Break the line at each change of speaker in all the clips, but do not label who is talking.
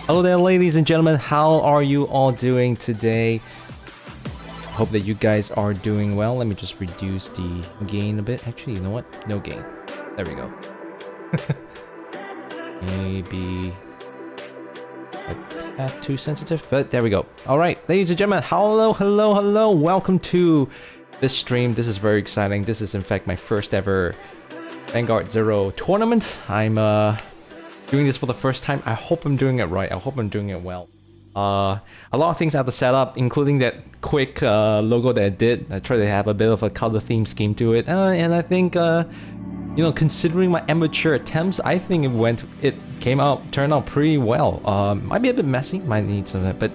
Hello there, ladies and gentlemen. How are you all doing today? Hope that you guys are doing well. Let me just reduce the gain a bit. Actually, you know what? No gain. There we go. Maybe a tad too sensitive, but there we go. All right, ladies and gentlemen. Hello. Welcome to this stream. This is very exciting. This is in fact my first ever Vanguard Zero tournament. I'm doing this for the first time. I hope I'm doing it right. I hope I'm doing it well. A lot of things I have to set up, including that quick logo that I did. I tried to have a bit of a color theme scheme to it, and I think, you know, considering my amateur attempts, I think it turned out pretty well. Might be a bit messy, might need some, but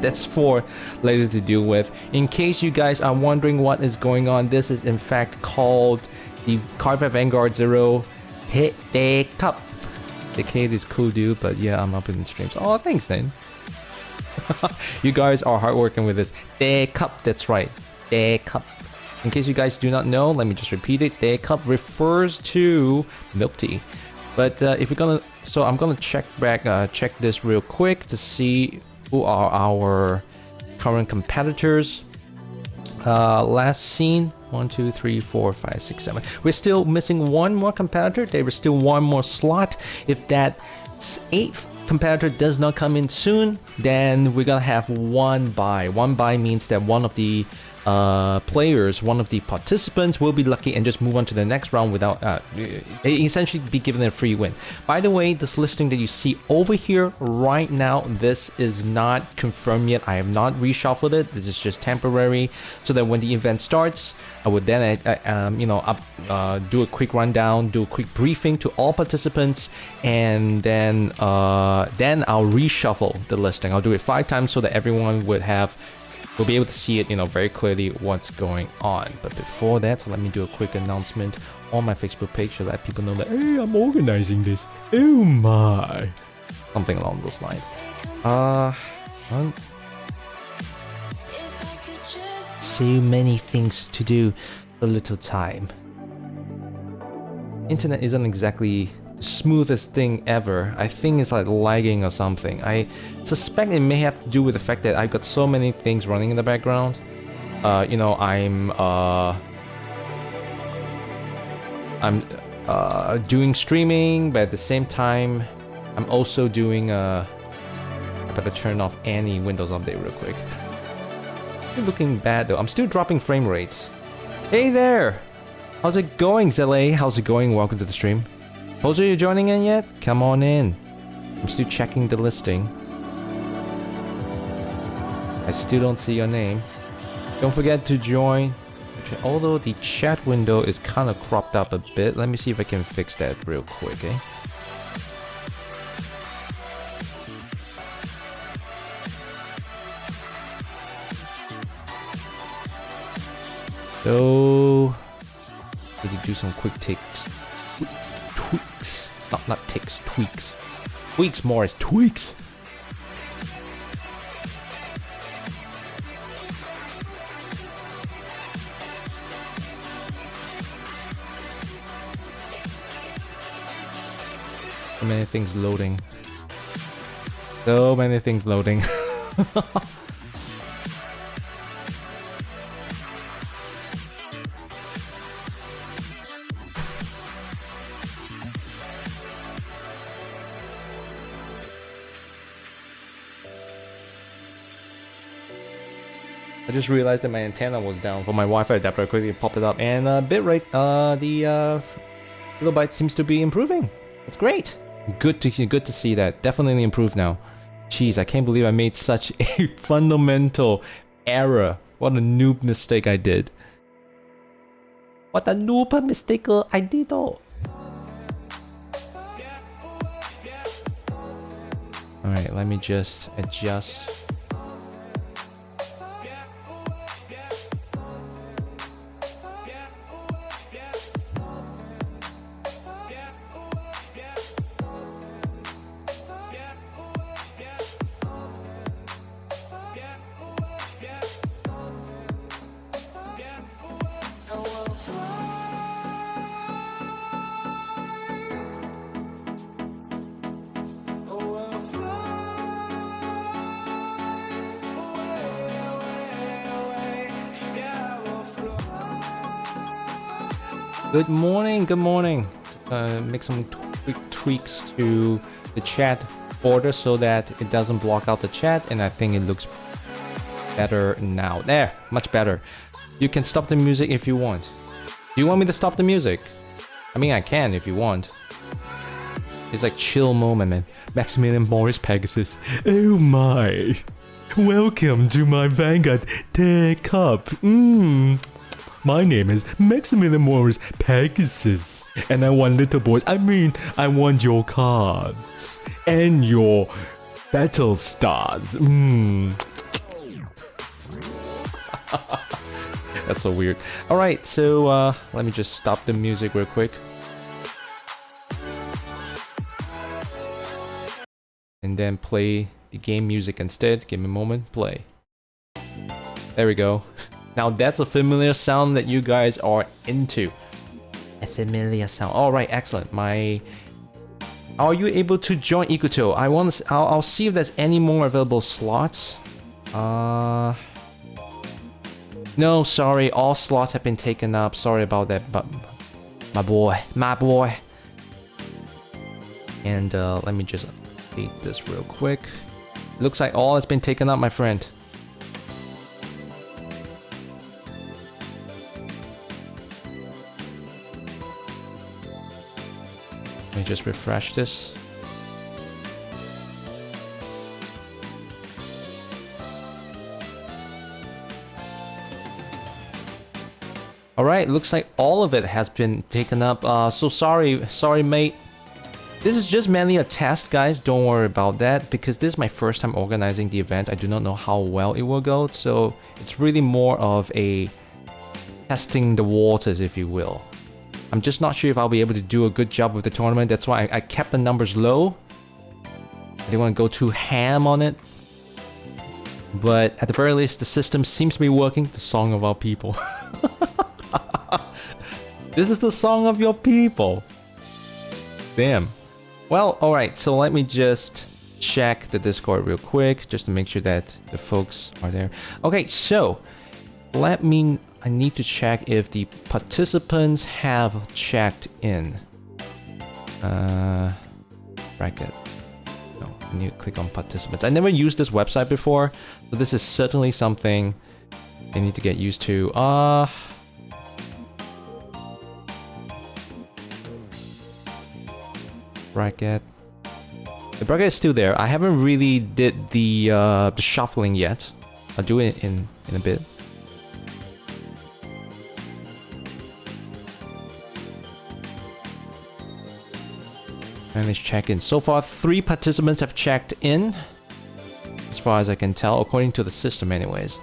that's for later to deal with. In case you guys are wondering what is going on, this is in fact called the CardFight Vanguard Zero TEH Cup. The kid is cool, dude, but yeah, I'm up in the streams. Oh, thanks, then. You guys are hardworking with this. TEH Cup, that's right. TEH Cup. In case you guys do not know, let me just repeat it. TEH Cup refers to milk tea. But if we're gonna, so I'm gonna check this real quick to see who are our current competitors. Last seen 1, 2, 3, 4, 5, 6, 7. We're still missing one more competitor. There is still one more slot. If that 8th competitor does not come in soon, then we're gonna have one bye. One bye means that one of the players, one of the participants will be lucky and just move on to the next round without essentially be given a free win. By the way, this listing that you see over here right now, this is not confirmed yet. I have not reshuffled it. This is just temporary, so that when the event starts, I would then you know, do a quick rundown, do a quick briefing to all participants, and then I'll reshuffle the listing. I'll do it 5 times so that everyone will be able to see it, you know, very clearly what's going on. But before that, let me do a quick announcement on my Facebook page so that people know that, hey, I'm organizing this. Oh my. Something along those lines. So many things to do, a little time. Internet isn't exactly the smoothest thing ever. I think it's like lagging or something. I suspect it may have to do with the fact that I've got so many things running in the background. You know, I'm doing streaming, but at the same time, I'm also doing I better turn off any Windows update real quick. Still looking bad though. I'm still dropping frame rates. Hey there! How's it going, Zele? How's it going? Welcome to the stream. Poser, you joining in yet? Come on in. I'm still checking the listing. I still don't see your name. Don't forget to join. Although the chat window is kind of cropped up a bit. Let me see if I can fix that real quick, eh? So, need to do some quick tweaks. Not ticks, tweaks. Tweaks more as tweaks. So many things loading. So many things loading. I just realized that my antenna was down for my Wi-Fi adapter. I quickly popped it up, and bitrate, the kilobyte seems to be improving. It's great. Good to see that. Definitely improved now. Jeez, I can't believe I made such a fundamental error. What a noob mistake I did. What a noob mistake I did. Oh. All right, let me just adjust. Good morning, good morning. Make some quick tweaks to the chat border so that it doesn't block out the chat, and I think it looks better now. There, much better. You can stop the music if you want. Do you want me to stop the music? I mean, I can if you want. It's like chill moment, man. Maximilian Morris Pegasus. Oh my. Welcome to my Vanguard Tech Cup. My name is Maximilian Morris Pegasus. And I want little boys. I want your cards. And your battle stars. That's so weird. Alright, so let me just stop the music real quick. And then play the game music instead. Give me a moment. Play. There we go. Now that's a familiar sound that you guys are into. A familiar sound. Alright, excellent. Are you able to join Ikuto? I'll see if there's any more available slots. No, sorry, all slots have been taken up. Sorry about that, but my boy. And let me just update this real quick. Looks like all has been taken up, my friend. Let me just refresh this. Alright, looks like all of it has been taken up. So sorry mate. This is just mainly a test, guys. Don't worry about that, because this is my first time organizing the event. I do not know how well it will go, so it's really more of a testing the waters, if you will. I'm just not sure if I'll be able to do a good job with the tournament. That's why I kept the numbers low. I didn't want to go too ham on it. But at the very least, the system seems to be working. The song of our people. This is the song of your people. Damn. Well, alright, so let me just check the Discord real quick, just to make sure that the folks are there. Okay, so I need to check if the participants have checked in. Bracket. No, I need to click on participants. I never used this website before, so this is certainly something I need to get used to. Bracket. The bracket is still there. I haven't really did the shuffling yet. I'll do it in a bit. And let's check in. So far, 3 participants have checked in, as far as I can tell, according to the system anyways.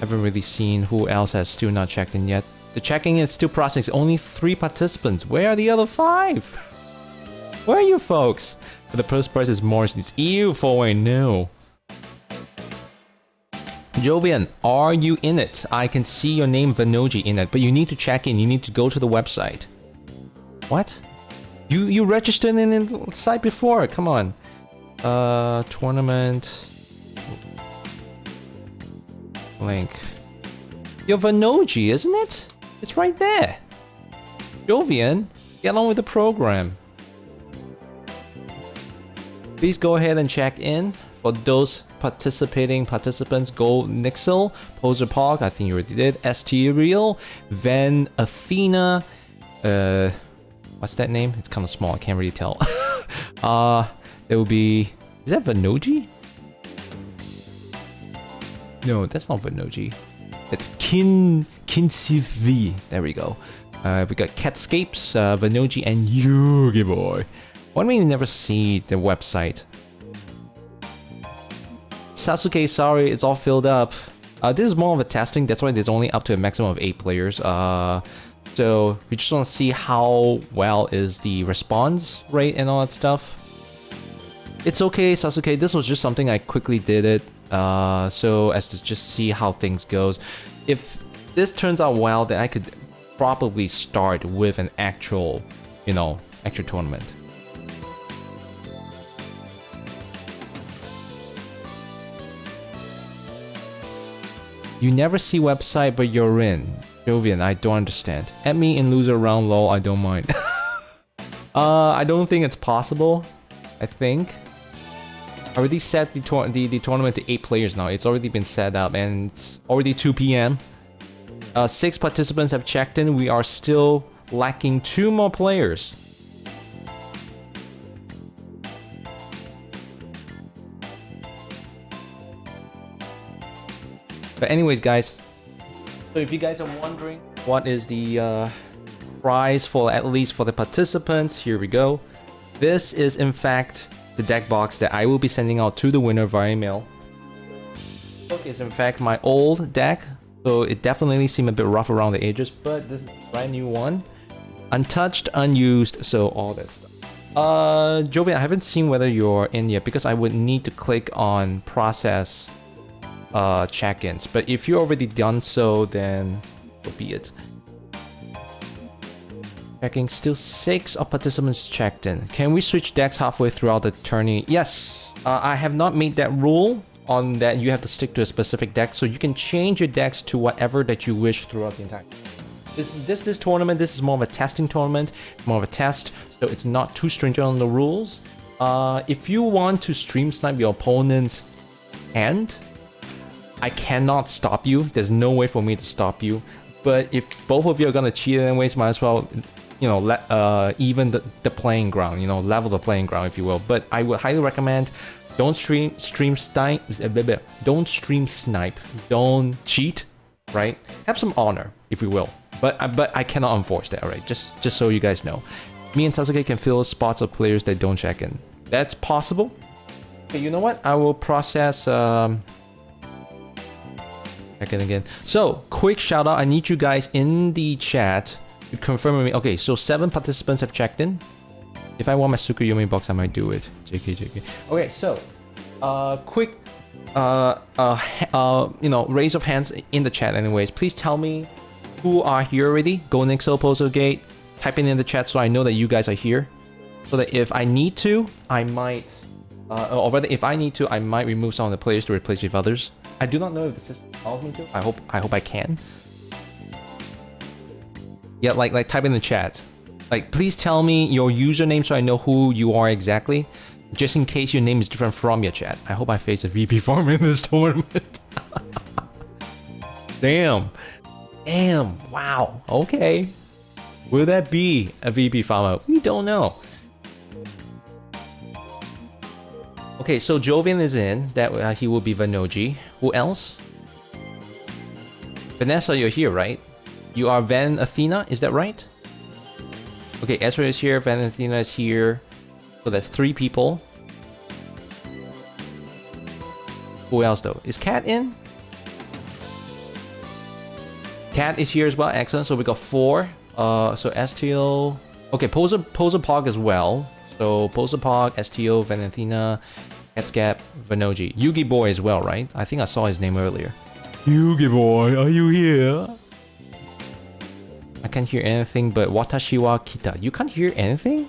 Haven't really seen who else has still not checked in yet. The checking is still processing. Only 3 participants. Where are the other 5? Where are you folks? But the first prize is Morris. It's you for a no. Jovian, are you in it? I can see your name Vanoji in it, but you need to check in. You need to go to the website. What? You registered in the site before. Come on. Tournament. Link. You're Vanoji, isn't it? It's right there. Jovian, get on with the program. Please go ahead and check in. For those participants, go Nixel, Poser Park, I think you already did, ST Real, Van Athena, what's that name? It's kind of small, I can't really tell. There will be, is that Vanoji? No, that's not Vanoji. It's Kinsiv. There we go. We got Catscapes, Vanoji, and Yugi Boy. Why do we never see the website? Sasuke, sorry, it's all filled up. This is more of a testing, that's why there's only up to a maximum of 8 players. So we just want to see how well is the response rate and all that stuff. It's okay, Sasuke, this was just something I quickly did it. So as to just see how things goes. If this turns out well, then I could probably start with an actual, actual tournament. You never see website, but you're in. Jovian, I don't understand. Add me in loser round, lol, I don't mind. I don't think it's possible. I think. I already set the tournament to 8 players now. It's already been set up and it's already 2 p.m. 6 participants have checked in. We are still lacking 2 more players. But anyways, guys. So if you guys are wondering what is the prize for, at least for the participants, here we go. This is in fact the deck box that I will be sending out to the winner via email. This book is in fact my old deck, so it definitely seemed a bit rough around the edges, but this is a brand new one. Untouched, unused, so all that stuff. Jovi, I haven't seen whether you're in yet because I would need to click on process check-ins, but if you're already done so, then so be it. Checking, still 6 of participants checked in. Can we switch decks halfway throughout the tourney? Yes, I have not made that rule on that you have to stick to a specific deck, so you can change your decks to whatever that you wish throughout the entire. This tournament, this is more of a testing tournament, more of a test, so it's not too stringent on the rules. If you want to stream snipe your opponent's hand, I cannot stop you. There's no way for me to stop you. But if both of you are gonna cheat anyways, might as well, you know, even the playing ground, you know, level the playing ground, if you will. But I would highly recommend don't stream snipe, don't stream snipe, don't cheat, right? Have some honor, if you will. But I cannot enforce that, right? Just so you guys know. Me and Sasuke can fill spots of players that don't check in. That's possible. Okay, you know what? I will process. Check in again. So, quick shout out. I need you guys in the chat to confirm with me. Okay, so 7 participants have checked in. If I want my Tsukuyomi box, I might do it. JK. Okay, so, quick, you know, raise of hands in the chat anyways. Please tell me who are here already. Go Nixo, Pozogate. Type in the chat so I know that you guys are here. So that if I need to, I might, or rather if I need to, I might remove some of the players to replace with others. I do not know if the system allows me to. I hope I can. Yeah, like type in the chat. Like, please tell me your username so I know who you are exactly. Just in case your name is different from your chat. I hope I face a VP farm in this tournament. Damn. Wow. Okay. Will that be a VP farmer? We don't know. Okay, so Jovian is in. That he will be Vanoji. Who else? Vanessa, you're here, right? You are Van Athena, is that right? Okay, Ezra is here, Van Athena is here. So that's 3 people. Who else though? Is Kat in? Kat is here as well, excellent. So we got 4. So STO. Okay, Poser Pog as well. So Poser Pog, STO, Van Athena, Katsgap, Vanoji. Yugi Boy as well, right? I think I saw his name earlier. Yugi Boy, are you here? I can't hear anything but Watashi wa Kita. You can't hear anything?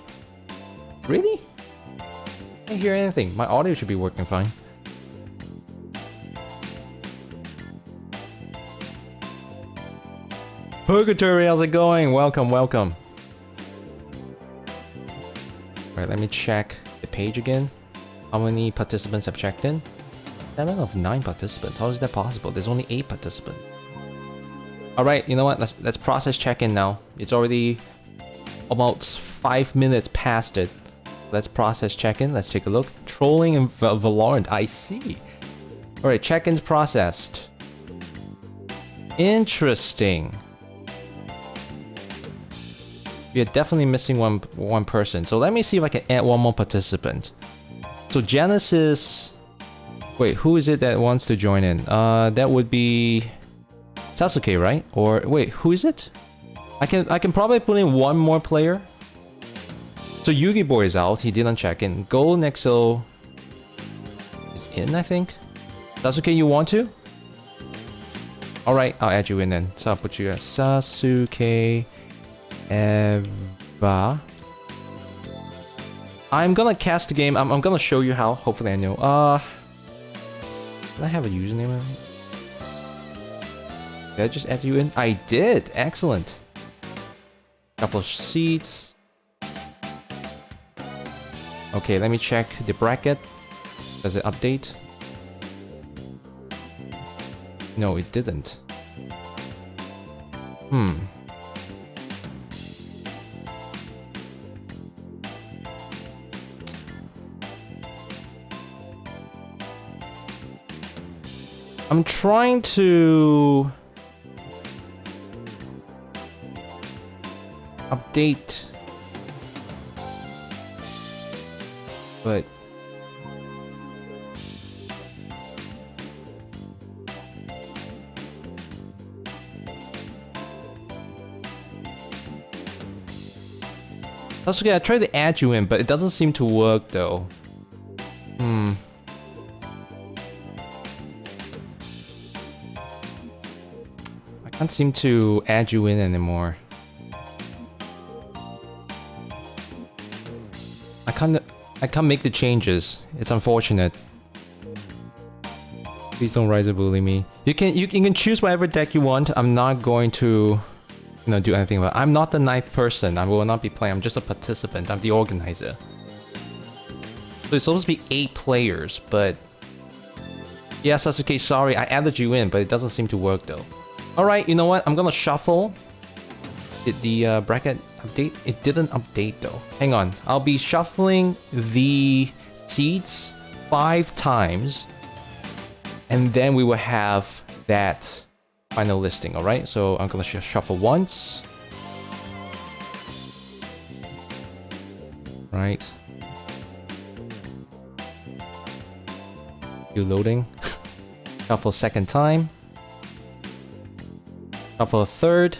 Really? I can't hear anything. My audio should be working fine. Purgatory, how's it going? Welcome. Alright, let me check the page again. How many participants have checked in? 7 of 9 participants. How is that possible? There's only 8 participants. Alright, you know what? Let's process check-in now. It's already almost 5 minutes past it. Let's process check-in. Let's take a look. Trolling and Valorant. I see. Alright, check-in's processed. Interesting. We are definitely missing one person. So let me see if I can add one more participant. So Genesis... Wait, who is it that wants to join in? That would be... Sasuke, right? Or wait, who is it? I can probably put in one more player. So Yugi Boy is out. He didn't check in. Go Nexo is in, I think. Sasuke, you want to? Alright, I'll add you in then. So I'll put you as Sasuke... Eva. I'm gonna cast the game. I'm gonna show you how. Hopefully I know. Can I have a username? Did I just add you in? I did! Excellent! Couple seats. Okay, let me check the bracket. Does it update? No, it didn't. I'm trying to update, but that's okay. I tried to add you in, but it doesn't seem to work though. I can't seem to add you in anymore. I can't make the changes. It's unfortunate. Please don't rise and bully me. You can choose whatever deck you want. I'm not going to do anything about it. I'm not the ninth person. I will not be playing. I'm just a participant. I'm the organizer. So it's supposed to be 8 players, but yeah, Sasuke, sorry, I added you in, but it doesn't seem to work though. Alright, you know what? I'm gonna shuffle. Did the bracket update? It didn't update though. Hang on. I'll be shuffling the seats 5 times, and then we will have that final listing, alright? So I'm gonna shuffle once. Right. You loading. Shuffle second time. Shuffle a third.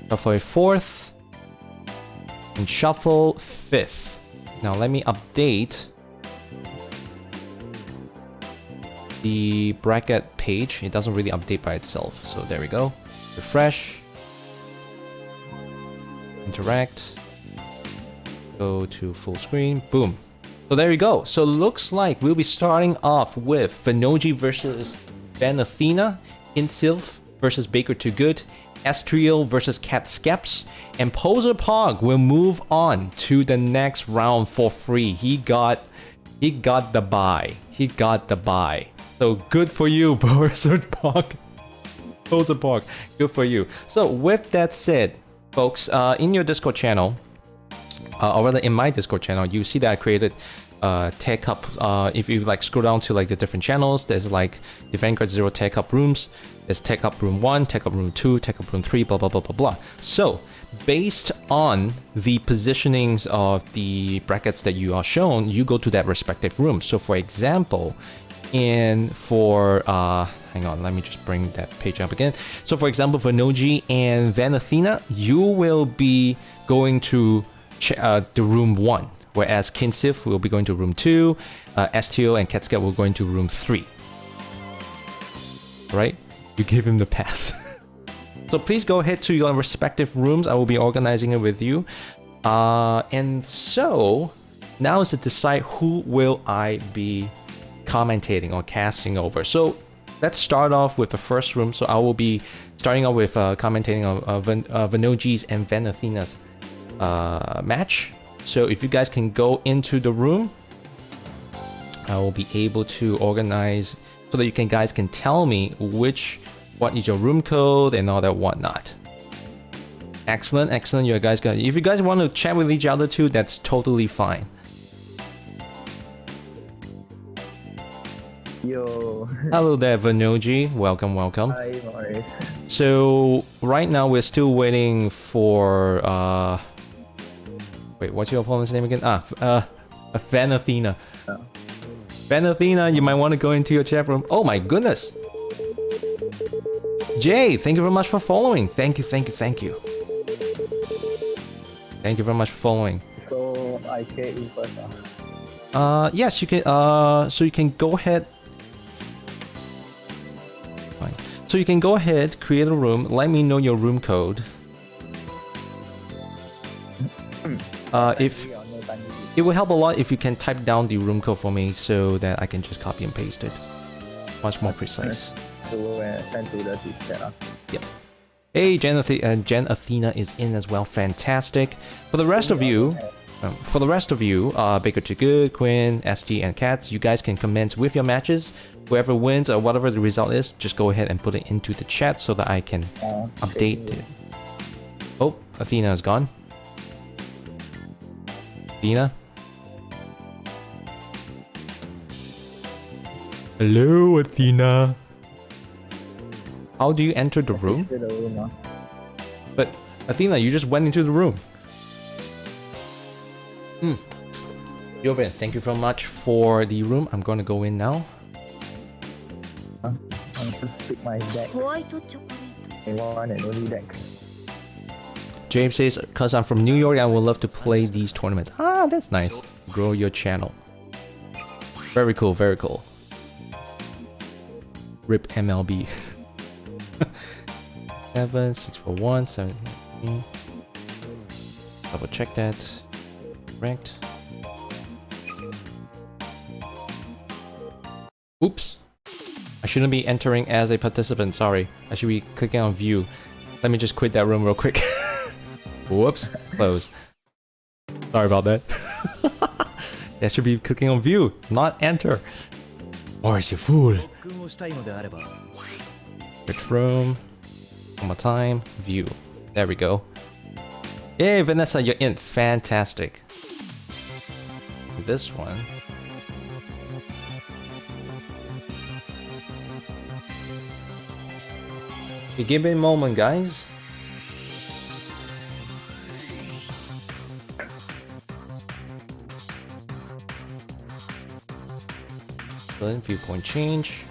Shuffle a fourth. And shuffle fifth. Now let me update the bracket page. It doesn't really update by itself. So there we go. Refresh. Interact. Go to full screen. Boom. So there we go. So looks like we'll be starting off with Venoji versus Van Athena, Insylph versus Baker Too Good, Estriel versus Cat Skeps, and Poser Pog will move on to the next round for free. He got the bye. He got the bye. So good for you, Poser Pog. Poser Pog, good for you. So with that said, folks, in your Discord channel, or rather in my Discord channel, you see that I created Tech Up. If you like scroll down to like the different channels, there's like the Vanguard 0 Tech Up rooms. There's Tech Up Room 1, Tech Up Room 2, Tech Up Room 3, blah blah blah blah blah. So based on the positionings of the brackets that you are shown, you go to that respective room. So for example, hang on, let me just bring that page up again. So for example, for Venoji and Van Athena, you will be going to the room 1, whereas Kinsif will be going to room 2, Estio and Ketsuke will go into room 3. Right? You gave him the pass. So please go ahead to your respective rooms. I will be organizing it with you. And so now is to decide who will I be commentating or casting over. So let's start off with the first room. So I will be starting off with commentating on Venoji's and Van Athena's match. So if you guys can go into the room, I will be able to organize so that you guys can tell me what is your room code and all that whatnot. Excellent, excellent. You guys got. If you guys want to chat with each other too, that's totally fine.
Yo.
Hello there, Venoji. Welcome, welcome.
Hi, Morris.
So right now we're still waiting for wait, what's your opponent's name again? Van Athena.
Oh.
Van Athena, you might want to go into your chat room. Oh my goodness. Jay, thank you very much for following. Thank you, thank you, thank you. Thank you very much for following.
So I can in first.
Yes, you can. So you can go ahead. Fine. So you can go ahead, create a room. Let me know your room code. If it will help a lot if you can type down the room code for me, so that I can just copy and paste it. Much more precise.
to send to the Twitch chat.
Yep. Hey, Jen Athena is in as well. Fantastic. For the rest of you, Baker to Good, Quinn, SG, and Kat, you guys can comment with your matches. Whoever wins or whatever the result is, just go ahead and put it into the chat so that I can update it. Oh, Athena is gone. Athena? Hello, Athena. How do you enter the room? But Athena, you just went into the room. Joven, thank you very much for the room. I'm gonna go in now.
I'm just pick my deck. My one and only deck.
James says, cause I'm from New York, I would love to play these tournaments. Ah, that's nice. Grow your channel. Very cool, very cool. RIP MLB. 7, 641, 17. Double check that. Correct. Oops. I shouldn't be entering as a participant, sorry. I should be clicking on view. Let me just quit that room real quick. Whoops. Close. Sorry about that. I should be clicking on view, not enter. Or is you fool? Which room? One more time. View. There we go. Hey, Vanessa, you're in. Fantastic. This one. Okay, give me a moment, guys. Viewpoint change.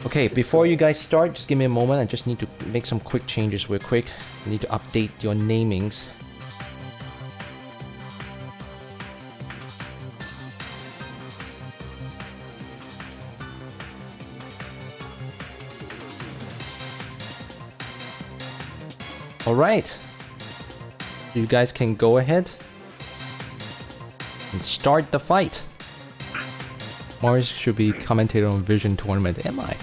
Okay, before you guys start, just give me a moment. I just need to make some quick changes real quick. I need to update your namings. Alright. You guys can go ahead and start the fight. Mars should be commentator on Vision Tournament. Am I?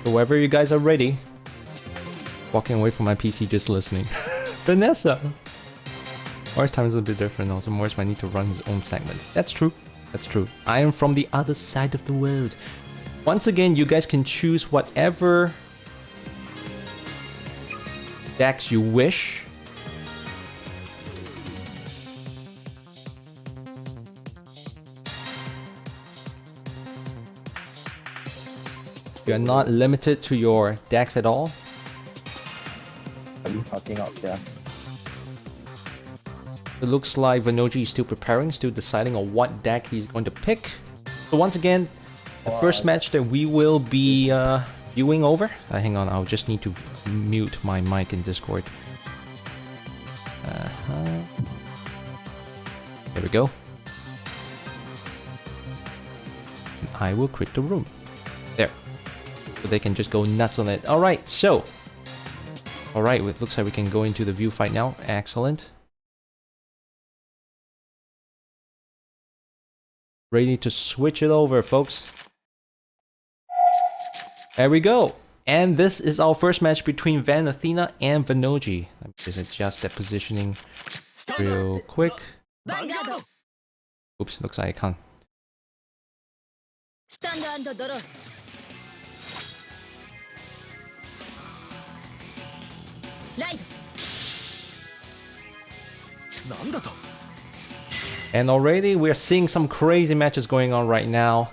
So wherever you guys are ready. Walking away from my PC just listening. Vanessa! Mars time is a bit different. Also, Mars might need to run his own segments. That's true. That's true. I am from the other side of the world. Once again, you guys can choose whatever decks you wish. You're not limited to your decks at all.
I'm fucking up there.
It looks like Vanoji is still preparing, still deciding on what deck he's going to pick. So once again, the first match that we will be viewing over. Hang on, I'll just need to mute my mic in Discord. There we go. I will quit the room. There. So they can just go nuts on it. Alright, so. Alright, it looks like we can go into the view fight now. Excellent. Ready to switch it over, folks. There we go. And this is our first match between Van Athena and Vanoji. Let me just adjust that positioning real quick. Oops, looks like I can't. And already we're seeing some crazy matches going on right now.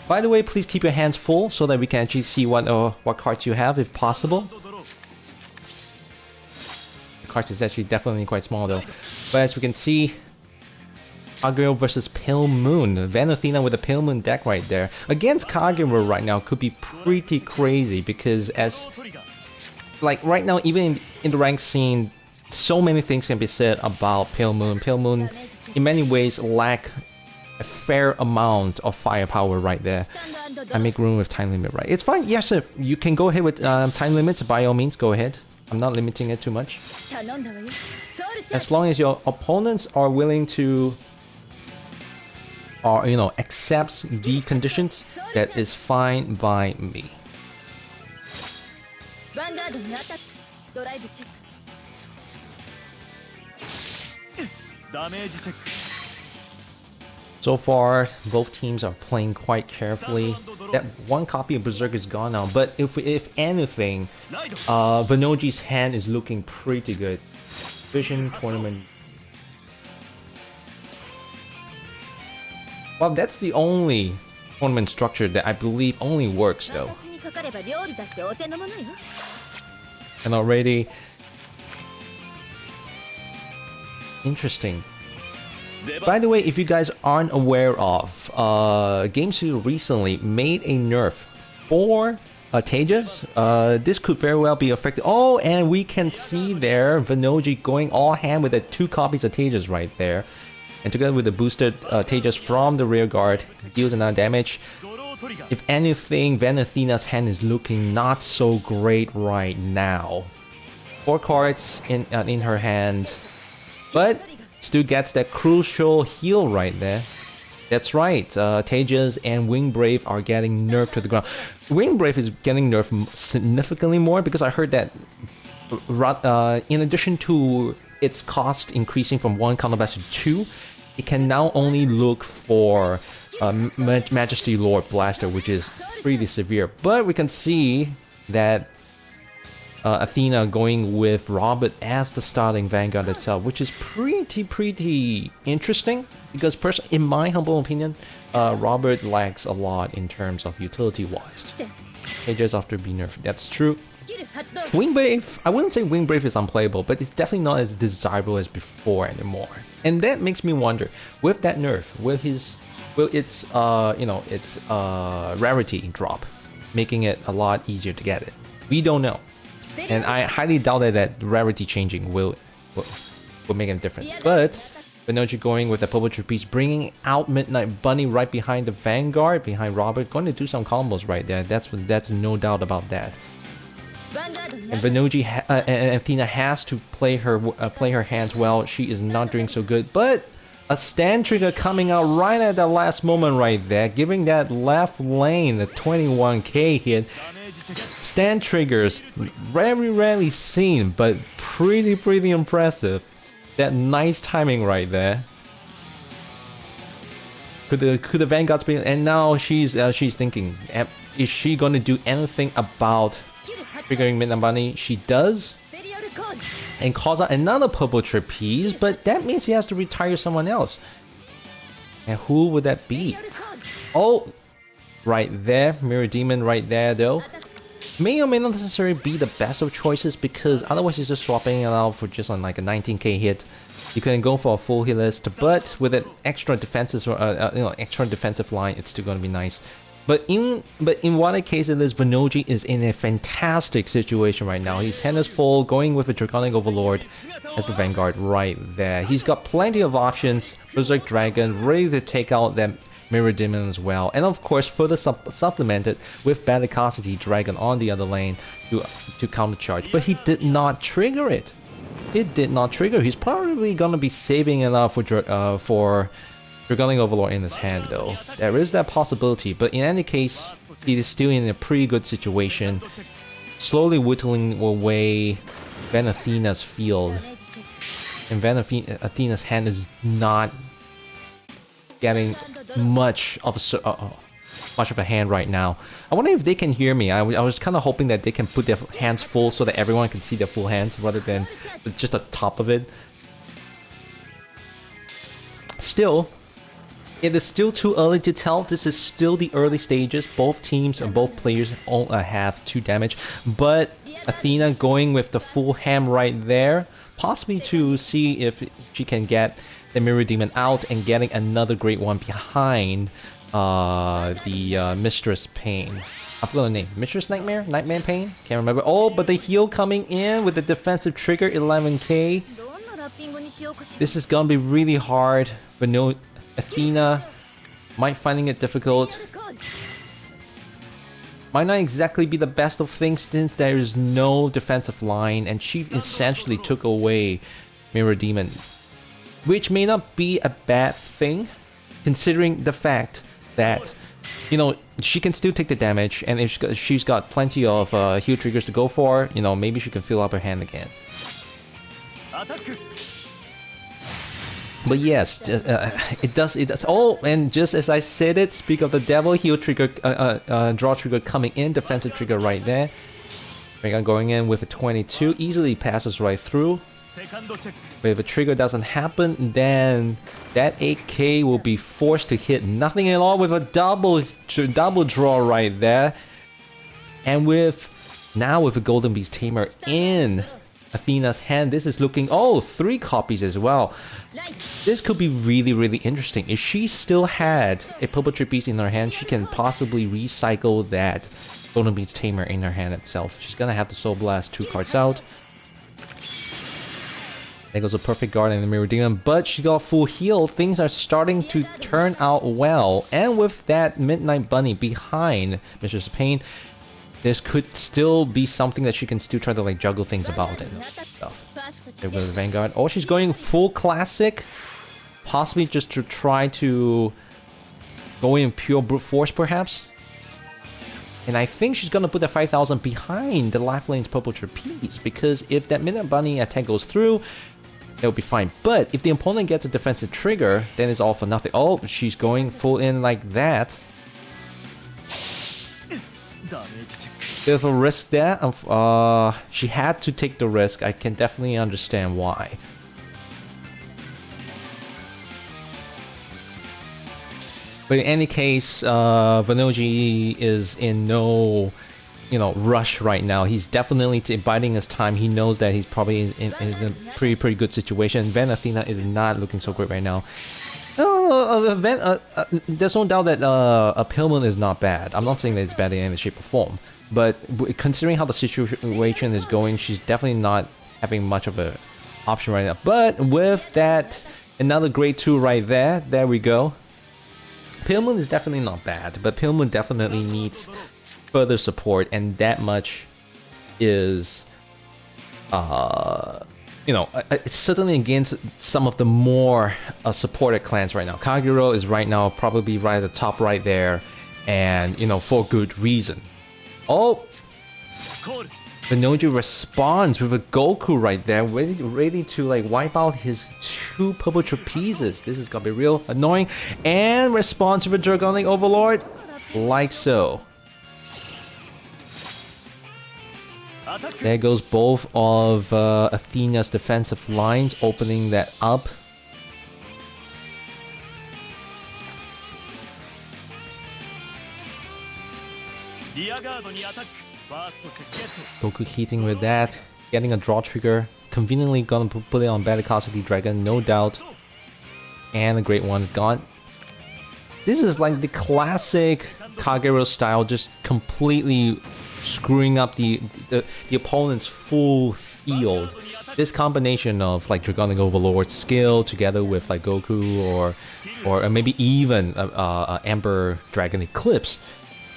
By the way, please keep your hands full so that we can actually see what cards you have if possible. The cards is actually definitely quite small though. But as we can see, Kagero versus Pale Moon. Van Athena with a Pale Moon deck right there. Against Kagero right now could be pretty crazy because as... like right now, even in the ranked scene, so many things can be said about Pale Moon. Pale Moon, in many ways, lack a fair amount of firepower right there. I make room with time limit, right? It's fine. Yes, sir. You can go ahead with time limits. By all means, go ahead. I'm not limiting it too much. As long as your opponents are willing to or accepts the conditions, that is fine by me. So far, both teams are playing quite carefully. That one copy of Berserk is gone now, but if anything, Venoji's hand is looking pretty good. Vision tournament. Well, that's the only tournament structure that I believe only works though. And already... Interesting. By the way, if you guys aren't aware of, Game Studio recently made a nerf for Tejas. This could very well be affected. Oh, and we can see there Venoji going all hand with the 2 copies of Tejas right there. And together with the boosted Tejas from the rear guard, deals another damage. If anything, Van Athena's hand is looking not so great right now. 4 cards in her hand, but still gets that crucial heal right there. That's right, Tejas and Wing Brave are getting nerfed to the ground. Wing Brave is getting nerfed significantly more because I heard that in addition to its cost increasing from 1 counterblast to 2, it can now only look for Majesty Lord Blaster, which is pretty severe. But we can see that Athena going with Robert as the starting Vanguard itself, which is pretty interesting, because in my humble opinion, Robert lacks a lot in terms of utility-wise. Just after being nerfed, that's true. Wing Brave, I wouldn't say Wing Brave is unplayable, but it's definitely not as desirable as before anymore. And that makes me wonder, with that nerf, will its rarity drop, making it a lot easier to get it? We don't know. And I highly doubt that rarity changing will make a difference. But Venoji going with the Purple Trapeze, bringing out Midnight Bunny right behind the Vanguard, behind Robert, going to do some combos right there. That's no doubt about that. And Venoji and Athena has to play her hands well. She is not doing so good, but a stand trigger coming out right at the last moment right there, giving that left lane the 21k hit. Stand triggers, very rarely seen, but pretty impressive. That nice timing right there. Could the Vanguards be? And now she's thinking, is she gonna do anything about triggering Midnight Bunny? She does, and calls out another Purple Trapeze, but that means he has to retire someone else. And who would that be? Oh, right there, Mirror Demon right there though. May or may not necessarily be the best of choices, because otherwise he's just swapping it out for just on like a 19k hit. You can go for a full heal list, but with an extra defensive, extra defensive line, it's still gonna be nice. But in whatever case it is, Venoji is in a fantastic situation right now. His hand is full, going with a Draconic Overlord as the Vanguard right there. He's got plenty of options. Berserk Dragon ready to take out that Mirror Demon as well, and of course further supplemented with Bellicosity Dragon on the other lane to countercharge. But he did not trigger it. It did not trigger. He's probably gonna be saving it up for Draconic Overlord in his hand though. There is that possibility, but in any case, he is still in a pretty good situation, slowly whittling away Van Athena's field, and Van Athena's hand is not getting much of a hand right now. I wonder if they can hear me. I was kind of hoping that they can put their hands full so that everyone can see their full hands rather than just the top of it. Still, it is still too early to tell. This is still the early stages. Both teams and both players have 2 damage, but Athena going with the full ham right there, possibly to see if she can get the Mirror Demon out and getting another great one behind the Mistress Pain. I forgot the name. Mistress Nightmare? Nightmare Pain? Can't remember. Oh, but the heal coming in with the defensive trigger, 11k. This is gonna be really hard for Athena. Might finding it difficult. Might not exactly be the best of things since there is no defensive line, and she essentially took away Mirror Demon, which may not be a bad thing, considering the fact that, you know, she can still take the damage, and if she's got plenty of heal triggers to go for, you know, maybe she can fill up her hand again. But yes, it does. Oh, and just as I said it, speak of the devil, heal trigger, draw trigger coming in, defensive trigger right there. Vanguard going in with a 22, easily passes right through. But if a trigger doesn't happen, then that 8k will be forced to hit nothing at all with a double draw right there. And now with a Golden Beast Tamer in Athena's hand, this is looking, 3 copies as well. This could be really, really interesting. If she still had a Purple Beast in her hand, she can possibly recycle that Golden Beast Tamer in her hand itself. She's gonna have to Soul Blast 2 cards out. There goes a Perfect Guard and the Mirror Demon, but she got full heal. Things are starting to turn out well. And with that Midnight Bunny behind Mistress of Pain, this could still be something that she can still try to like juggle things about and stuff. There goes Vanguard. Oh, she's going full classic. Possibly just to try to go in pure brute force perhaps. And I think she's gonna put the 5000 behind the Life Lane's Purple Trapeze, because if that Midnight Bunny attack goes through, it'll be fine. But if the opponent gets a defensive trigger, then it's all for nothing. Oh, she's going full in like that. Bit of a risk there. She had to take the risk. I can definitely understand why. But in any case, Vanoji is in no, rush right now. He's definitely biding his time. He knows that he's probably in a pretty good situation. Van Athena is not looking so great right now. There's no doubt that a Pillman is not bad. I'm not saying that it's bad in any shape or form. But considering how the situation is going, she's definitely not having much of an option right now. But with that, another grade 2 right there. There we go. Pillman is definitely not bad, but Pillman definitely needs further support, and that much is, certainly against some of the more supported clans right now. Kagero is right now probably right at the top right there, and, for good reason. Oh! Vanoji responds with a Goku right there, ready to like wipe out his 2 Purple Trapezes. This is gonna be real annoying. And responds with a Dragonic Overlord, like so. There goes both of Athena's defensive lines, opening that up. Goku heating with that, getting a draw trigger, conveniently gonna put it on Battle Custody Dragon, no doubt. And a great one is gone. This is like the classic Kagero style, just completely screwing up the opponent's full field. This combination of like Dragonic Overlord skill together with like Goku or maybe even Amber Dragon Eclipse,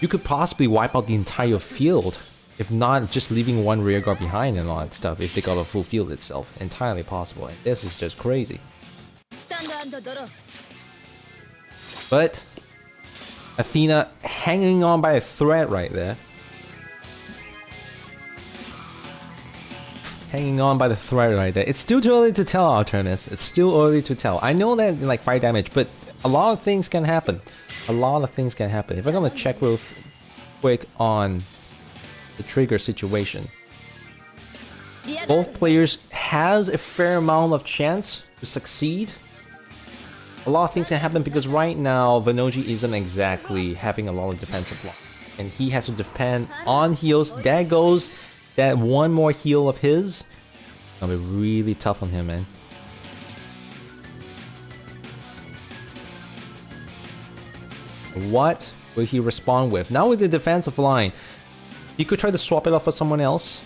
you could possibly wipe out the entire field, if not just leaving one rear guard behind and all that stuff, if they got a full field itself. Entirely possible. And this is just crazy. But Athena hanging on by a thread right there. Hanging on by the thread right there. It's still too early to tell, Alternus. It's still early to tell. I know that like 5 damage, but a lot of things can happen. A lot of things can happen. If I'm gonna check real quick on the trigger situation, both players has a fair amount of chance to succeed. A lot of things can happen because right now Vanoji isn't exactly having a lot of defensive block, and he has to depend on heals. There goes that one more heal of his. Gonna be really tough on him, man. What will he respond with? Now with the defensive line, he could try to swap it off for someone else.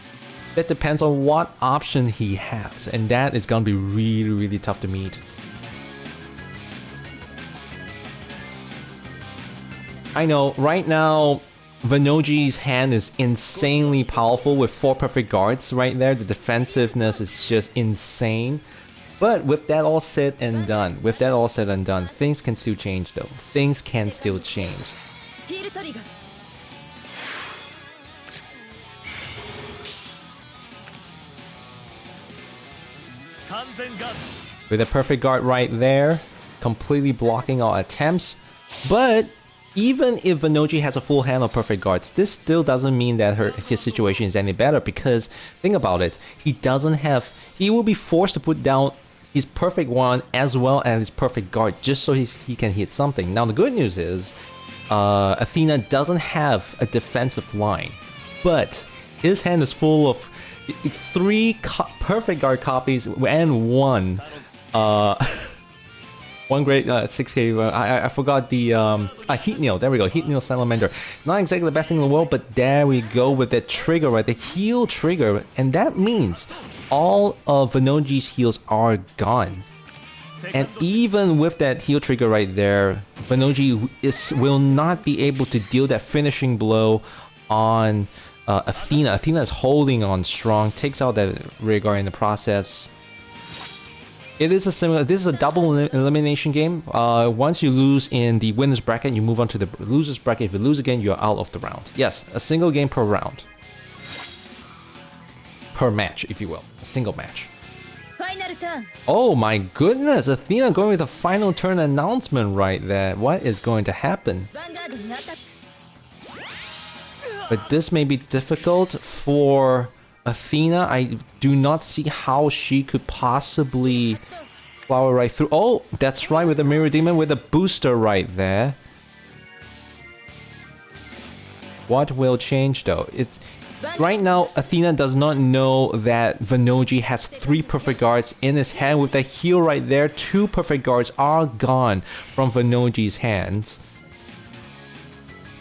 That depends on what option he has, and that is gonna be really, really tough to meet. I know, right now, Vanoji's hand is insanely powerful with 4 perfect guards right there. The defensiveness is just insane. But with that all said and done, things can still change though. Things can still change. With a perfect guard right there, completely blocking all attempts. But even if Vanoji has a full hand of perfect guards, this still doesn't mean that his situation is any better, because think about it, he will be forced to put down his perfect one as well as his perfect guard just so he can hit something. Now the good news is Athena doesn't have a defensive line, but his hand is full of 3 perfect guard copies and one great 6k. I forgot the Heat Nail. There we go, Heat Nail Salamander. Not exactly the best thing in the world, but there we go with that trigger, right? The heal trigger, and that means all of Vanoji's heals are gone. And even with that heal trigger right there, Vanoji will not be able to deal that finishing blow on Athena. Athena is holding on strong, takes out that rear guard in the process. This is a double elimination game. Once you lose in the winner's bracket, you move on to the loser's bracket. If you lose again, you're out of the round. Yes, a single game per round. Per match, if you will. A single match. Oh my goodness, Athena going with a final turn announcement right there. What is going to happen? But this may be difficult for Athena. I do not see how she could possibly flower right through. Oh, that's right, with the Mirror Demon with a booster right there. What will change though? Right now, Athena does not know that Vanoji has 3 perfect guards in his hand. With the heal right there, 2 perfect guards are gone from Vanoji's hands.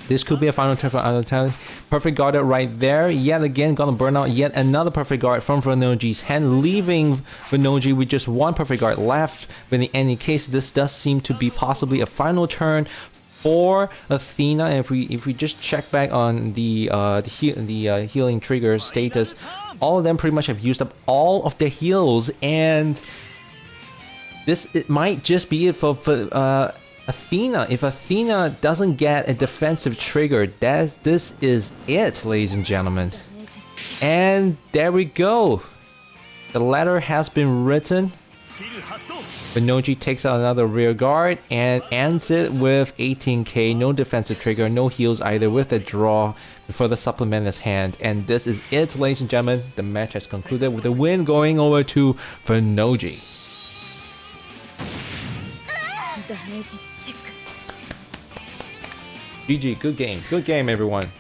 This could be a final turn for Anatoly. Perfect guard right there. Yet again, gonna burn out yet another perfect guard from Vanoji's hand, leaving Vanoji with just 1 perfect guard left. But in any case, this does seem to be possibly a final turn for Athena. And if we just check back on the healing trigger status, all of them pretty much have used up all of their heals, and it might just be it for Athena. If Athena doesn't get a defensive trigger, this is it, ladies and gentlemen. And there we go. The letter has been written. Vanoji takes out another rear guard and ends it with 18k, no defensive trigger, no heals either, with a draw to further supplement his hand. And this is it, ladies and gentlemen. The match has concluded with the win going over to Vanoji. GG, good game everyone.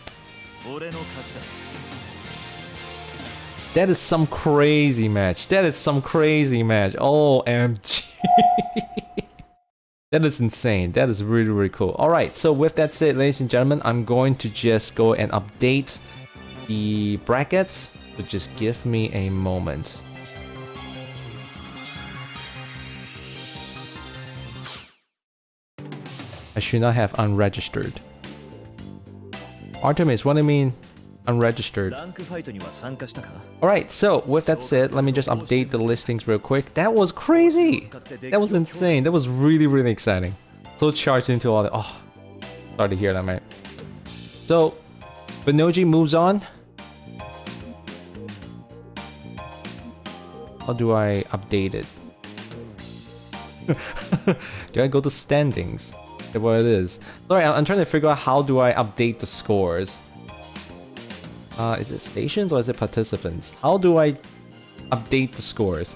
That is some crazy match. OMG. That is insane. That is really, really cool. Alright, so with that said, ladies and gentlemen, I'm going to just go and update the brackets. So just give me a moment. I should not have unregistered. Artemis, what do you mean unregistered? Alright, so with that said, let me just update the listings real quick. That was crazy! That was insane. That was really, really exciting. So charged into all the... Oh, sorry to hear that, mate. So, Vanoji moves on. How do I update it? Do I go to standings? What it is. Sorry, I'm trying to figure out how do I update the scores. Is it stations or is it participants? How do I update the scores?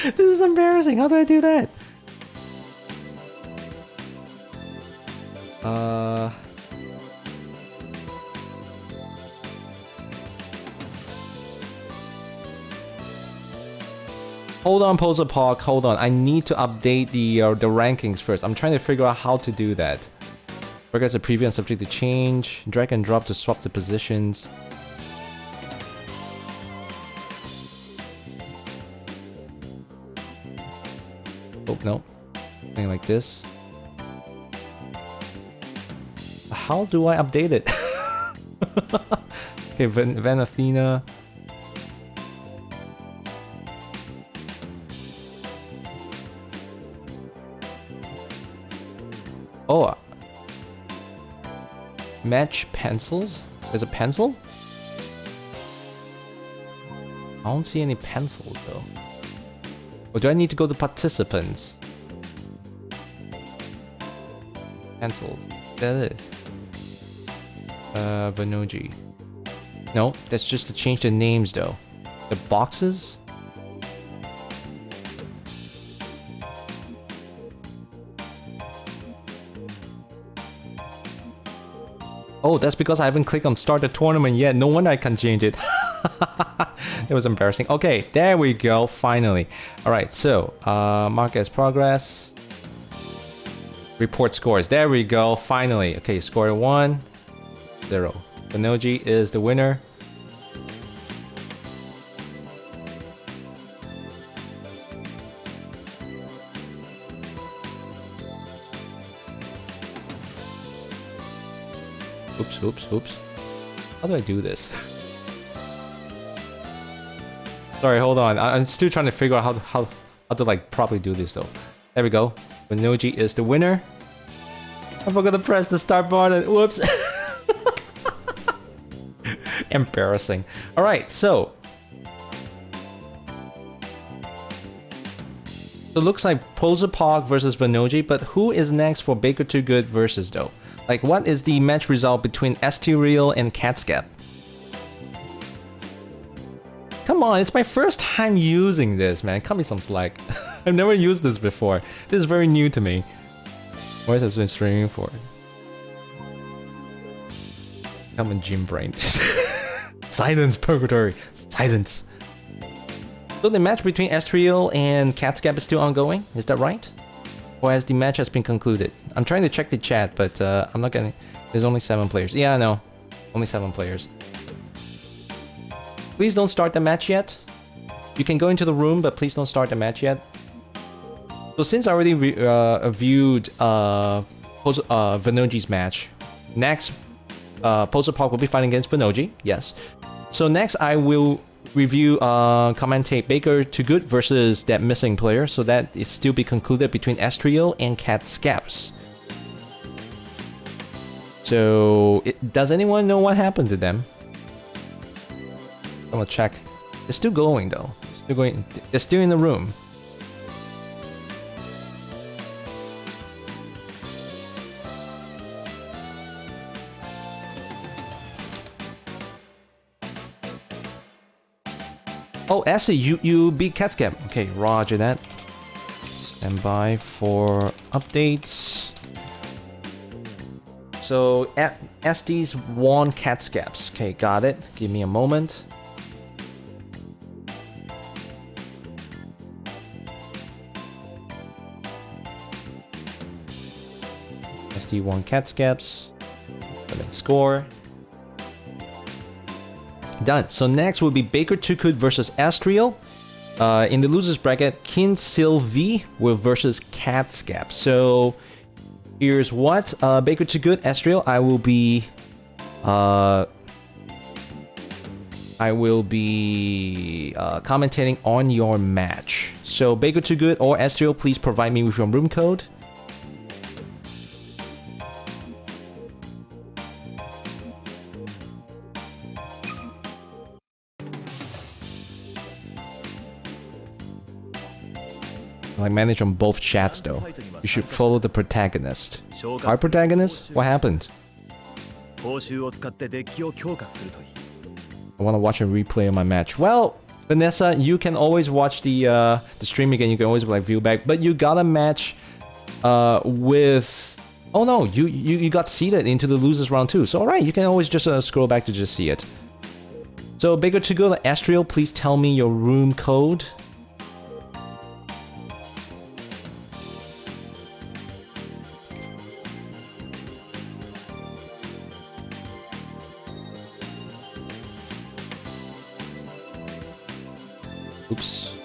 This is embarrassing. How do I do that? Hold on, Poser Park, hold on. I need to update the rankings first. I'm trying to figure out how to do that. Records are preview and subject to change. Drag and drop to swap the positions. Oh, no. Something like this. How do I update it? Okay, Van Athena. Oh. Match pencils? There's a pencil? I don't see any pencils though. Or do I need to go to participants? Pencils. That is. Vanoji. No, that's just to change the names though. The boxes? Oh, that's because I haven't clicked on start the tournament yet. No wonder I can't change it. It was embarrassing. Okay, there we go, finally. Alright, so, mark as progress. Report scores. There we go, finally. Okay, score 1, 0. Benoji is the winner. Oops. How do I do this? Sorry, hold on. I'm still trying to figure out how to like properly do this though. There we go. Benoji is the winner. I forgot to press the start button. Whoops. Embarrassing. Alright, so it looks like Poser Park versus Benoji, but who is next for Baker Too Good versus though? Like, what is the match result between Real and Catscap? Come on, it's my first time using this, man. Cut me some slack. I've never used this before. This is very new to me. Where has been streaming for? Come on, gym brain. Silence, purgatory. Silence. So the match between Real and Catscap is still ongoing, is that right? Or has the match has been concluded? I'm trying to check the chat, but I'm not getting... There's only 7 players. Yeah, I know. Only 7 players. Please don't start the match yet. You can go into the room, but please don't start the match yet. So since I already viewed Vanoji's match, next Poser Park will be fighting against Vanoji, yes. So next I will review commentate Baker Too Good versus that missing player, so that it still be concluded between Estriel and Catscaps. So does anyone know what happened to them? I'm gonna check. They're still going though. They're going. They're still in the room. Oh, Essie, you beat Catscap. Okay, roger that. Stand by for updates. So, SD's won Catscaps. Okay, got it. Give me a moment. SD won Catscaps. Score. Done. So next will be Baker Too Good versus Estriel. In the losers bracket, Kin Sylvie will versus Catscap. So here's what Baker Too Good, Estriel. I will be commentating on your match. So Baker Too Good or Estriel, please provide me with your room code. I manage on both chats though. You should follow the protagonist. Our protagonist? What happened? I want to watch a replay of my match. Well, Vanessa, you can always watch the stream again. You can always like view back, but you got a match with. Oh no, you got seeded into the losers round too. So alright, you can always just scroll back to just see it. So Baker Too Good, Estriel, please tell me your room code. Oops.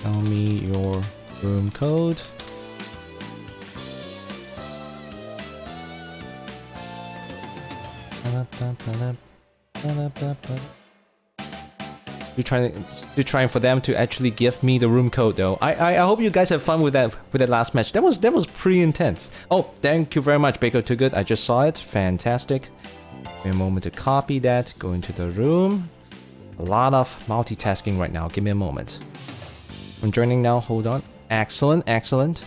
Tell me your room code. to trying for them to actually give me the room code though. I hope you guys have fun with that last match. That was pretty intense. Oh, thank you very much, Baker Too Good. I just saw it. Fantastic. Give me a moment to copy that. Go into the room. A lot of multitasking right now. Give me a moment. I'm joining now. Hold on. Excellent, excellent.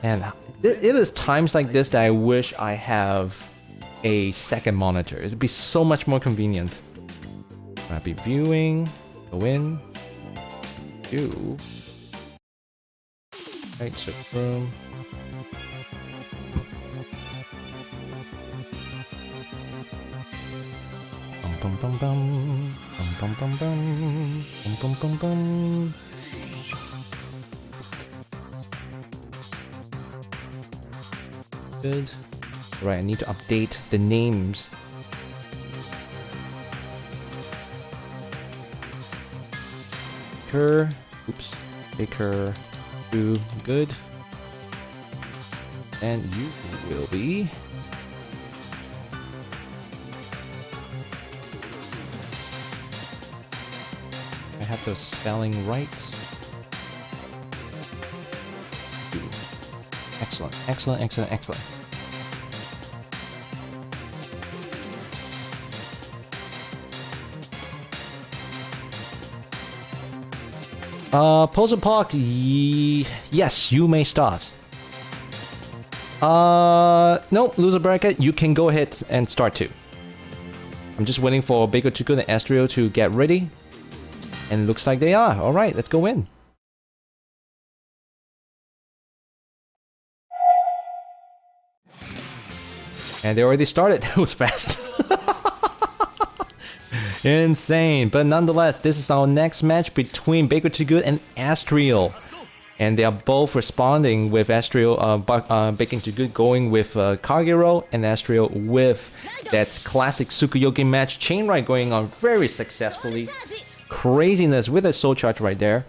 And it is times like this that I wish I have a second monitor. It'd be so much more convenient. Be viewing. Go in. Do. Right, switch room. Bum bum bum bum bum bum bum bum bum bum. Good. Right, I need to update the names. Baker, oops, Baker, do good, and you will be. I have the spelling right. Excellent, excellent, excellent, excellent. Poser Park, yes, you may start. No, loser bracket, you can go ahead and start too. I'm just waiting for Baker Too Good and Astrio to get ready. And it looks like they are. Alright, let's go in. And they already started. That was fast. Insane. But nonetheless, this is our next match between Baker Too Good and Astrio. And they are both responding with Astrio, Baker Too Good going with Kagero, and Astrio with that classic Tsukuyoki match. Chain Ride going on very successfully. Craziness with a soul charge right there.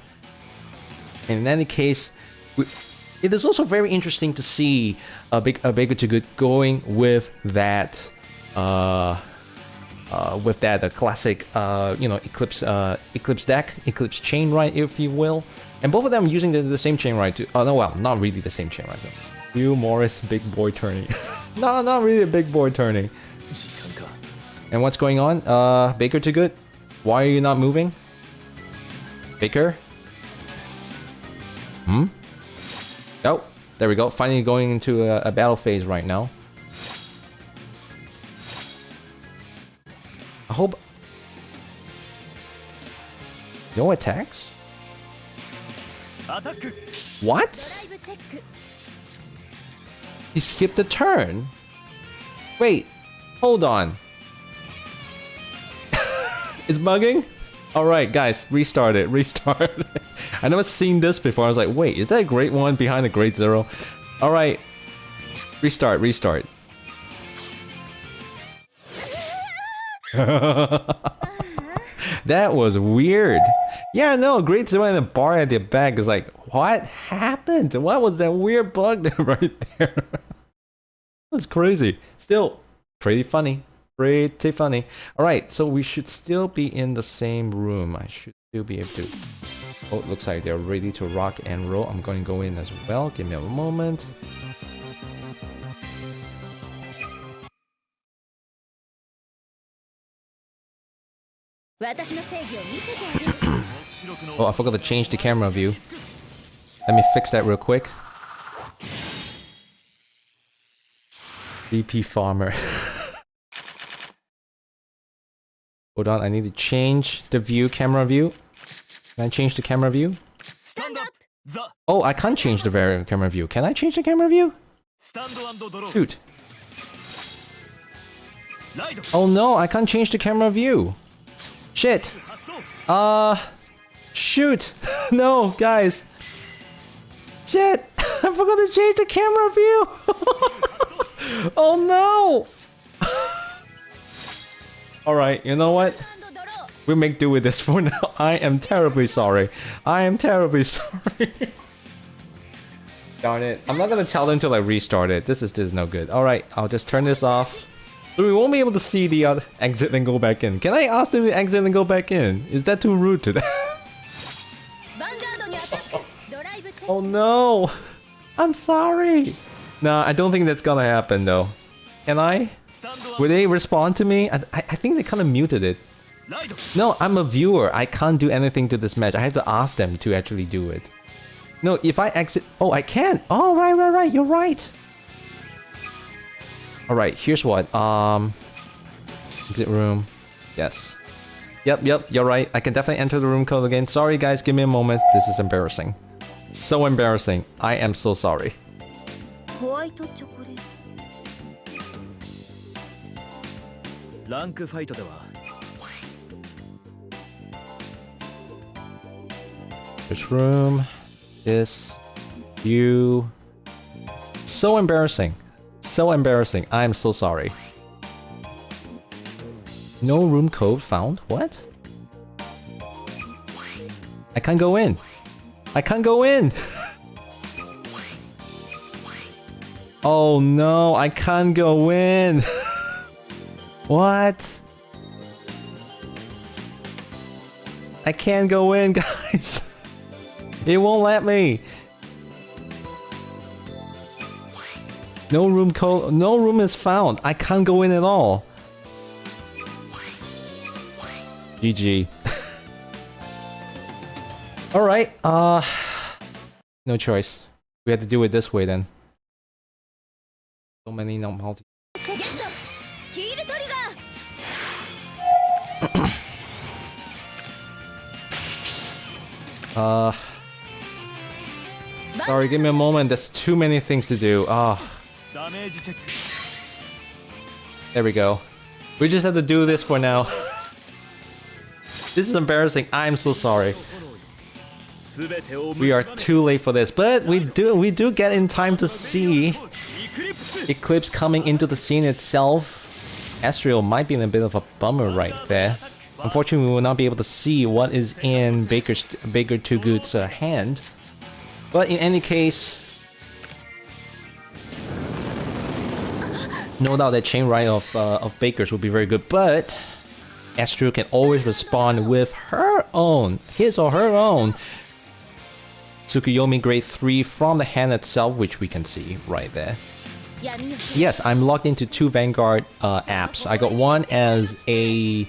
In any case, it is also very interesting to see Baker Too Good going with that classic Eclipse deck, Eclipse Chain Ride, if you will, and both of them using the same Chain Ride too. Oh no, well, not really the same Chain Ride though. Hugh Morris, big boy turning. No, not really a big boy turning. And what's going on? Baker Too Good, why are you not moving? Baker? Oh, there we go. Finally going into a battle phase right now. I hope... No attacks? What? He skipped a turn? Wait, hold on. It's bugging? Alright guys, restart it, restart. I never seen this before. I was like, wait, is that a great one behind a great zero? Alright. Restart, restart. That was weird. Yeah, no, great zero and a bar at the back is like, what happened? What was that weird bug there right there? That's crazy. Still, pretty funny. Pretty funny. Alright, so we should still be in the same room. I should still be able to... Oh, it looks like they're ready to rock and roll. I'm going to go in as well. Give me a moment. Oh, I forgot to change the camera view. Let me fix that real quick. BP Farmer. Hold on, I need to change the view, camera view. Can I change the camera view? Oh, I can't change the camera view. Can I change the camera view? Shoot. Oh no, I can't change the camera view. Shit. Shoot. No, guys. Shit. I forgot to change the camera view. Oh no. Alright, you know what? We'll make do with this for now. I am terribly sorry. I am terribly sorry. Darn it. I'm not gonna tell them to like restart it. This is no good. Alright, I'll just turn this off. So we won't be able to see the other exit and go back in. Can I ask them to exit and go back in? Is that too rude to them? Oh no! I'm sorry! Nah, I don't think that's gonna happen though. Can I? Will they respond to me? I think they kind of muted it. No, I'm a viewer. I can't do anything to this match. I have to ask them to actually do it. No, if I exit... Oh, I can! Oh, right. You're right. Alright, here's what. Exit room. Yes. Yep, you're right. I can definitely enter the room code again. Sorry guys, give me a moment. This is embarrassing. So embarrassing. I am so sorry. This room. This. You. So embarrassing. So embarrassing. I am so sorry. No room code found? What? I can't go in. I can't go in! Oh no, I can't go in! What? I can't go in, guys! It won't let me! No room code, no room is found. I can't go in at all. GG. Alright, no choice. We have to do it this way then. So many no multi. Sorry, give me a moment. There's too many things to do. There we go. We just have to do this for now. This is embarrassing. I'm so sorry. We are too late for this, but we do get in time to see Eclipse coming into the scene itself. Astral might be in a bit of a bummer right there. Unfortunately, we will not be able to see what is in Baker Too Good's hand. But in any case, no doubt that chain ride of Baker's will be very good. But Astral can always respond with her own, his or her own Tsukuyomi grade 3 from the hand itself, which we can see right there. Yes, I'm logged into 2 Vanguard apps. I got one as a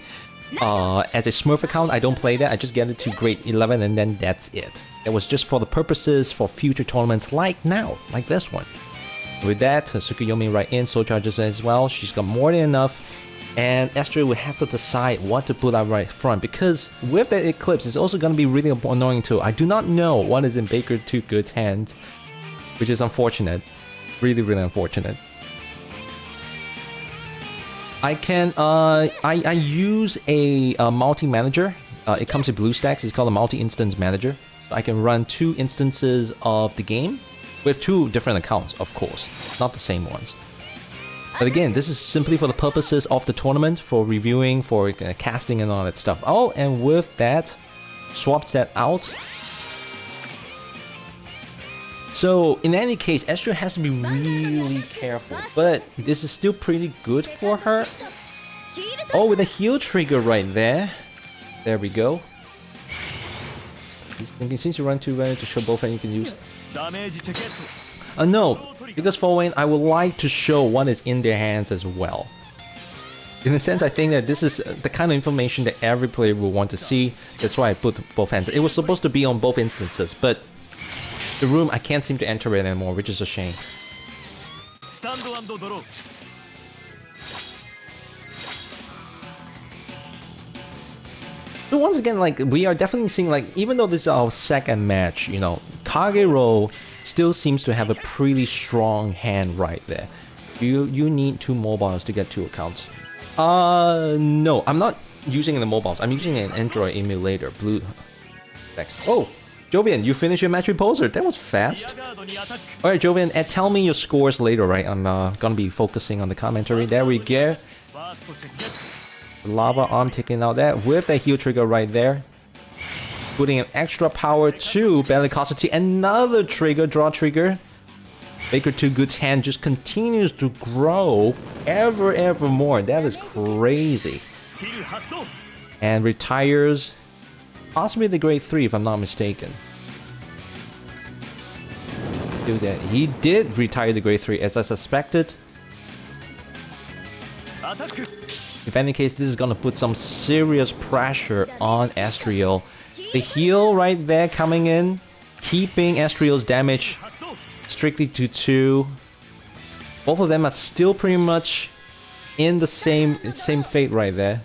Smurf account. I don't play that. I just get it to grade 11 and then that's it. It was just for the purposes for future tournaments like now, like this one. With that, Tsukuyomi right in, soul charges as well. She's got more than enough. And Astral will have to decide what to put out right front, because with that Eclipse, it's also going to be really annoying too. I do not know what is in Baker Too Good's hand, which is unfortunate. Really, really unfortunate. I can, I use a multi-manager. It comes in BlueStacks. It's called a multi-instance manager. So I can run 2 instances of the game with 2 different accounts, of course, not the same ones. But again, this is simply for the purposes of the tournament, for reviewing, for casting and all that stuff. Oh, and with that, swaps that out. So, in any case, Astral has to be really careful, but this is still pretty good for her. Oh, with a heal trigger right there. There we go. Since you run 2 to show both and you can use... no, because following, I would like to show what is in their hands as well. In a sense, I think that this is the kind of information that every player will want to see. That's why I put both hands. It was supposed to be on both instances, but the room, I can't seem to enter it anymore, which is a shame. So once again, like, we are definitely seeing, like, even though this is our second match, you know, Kagero still seems to have a pretty strong hand right there. You need 2 mobiles to get 2 accounts. No, I'm not using the mobiles. I'm using an Android emulator. Blue. Next. Oh, Jovian, you finished your match with Poser. That was fast. All right, Jovian, tell me your scores later, right? I'm gonna be focusing on the commentary. There we go. Lava arm taking out that with the heal trigger right there. Putting an extra power to Bellicosity. Another trigger, draw trigger. Baker Too Good's hand just continues to grow ever more. That is crazy. And retires possibly the grade 3 if I'm not mistaken. Do that. He did retire the grade 3 as I suspected. If any case, this is gonna put some serious pressure on Astriel. The heal right there coming in, keeping Astriel's damage strictly to 2. Both of them are still pretty much in the same fate right there.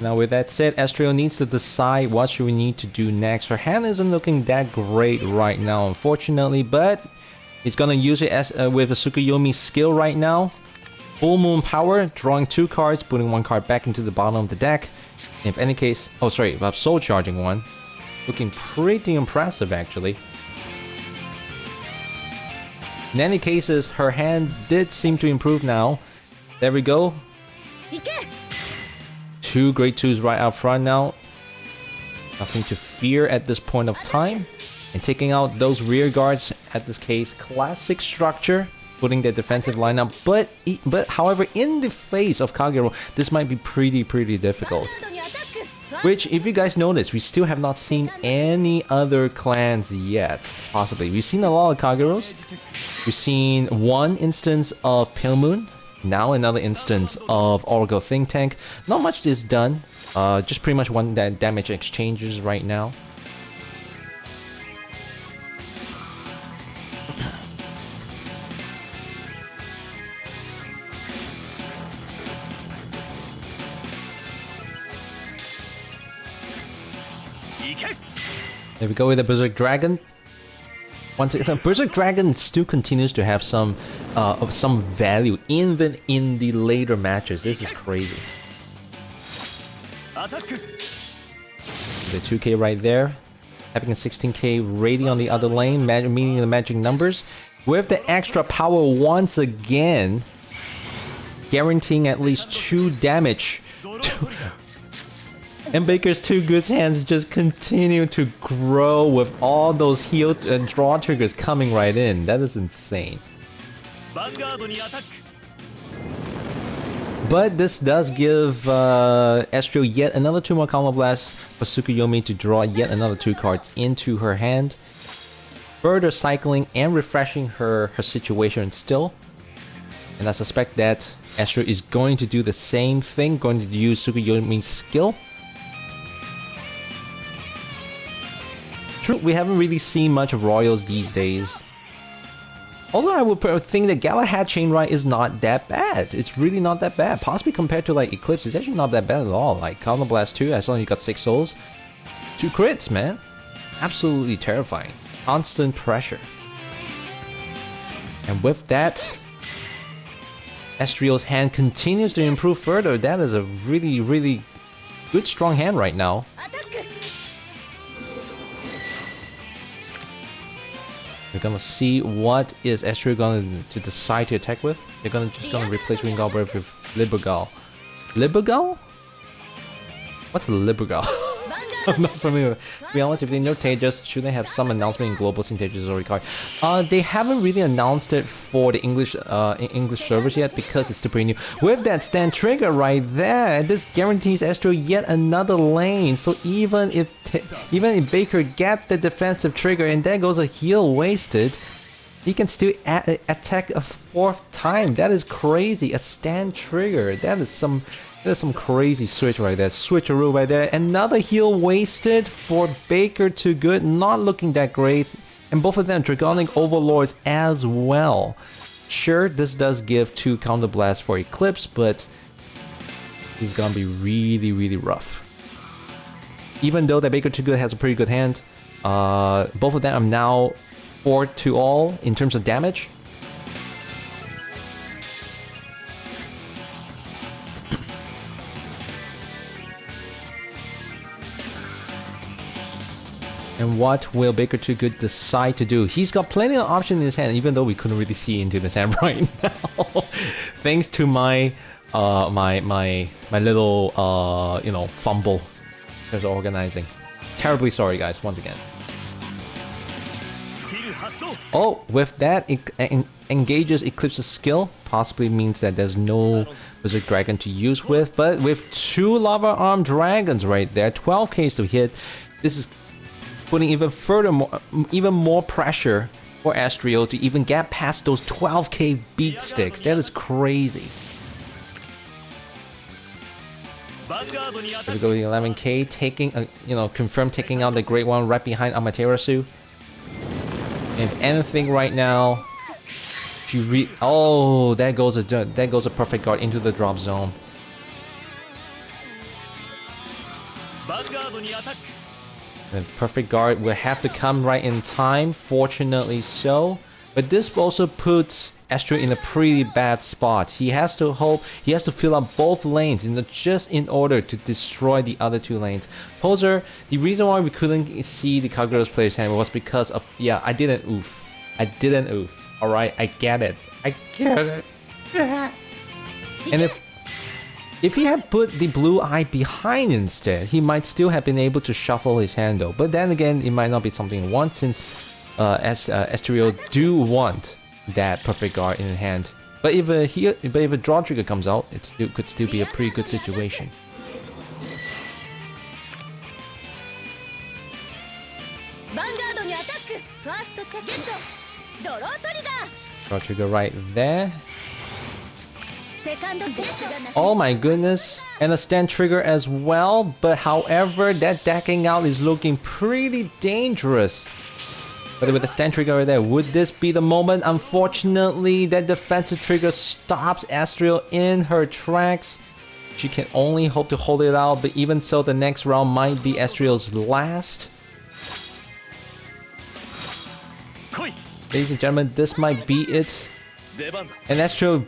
Now with that said, Astriel needs to decide what should we need to do next. Her hand isn't looking that great right now, unfortunately, but he's gonna use it as with a Tsukuyomi skill right now. Full Moon Power, drawing 2 cards, putting 1 card back into the bottom of the deck. If any case, oh sorry, about Soul Charging 1. Looking pretty impressive actually. In any cases, her hand did seem to improve now. There we go. 2 grade 2s right out front now. Nothing to fear at this point of time. And taking out those rear guards, at this case, classic structure, putting the defensive lineup. But however, in the face of Kagero, this might be pretty difficult. Which, if you guys notice, we still have not seen any other clans yet. Possibly. We've seen a lot of Kageros. We've seen one instance of Pale Moon. Now another instance of Oracle Think Tank. Not much is done. Just pretty much one damage exchanges right now. There we go with the Berserk Dragon. Once again, Berserk Dragon still continues to have some value even in the later matches. This is crazy. The 2k right there, having a 16k rating on the other lane, meaning the magic numbers, with the extra power once again, guaranteeing at least 2 damage. And Baker's Too Good's hands just continue to grow with all those heal and draw triggers coming right in. That is insane. But this does give Astriel yet another 2 more Combo Blasts for Tsukuyomi to draw yet another 2 cards into her hand. Further cycling and refreshing her situation still. And I suspect that Astriel is going to do the same thing, going to use Tsukuyomi's skill. True, we haven't really seen much of Royals these days. Although I would think that Galahad Chainride is not that bad. It's really not that bad. Possibly compared to like Eclipse, it's actually not that bad at all. Like Counter Blast 2, I saw you got 6 souls. 2 crits, man. Absolutely terrifying. Constant pressure. And with that, Astriel's hand continues to improve further. That is a really good strong hand right now. We're gonna see what is Astriel going to decide to attack with. They're just gonna replace Wingal Brave with Libergal. Libergal? What's a Libergal? I'm not familiar. To be honest, if they know Tejas, should they have some announcement in Global Sync Tejas or Ricard? They haven't really announced it for the English servers yet because it's still pretty new. With that stand trigger right there, this guarantees Astriel yet another lane. So even if Baker gets the defensive trigger and then goes a heal wasted, he can still attack a 4th time. That is crazy. A stand trigger. That is some crazy switch right there. Switcheroo right there. Another heal wasted for Baker Too Good. Not looking that great. And both of them Dragonic Overlords as well. Sure, this does give 2 Counter Blasts for Eclipse, but it's gonna be really rough. Even though that Baker Too Good has a pretty good hand, both of them are now 4-all in terms of damage. And what will Baker Too Good decide to do? He's got plenty of options in his hand, even though we couldn't really see into his hand right now. Thanks to my my little you know, fumble in terms of organizing. Terribly sorry guys, once again. Oh, with that, it engages Eclipse's skill. Possibly means that there's no Berserk Dragon to use with. But with 2 Lava Armed Dragons right there, 12Ks to hit, this is putting even more pressure for Astrio to even get past those 12K beat sticks. That is crazy. There we go, the 11K taking, confirmed taking out the Great One right behind Amaterasu. If anything right now, oh, there goes a perfect guard into the drop zone. The perfect guard will have to come right in time, fortunately so. But this also puts Astrio in a pretty bad spot. He has to fill up both lanes just in order to destroy the other 2 lanes. Poser, the reason why we couldn't see the Kagura's player's hand was because of, yeah, I didn't oof. Alright, I get it. And if he had put the blue eye behind instead, he might still have been able to shuffle his hand though. But then again, it might not be something he wants, since Astrio do want that perfect guard in hand. But if a draw trigger comes out, it could still be a pretty good situation. Draw trigger right there. Oh my goodness, and a stand trigger as well. But however, that decking out is looking pretty dangerous. But with the stand trigger right there, would this be the moment? Unfortunately, that defensive trigger stops Astrio in her tracks. She can only hope to hold it out, but even so, the next round might be Astrio's last. Ladies and gentlemen, this might be it. And Astrio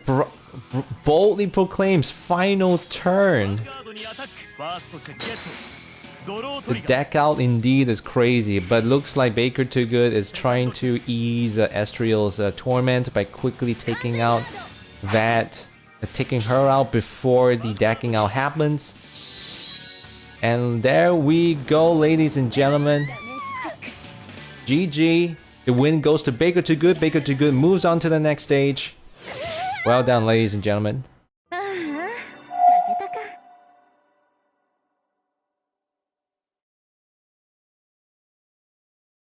boldly proclaims final turn. The deck out indeed is crazy, but looks like Baker Too Good is trying to ease Astrio's torment by quickly taking out taking her out before the decking out happens. And there we go, ladies and gentlemen. GG. The win goes to Baker Too Good. Baker Too Good moves on to the next stage. Well done, ladies and gentlemen. Let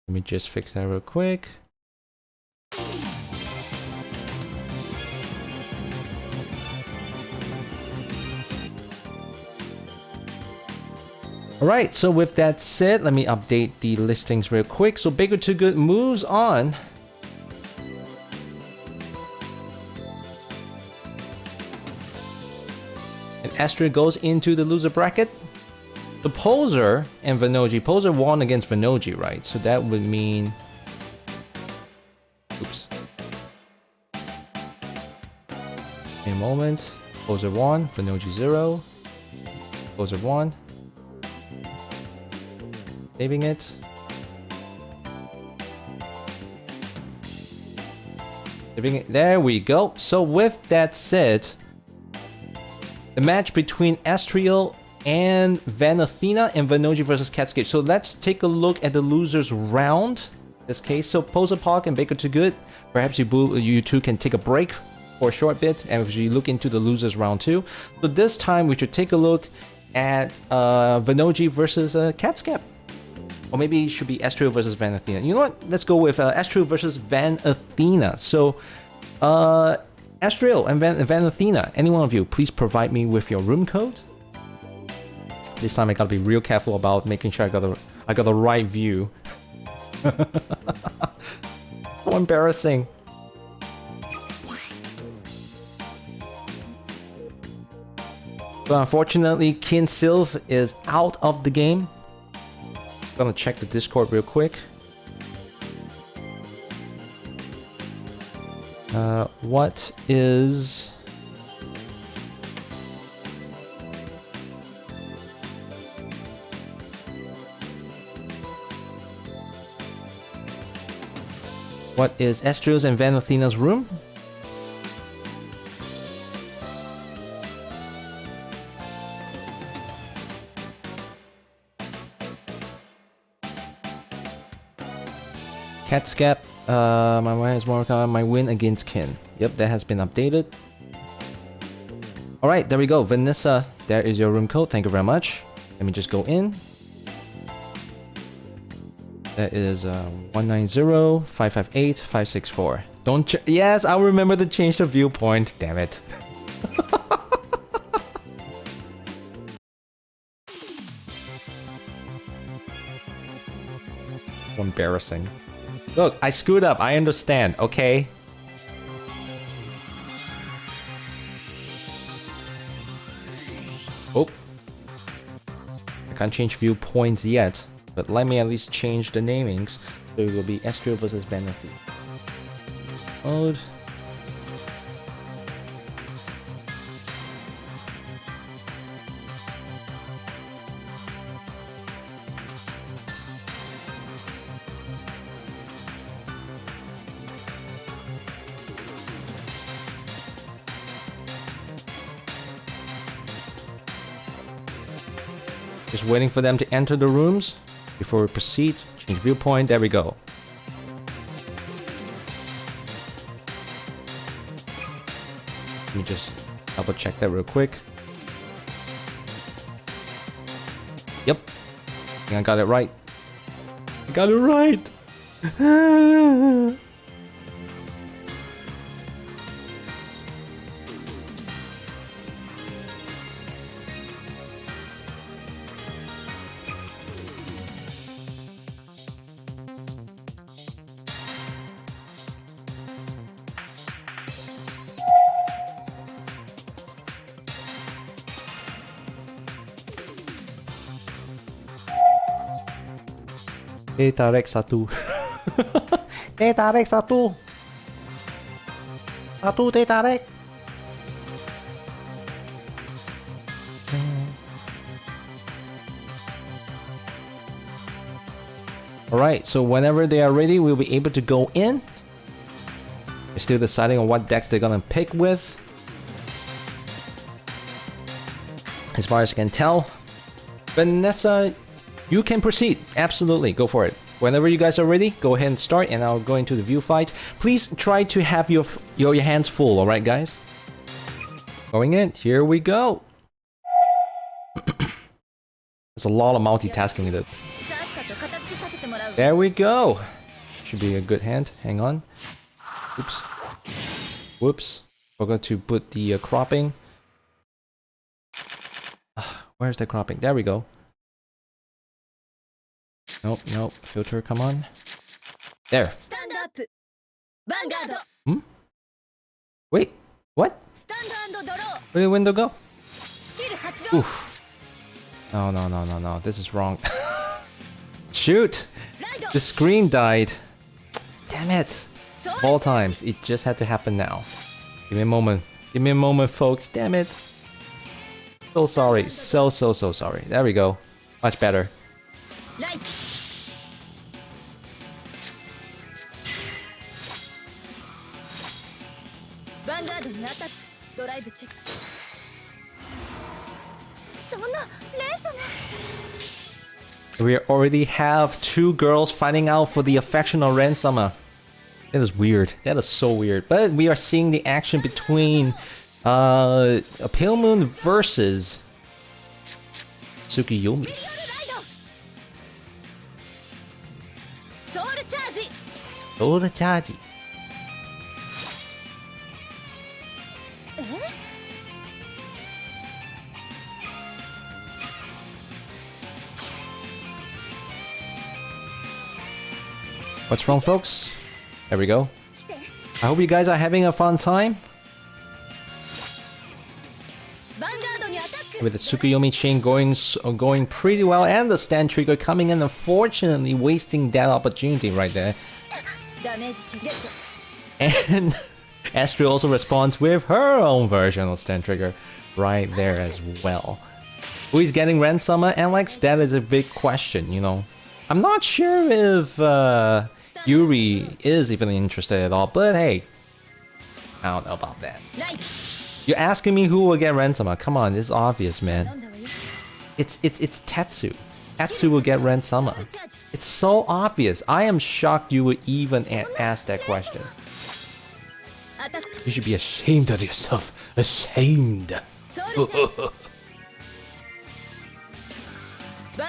me just fix that real quick. Alright, so with that said, let me update the listings real quick. So Baker Too Good moves on. And Astrio goes into the loser bracket. The Poser and Venoji. Poser won against Venoji, right? So that would mean... Oops. In a moment. Poser won, Venoji 0. Poser won. Saving it. Saving it. There we go. So with that said, the match between Astrio and Van Athena and Venoji versus Catscape. So let's take a look at the losers round. In this case, so Poser Park and Baker Too Good. Perhaps you two can take a break for a short bit, and we look into the losers round 2. So this time we should take a look at Venoji versus Catscape. Or maybe it should be Astrio versus Van Athena. You know what? Let's go with Astrio versus Van Athena. So, Astrio and Van Athena, any one of you, please provide me with your room code. This time I gotta be real careful about making sure I got the right view. So embarrassing. So unfortunately, Kin Sylph is out of the game. I'm gonna check the Discord real quick. What is... What is Astrio's and Van Athena's room? Catscap, my win is more my win against Kin. Yep, that has been updated. Alright, there we go. Vanessa, there is your room code. Thank you very much. Let me just go in. That is 190-558-564. Don't yes, I'll remember to change the viewpoint. Damn it. Embarrassing. Look, I screwed up. I understand. Okay. Oh. I can't change viewpoints yet, but let me at least change the namings. So it will be Astro versus Benefit. Mode. Just waiting for them to enter the rooms before we proceed. Change viewpoint. There we go. Let me just double check that real quick. Yep. I think I got it right. I got it right. Tarik satu. Tarik satu. Satu tarik. Alright, so whenever they are ready, we'll be able to go in. They're still deciding on what decks they're gonna pick with. As far as I can tell, Vanessa, you can proceed. Absolutely, go for it. Whenever you guys are ready, go ahead and start, and I'll go into the view fight. Please try to have your hands full, alright guys? Going in, here we go. There's a lot of multitasking with it. There we go. Should be a good hand. Hang on. Oops. Whoops. Forgot to put the cropping. Where's the cropping? There we go. Nope, nope. Filter, come on. There. Hmm? Wait, what? Where did the window go? Oof. No, no, no, no, no. This is wrong. Shoot! The screen died. Damn it. All times. It just had to happen now. Give me a moment. Give me a moment, folks. Damn it. So sorry. So sorry. There we go. Much better. We already have two girls fighting out for the affection of Ransoma. That is weird. That is so weird. But we are seeing the action between a Pale Moon versus Tsukiyomi. Soul Charge. What's wrong, folks? There we go. I hope you guys are having a fun time. With the Tsukuyomi chain going pretty well, and the stand trigger coming in, unfortunately wasting that opportunity right there. And Astro also responds with her own version of stand trigger right there as well. Who is getting Ransoma, Alex? That is a big question, you know. I'm not sure if Yuri is even interested at all, but hey, I don't know about that. You're asking me who will get Ransoma? Come on, it's obvious, man. It's Tetsu. Atsu will get Ren Sama. It's so obvious. I am shocked you would even ask that question. You should be ashamed of yourself. Ashamed.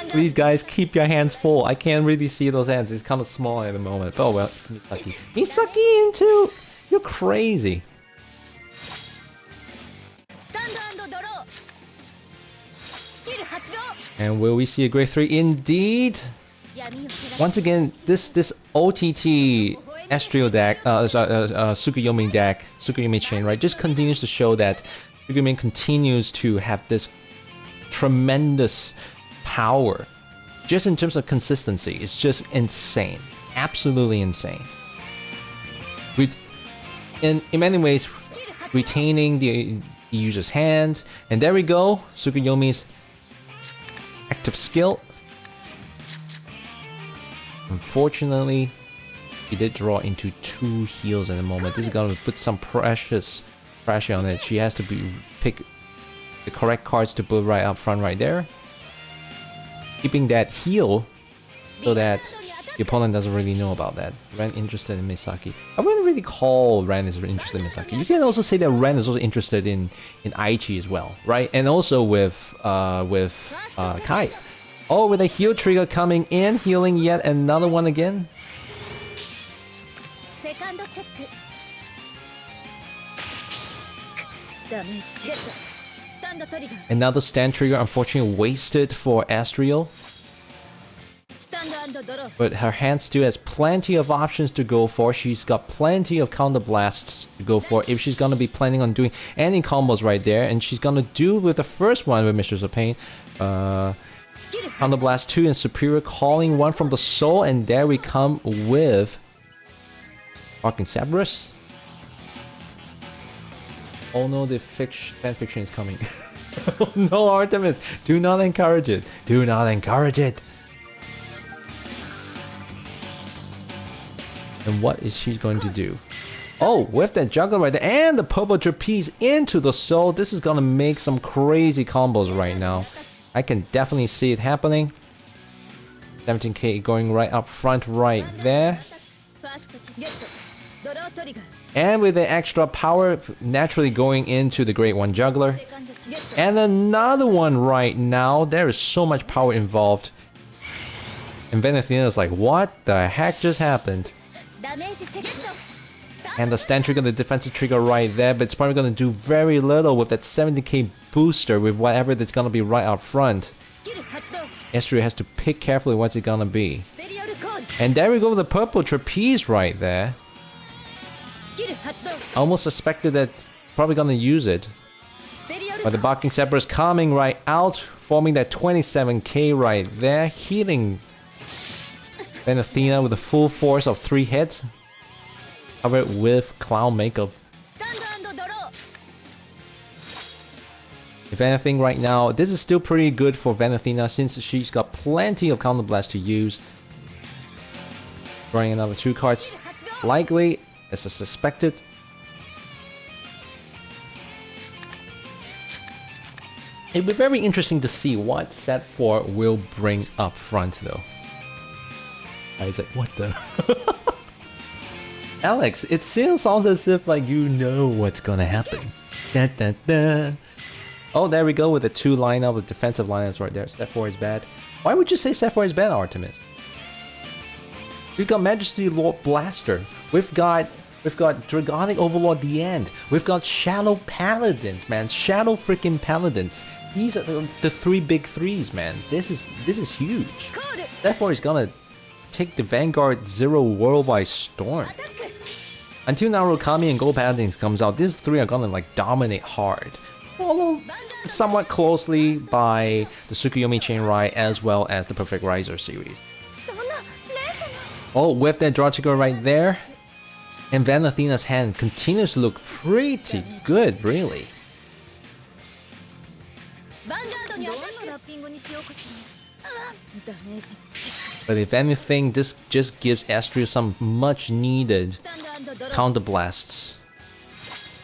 Please guys, keep your hands full. I can't really see those hands. It's kind of small at the moment. Oh well, it's Misaki. Misaki into! You're crazy. And will we see a grade 3? Indeed! Once again, this OTT Astral deck, Tsukuyomi deck, Tsukuyomi chain, right, just continues to show that Tsukuyomi continues to have this tremendous power. Just in terms of consistency, it's just insane. Absolutely insane. In many ways, retaining the user's hand. And there we go, Tsukuyomi's active skill. Unfortunately, he did draw into 2 heals at the moment. This is gonna put some precious pressure on it. She has to pick the correct cards to put right up front right there. Keeping that heal so that the opponent doesn't really know about that. Ren interested in Misaki. I wouldn't really call Ren is interested in Misaki. You can also say that Ren is also interested in Aichi as well, right? And also with Kai. Oh, with a heal trigger coming in, healing yet another one again. Another stand trigger, unfortunately wasted for Astral. But her hand still has plenty of options to go for. She's got plenty of counter blasts to go for if she's gonna be planning on doing any combos right there. And she's gonna do with the first one with Mistress of Pain. Counter Blast 2 and Superior Calling 1 from the Soul, and there we come with fucking Cerberus. Oh no, the fanfiction is coming. Oh no, Artemis, do not encourage it. Do not encourage it. And what is she going to do? Oh, with that juggler right there and the purple trapeze into the soul, this is gonna make some crazy combos right now. I can definitely see it happening. 17k going right up front right there. And with the extra power, naturally going into the Great One Juggler. And another one right now. There is so much power involved. And Venetina is like, what the heck just happened? And the stand trigger, the defensive trigger right there, but it's probably going to do very little with that 70k booster with whatever that's going to be right up front. Astral has to pick carefully what's it going to be. And there we go with the purple trapeze right there. Almost suspected that probably going to use it. But the Barking Zebra is coming right out, forming that 27k right there, healing Venetina with the full force of 3 hits. Covered with clown makeup. If anything right now, this is still pretty good for Venetina since she's got plenty of counter blast to use. Drawing another 2 cards. Likely, as I suspected. It'll be very interesting to see what set 4 will bring up front though. I was like, what the? Alex, it seems almost as if like you know what's gonna happen. Da, da, da. Oh, there we go with the 2 lineup, with defensive lineups right there. Set 4 is bad. Why would you say set 4 is bad, Artemis? We've got Majesty Lord Blaster. We've got Dragonic Overlord the End. We've got Shadow Paladins, man. Shadow freaking Paladins. These are the 3 big 3s, man. This is huge. Set 4 is gonna take the Vanguard 0 world by storm. Until Narukami and Gold Paladins comes out, these 3 are gonna like dominate hard. Followed somewhat closely by the Tsukuyomi Chain Ride as well as the Perfect Riser series. Oh, with that draw trigger right there. And Venethena's hand continues to look pretty good, really. But if anything, this just gives Astral some much needed counter blasts.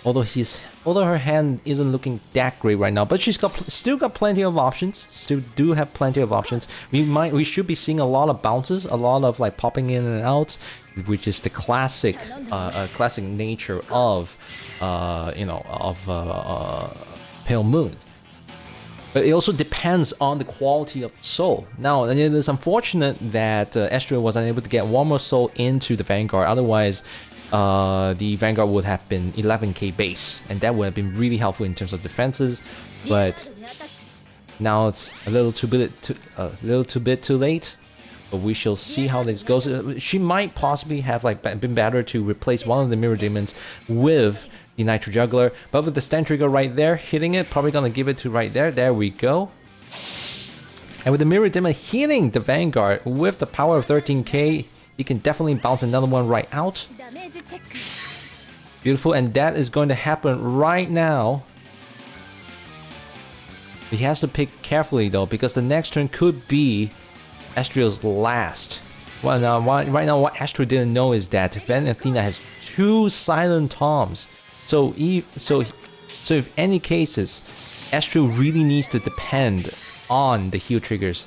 Although his although her hand isn't looking that great right now, but she's still got plenty of options. Still do have plenty of options. We should be seeing a lot of bounces, a lot of like popping in and out, which is the classic classic nature of Pale Moon. But it also depends on the quality of the soul. Now, it is unfortunate that Astrio was unable to get one more soul into the Vanguard. Otherwise, the Vanguard would have been 11k base, and that would have been really helpful in terms of defenses. But now it's a little too bit too late. But we shall see how this goes. She might possibly have like been better to replace one of the Mirror Demons with the Nitro Juggler, but with the Stand Trigger right there hitting it, probably gonna give it to right there. There we go. And with the Mirror Demon hitting the Vanguard with the power of 13k, you can definitely bounce another one right out. Beautiful, and that is going to happen right now. He has to pick carefully though, because the next turn could be Astrio's last. Well, now, right now, what Astrio didn't know is that Van Athena has 2 Silent Toms. So if any cases, Astrio really needs to depend on the heal triggers.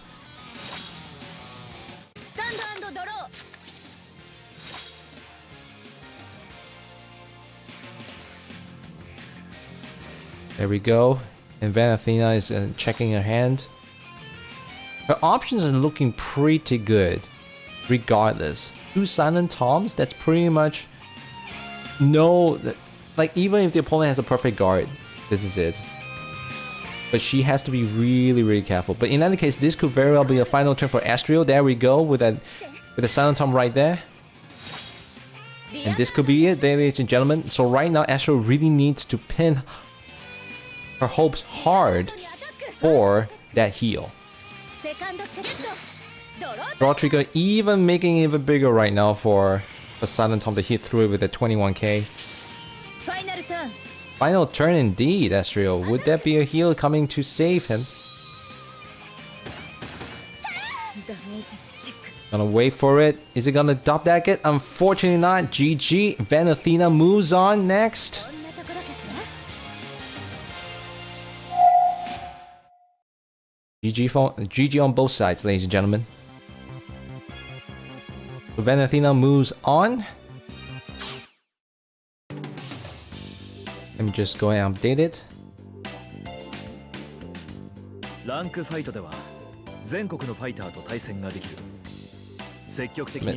There we go. And Van Athena is checking her hand. Her options are looking pretty good, regardless. 2 Silent Toms, that's pretty much no... Like, even if the opponent has a perfect guard, this is it. But she has to be really, really careful. But in any case, this could very well be a final turn for Astrio. There we go, with a Silent Tom right there. And this could be it, ladies and gentlemen. So right now, Astrio really needs to pin her hopes hard for that heal. Draw trigger even making it even bigger right now for the Silent Tom to hit through it with a 21k. Final turn indeed, Astrio. Would that be a heal coming to save him? Gonna wait for it. Is it gonna dop that get? Unfortunately not. GG. Van Athena moves on next. GG on both sides, ladies and gentlemen. So Van Athena moves on. Let me just go and update it.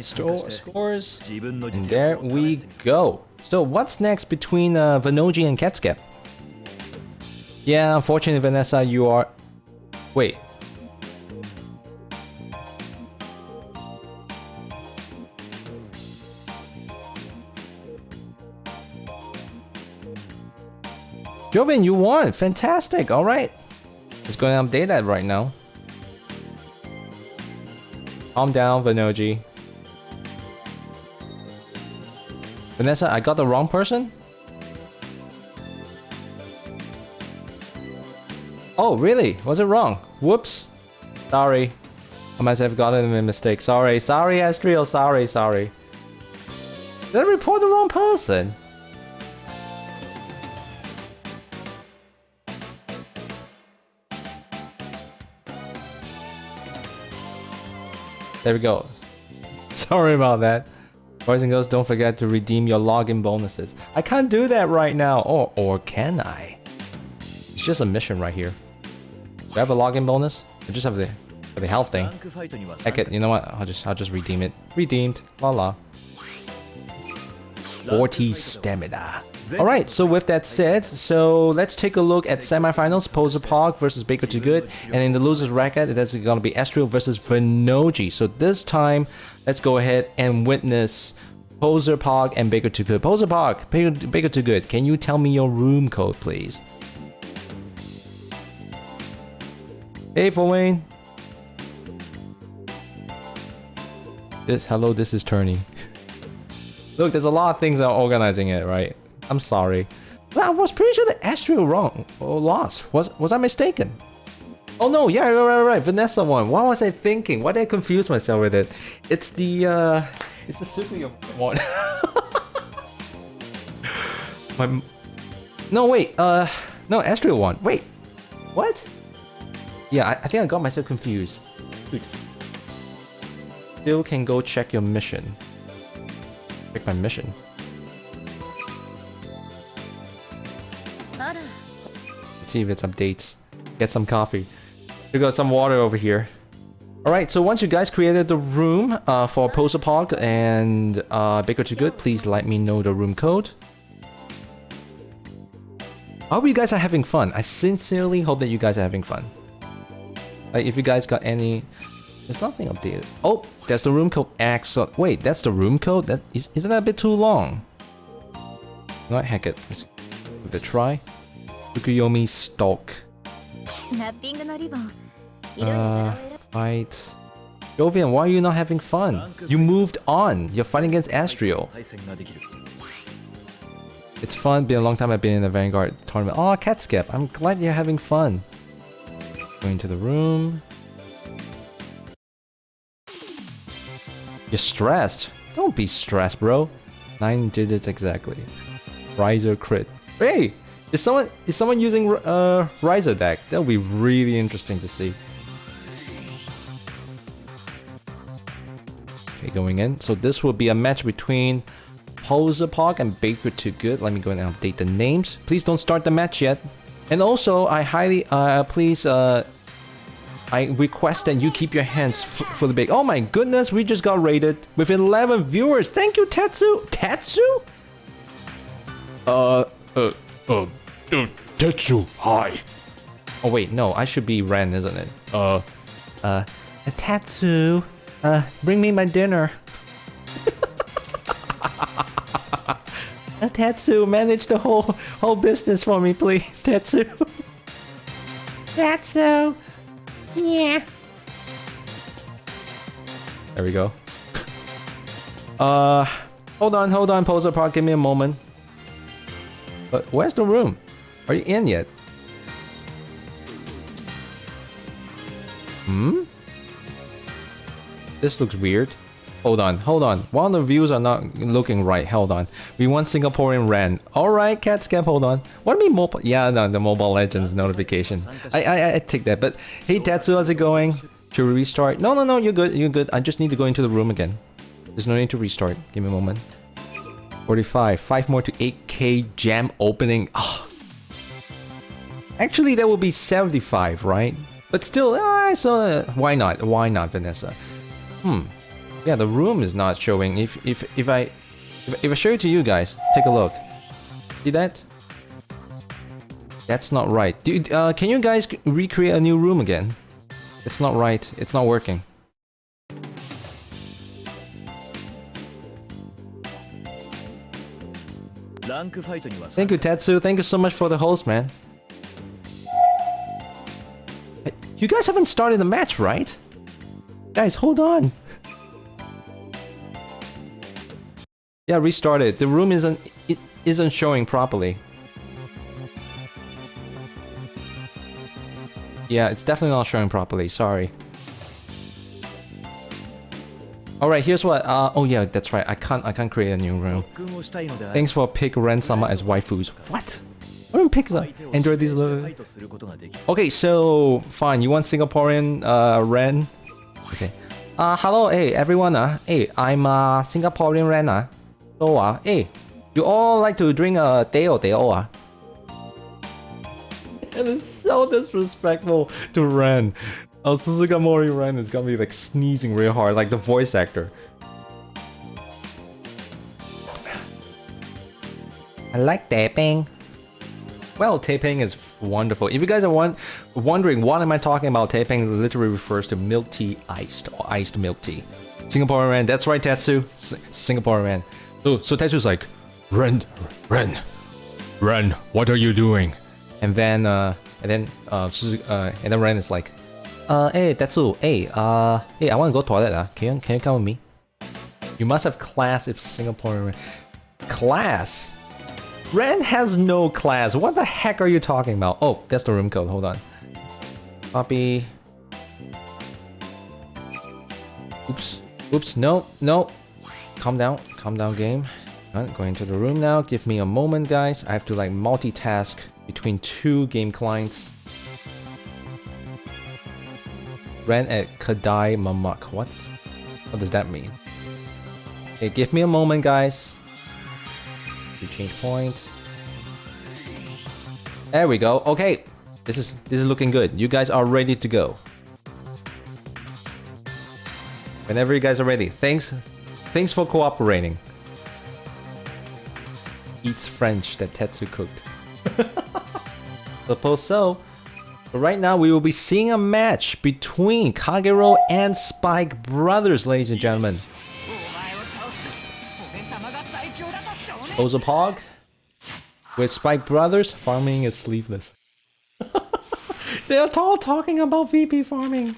Scores. And there we go. So what's next between Vanoji and Ketsuke? Yeah, unfortunately, Vanessa, you are... Wait. Joven, you won! Fantastic! Alright. Let's go and update that right now. Calm down, Vanoji. Vanessa, I got the wrong person? Oh, really? Was it wrong? Whoops. Sorry. I must have gotten a mistake. Sorry, Astrio. Sorry. Did I report the wrong person? There we go. Sorry about that. Boys and girls, don't forget to redeem your login bonuses. I can't do that right now. Or can I? It's just a mission right here. Do I have a login bonus? I just have the health thing. Heck it, you know what? I'll just redeem it. Redeemed. Voila. 40 stamina. Alright, so with that said, so let's take a look at semifinals. Poser Pog versus Baker Too Good. And in the losers bracket, that's gonna be Astrio versus Vanoji. So this time, let's go ahead and witness Poser Pog and Baker Too Good. Poser Pog, Baker Too Good, can you tell me your room code, please? Hey, Wayne. Hello, this is Turney. Look, there's a lot of things that are organizing it, right? I'm sorry. But I was pretty sure that Astrio wrong or lost. Was I mistaken? Oh no, yeah, right. Vanessa won. What was I thinking? Why did I confuse myself with it? It's the Super one. No, wait. No, Astral won. Wait. What? Yeah, I think I got myself confused. Dude. Still can go check your mission. Check my mission. Let's see if it's updates. Get some coffee. We got some water over here. Alright, so once you guys created the room for Posapog and Baker to Good, please let me know the room code. I hope you guys are having fun. I sincerely hope that you guys are having fun. Like, if you guys got any... There's nothing updated. Oh, that's the room code. Excellent. Wait, that's the room code? Isn't that a bit too long? Not heck it. Let's give it a try. Tsukuyomi Stalk. Fight. Jovian, why are you not having fun? You moved on. You're fighting against Astrio. It's fun. Been a long time I've been in the Vanguard tournament. Oh, Catskip. I'm glad you're having fun. Going to the room. You're stressed. Don't be stressed, bro. 9 digits exactly. Riser crit. Hey! Is someone using Riser deck? That would be really interesting to see. Okay, going in. So this will be a match between Posapog and Baker to Good. Let me go and update the names. Please don't start the match yet. And also, I highly please I request that you keep your hands for the big. Oh my goodness, we just got rated with 11 viewers. Thank you, Tetsu. Tetsu?
Tetsu, hi.
Oh wait, no, I should be Ren, isn't it? Tetsu, bring me my dinner. Tetsu, manage the whole business for me, please, Tetsu. Tetsu. Yeah. There we go. Hold on, Posapog, give me a moment. But where's the room? Are you in yet? This looks weird. Hold on. One of the views are not looking right. Hold on. We want Singaporean Ran. Alright, Catscap, hold on. What do you mean mobile? Yeah, no, the Mobile Legends notification. I take that. But hey, Tatsu, how's it going? Should we restart? No, you're good. I just need to go into the room again. There's no need to restart. Give me a moment. 45. 5 more to 8k jam opening. Oh. Actually, that will be 75, right? But still, so why not? Why not, Vanessa? Yeah, the room is not showing. If I show it to you guys, take a look. See that? That's not right. Dude, can you guys recreate a new room again? It's not right. It's not working. Thank you, Tetsu. Thank you so much for the host, man. You guys haven't started the match, right? Guys, hold on. Yeah, restart it. The room isn't showing properly. Yeah, it's definitely not showing properly. Sorry. All right, here's what. Oh yeah, that's right. I can't create a new room. Thanks for pick Ren-sama as waifus. What? I don't pick them. Enjoy these little. Okay, so fine. You want Singaporean Ren? Okay. Hello, hey everyone. Hey, I'm Singaporean Ren. So hey, you all like to drink teh. And it's so disrespectful to Ren. Suzuka Mori Ren is gonna be like sneezing real hard, like the voice actor. I like tapping. Well, taping is wonderful. If you guys are wondering what am I talking about, taping literally refers to milk tea iced or iced milk tea. Singaporean Ren, that's right, Tatsu. Singaporean Ren. So Tatsu's like,
Ren, what are you doing?
And then Ren is like, hey Tatsu, hey, I want to go toilet. Can you come with me? You must have class if Singaporean Ren. Class? Ren has no class. What the heck are you talking about? Oh, that's the room code. Hold on. Copy. Oops. No. Calm down, game. Going to the room now. Give me a moment, guys. I have to like multitask between 2 game clients. Ran at Kadai Mamak. What does that mean? Okay, give me a moment, guys. To change points. There we go. Okay, this is looking good. You guys are ready to go. Whenever you guys are ready. Thanks for cooperating. Eats French that Tetsu cooked. Suppose so. But right now we will be seeing a match between Kagero and Spike Brothers, ladies and gentlemen. Ozapog with Spike Brothers farming is sleeveless. They are all talking about VP farming.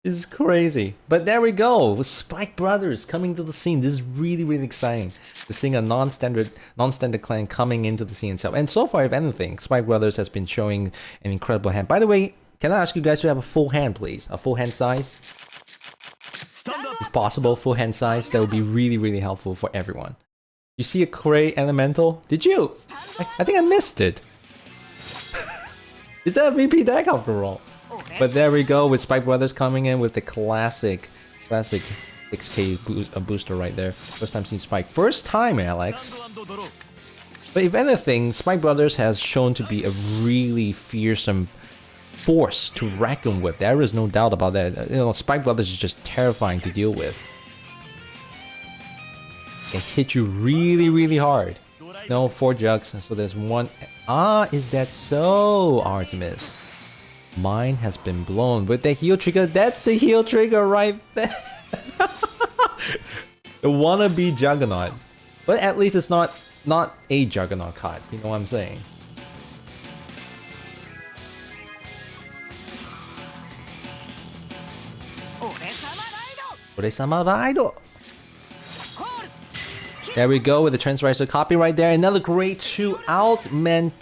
This is crazy. But there we go. With Spike Brothers coming to the scene. This is really, really exciting. To seeing a non-standard clan coming into the scene itself. And so far, if anything, Spike Brothers has been showing an incredible hand. By the way, can I ask you guys to have a full hand, please? A full hand size? If possible, full hand size. That would be really, really helpful for everyone. You see a Cray Elemental? Did you? I think I missed it. Is that a VP deck after all? But there we go with Spike Brothers coming in with the classic 6k booster right there. First time seeing Spike. First time, Alex. But if anything, Spike Brothers has shown to be a really fearsome force to reckon with. There is no doubt about that. You know, Spike Brothers is just terrifying to deal with. It hit you really, really hard. No, 4 jugs, so there's 1. Ah, is that so, Artemis? Mine has been blown with the heal trigger. That's the heal trigger right there. The wannabe Juggernaut. But at least it's not a Juggernaut card. You know what I'm saying? Ore-sama Raido. There we go with the Transriser copy right there. Another grade 2 out. Man,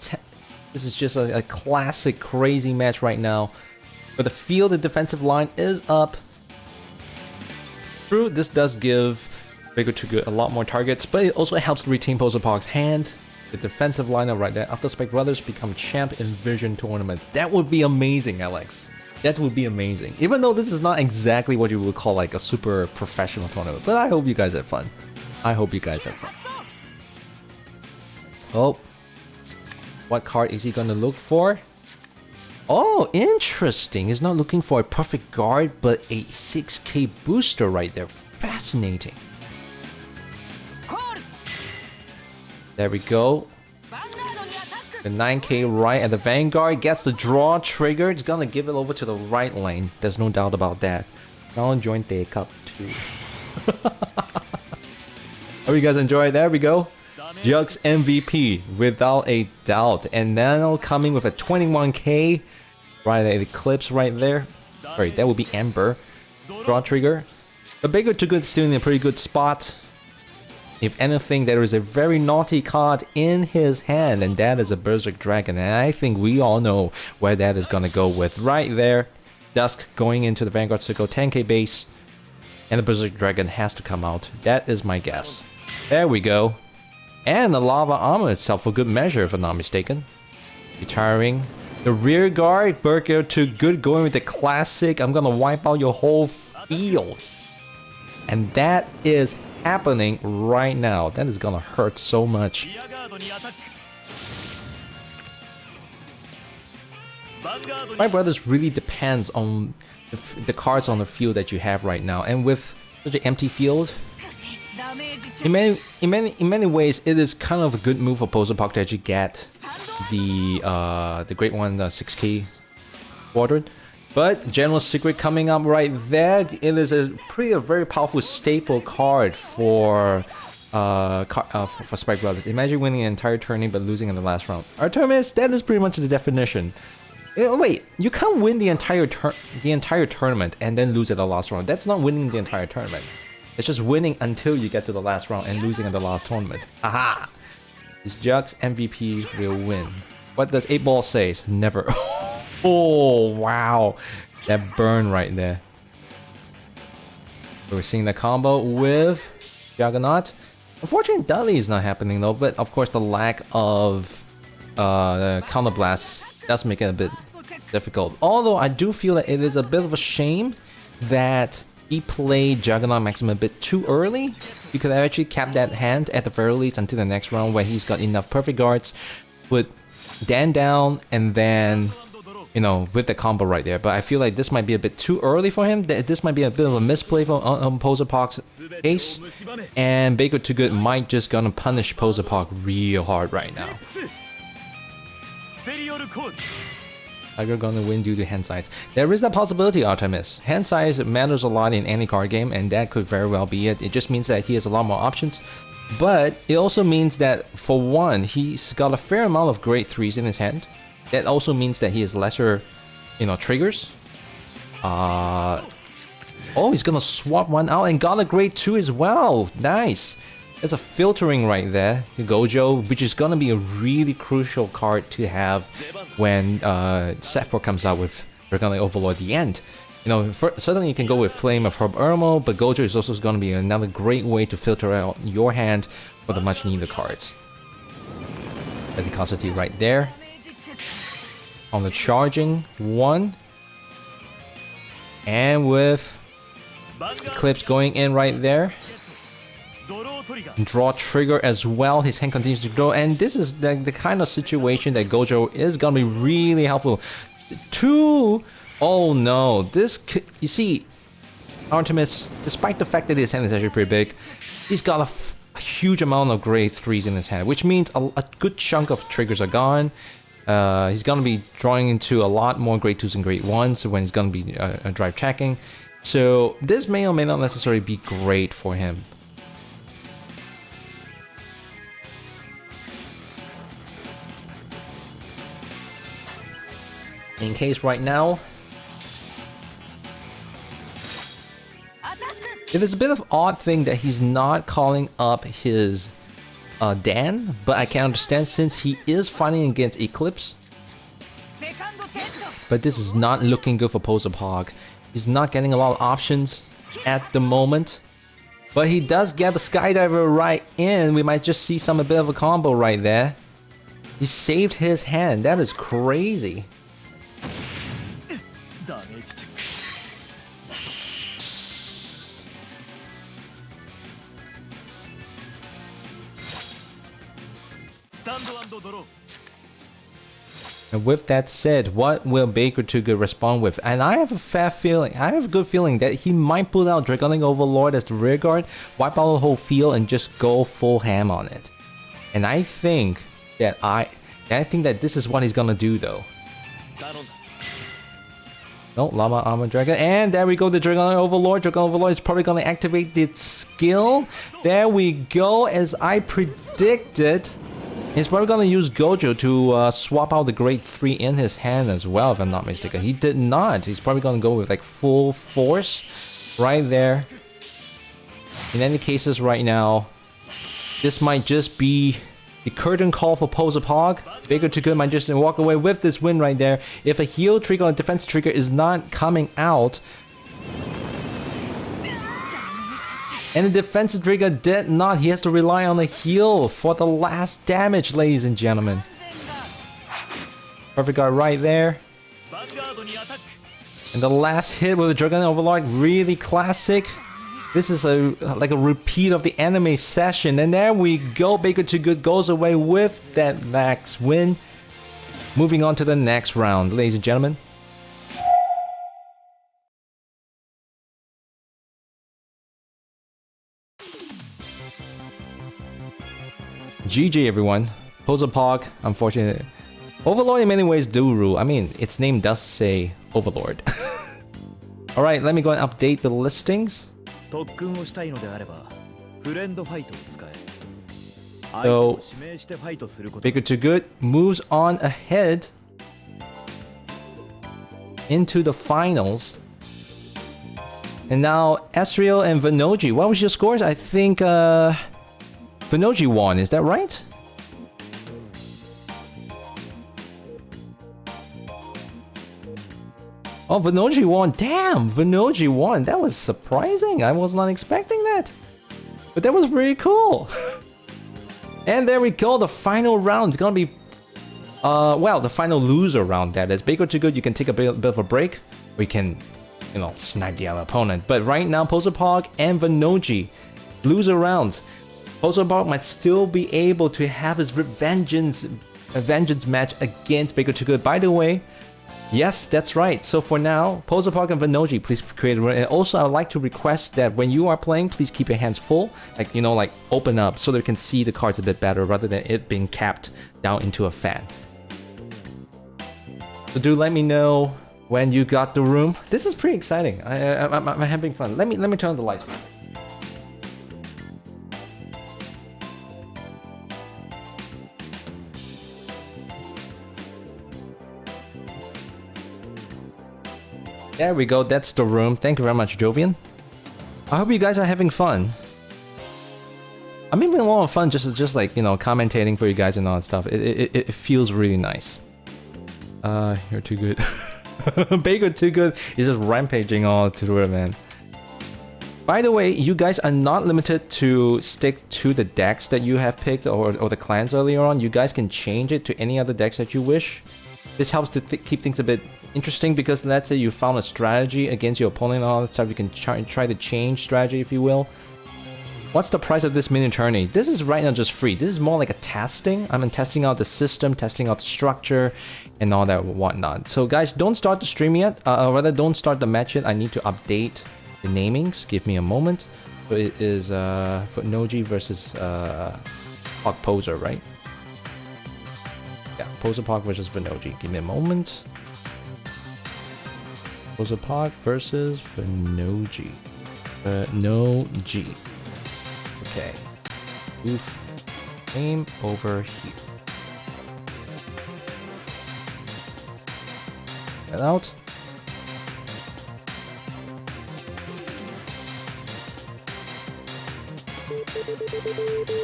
this is just a classic crazy match right now. But the field and defensive line is up. True, this does give Bigger Trigger a lot more targets, but it also helps retain Posapog's hand. The defensive lineup right there. After Spike Brothers become champ in Vision Tournament. That would be amazing, Alex. That would be amazing. Even though this is not exactly what you would call like a super professional tournament. But I hope you guys have fun. I hope you guys have fun. Oh. What card is he gonna look for? Oh, interesting. He's not looking for a perfect guard, but a 6k booster right there. Fascinating. There we go. The 9k right at the Vanguard gets the draw trigger. It's gonna give it over to the right lane. There's no doubt about that. Now join the cup too. Hope you guys enjoy. There we go. Jugs MVP without a doubt. And now coming with a 21k. Right, the Eclipse right there. Sorry, that would be Ember. Draw trigger. The Bigger to Good still in a pretty good spot. If anything, there is a very naughty card in his hand, and that is a Berserk Dragon. And I think we all know where that is gonna go with. Right there. Dusk going into the Vanguard Circle, 10k base. And the Berserk Dragon has to come out. That is my guess. There we go. And the Lava Armor itself for good measure, if I'm not mistaken. Retiring. The rear guard, Burger to Good going with the classic. I'm gonna wipe out your whole field. And that is happening right now. That is gonna hurt so much. My Brothers really depends on the cards on the field that you have right now. And with such an empty field, in many ways, it is kind of a good move for Posapog to actually get the Great One 6k quadrant. But General Secret coming up right there. It is a very powerful staple card for Spike Brothers. Imagine winning an entire tourney but losing in the last round. Artemis, that is pretty much the definition. Wait, you can't win the entire tournament and then lose at the last round. That's not winning the entire tournament. It's just winning until you get to the last round and losing in the last tournament. Aha! This Jugs MVP will win. What does 8 Ball say? Never. Oh, wow. That burn right there. We're seeing the combo with Juggernaut. Unfortunately, is not happening though, but of course the lack of counter blasts does make it a bit difficult. Although I do feel that it is a bit of a shame that he played Juggernaut Maximum a bit too early. You could have actually kept that hand at the very least until the next round where he's got enough perfect guards, put Dan down, and then, you know, with the combo right there. But I feel like this might be a bit too early for him. This might be a bit of a misplay for Posapok's case. And Baker Too Good might just gonna punish Posapok real hard right now. Tiger gonna win due to hand size. There is that possibility, Artemis. Hand size matters a lot in any card game, and that could very well be it. It just means that he has a lot more options. But it also means that, for one, he's got a fair amount of grade 3s in his hand. That also means that he has lesser, you know, triggers. Oh, he's gonna swap one out and got a grade 2 as well. Nice. There's a filtering right there, the Gojo, which is gonna be a really crucial card to have when set 4 comes out with Draconic Overlord at the end. You know, certainly you can go with Flame of Herb Ermo, but Gojo is also gonna be another great way to filter out your hand for the much needed cards. Medicosity right there. On the charging one. And with Eclipse going in right there. Draw trigger as well. His hand continues to grow, and this is the kind of situation that Gojo is gonna be really helpful. Oh no, this you see, Artemis, despite the fact that his hand is actually pretty big, he's got a huge amount of grade 3s in his hand, which means a good chunk of triggers are gone. He's gonna be drawing into a lot more grade 2s and grade 1s when he's gonna be drive checking. So this may or may not necessarily be great for him. In case right now, it is a bit of odd thing that he's not calling up his Dan, but I can understand since he is fighting against Eclipse. But this is not looking good for Posapok. He's not getting a lot of options at the moment. But he does get the Skydiver right in. We might just see a bit of a combo right there. He saved his hand. That is crazy. And with that said, what will Baker Too Good respond with? And I have a good feeling that he might pull out Draconic Overlord as the rear guard, wipe out the whole field, and just go full ham on it. And I think that this is what he's gonna do though. No, Llama Armor Dragon, and there we go, the Draconic Overlord. Draconic Overlord is probably gonna activate its skill. There we go, as I predicted. He's probably gonna use Gojo to swap out the grade 3 in his hand as well, if I'm not mistaken. He did not. He's probably gonna go with like full force right there. In any cases right now, this might just be the curtain call for Posapok. Baker Too Good might just walk away with this win right there. If a heal trigger or a defense trigger is not coming out, and the defensive trigger did not, he has to rely on the heal for the last damage, ladies and gentlemen. Perfect guard right there. And the last hit with the Dragon Overlord, really classic. This is like a repeat of the anime session. And there we go, Baker Too Good goes away with that max win. Moving on to the next round, ladies and gentlemen. GG everyone. Posapok, unfortunately. Overlord in many ways do rule. I mean, its name does say Overlord. Alright, let me go and update the listings. So, Baker Too Good moves on ahead into the finals. And now Asriel and Vanoji. What was your scores? I think Vanoji won, is that right? Oh, Vanoji won. Damn, Vanoji won. That was surprising. I was not expecting that. But that was pretty cool. And there we go, the final round. It's gonna be, well, the final loser round, that is. Baker Too Good, you can take a bit of a break. We can, you know, snipe the other opponent. But right now, Posapog and Vanoji, loser rounds. Posapog might still be able to have his vengeance match against Baker Too Good. By the way, yes, that's right. So for now, Posapog and Vanoji, please create a run. And also, I would like to request that when you are playing, please keep your hands full. Like, you know, like open up so that you can see the cards a bit better rather than it being capped down into a fan. So do let me know when you got the room. This is pretty exciting. I'm having fun. Let me turn on the lights. There we go, that's the room. Thank you very much, Jovian. I hope you guys are having fun. I'm having a lot of fun just like, you know, commentating for you guys and all that stuff. It feels really nice. You're too good. Baker Too Good. He's just rampaging all through it, man. By the way, you guys are not limited to stick to the decks that you have picked or the clans earlier on. You guys can change it to any other decks that you wish. This helps to keep things a bit interesting because let's say you found a strategy against your opponent and all that stuff, you can try to change strategy if you will. What's the price of this mini tourney? This is right now just free. This is more like a testing. I'm testing out the system, testing out the structure, and all that whatnot. So guys, don't start the stream yet. Or rather, don't start the match yet. I need to update the namings. Give me a moment. So it is for Noji versus Hawk Poser, right? Yeah, Posapog versus Vanoji. Give me a moment. Posapog versus Vanoji. Vanoji. Okay. Move aim over here. Get out.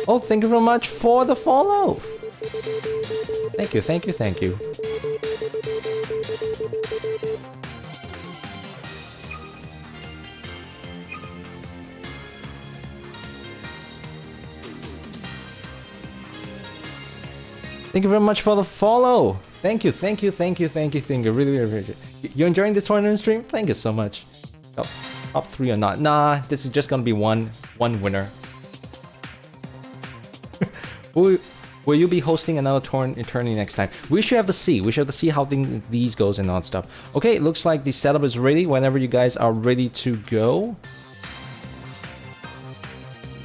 Oh, thank you very much for the follow. Thank you, thank you, thank you. Thank you very much for the follow. Thank you, thank you, thank you, thank you, thank you. Really, really appreciate it. You're enjoying this tournament stream? Thank you so much. Oh, top 3 or not? Nah, this is just gonna be one winner. Will you be hosting another tourney next time? We should have to see. We should have to see how these goes and all that stuff. Okay, it looks like the setup is ready. Whenever you guys are ready to go.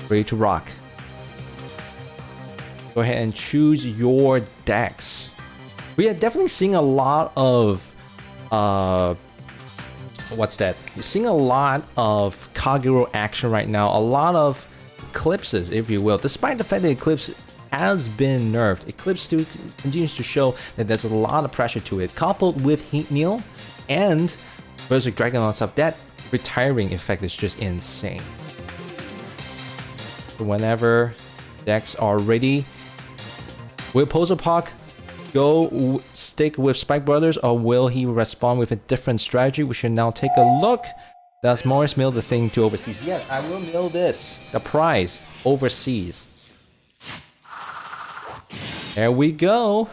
Ready to rock. Go ahead and choose your decks. We are definitely seeing a lot of what's that? You're seeing a lot of Kagero action right now. A lot of eclipses, if you will. Despite the fact that Eclipse has been nerfed, Eclipse still continues to show that there's a lot of pressure to it. Coupled with Heat Neil and Berserk Dragon and stuff, that retiring effect is just insane. So whenever decks are ready, will Posapog go stick with Spike Brothers or will he respond with a different strategy? We should now take a look. Does Morris mail the thing to overseas? Yes, I will mail this, the prize, overseas. There we go.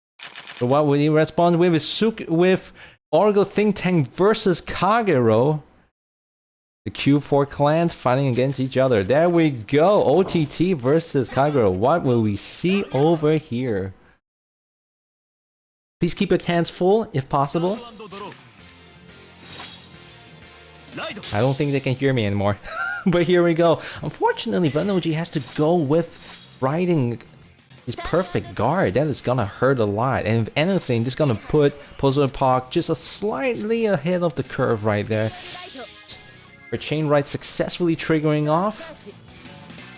So what will he respond with? Is with Oracle Think Tank versus Kagero. The Q4 clans fighting against each other. There we go. OTT versus Kagero. What will we see over here? Please keep your hands full if possible. I don't think they can hear me anymore. But here we go. Unfortunately, Vanoji has to go with riding his perfect guard. That is gonna hurt a lot. And if anything, this is gonna put Posapog just a slightly ahead of the curve right there. Her chain ride successfully triggering off.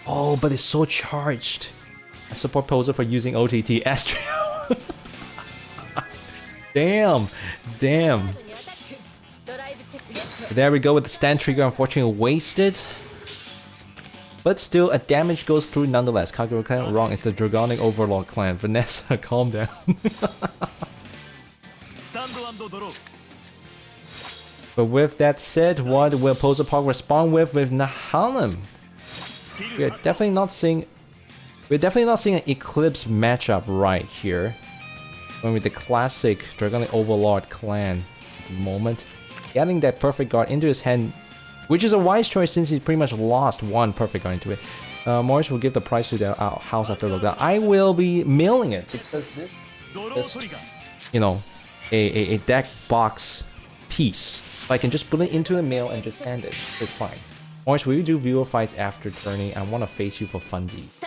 Oh, but it's so charged. I support Poser for using OTT Astro. Damn. Damn. There we go with the stand trigger, unfortunately wasted. But still, a damage goes through nonetheless. Kagero clan wrong, it's the Dragonic Overlord clan. Vanessa, calm down. But with that said, what will Posapok respond with Nahalem? We're definitely not seeing an Eclipse matchup right here. When with the classic Dragonic Overlord clan at the moment. Getting that perfect guard into his hand, which is a wise choice since he pretty much lost one perfect guard into it. Morris will give the prize to the house after lockdown. I will be mailing it because this is, you know, a deck box piece. So I can just put it into the mail and just end it. It's fine. Morris, will you do viewer fights after tourney? I want to face you for funsies.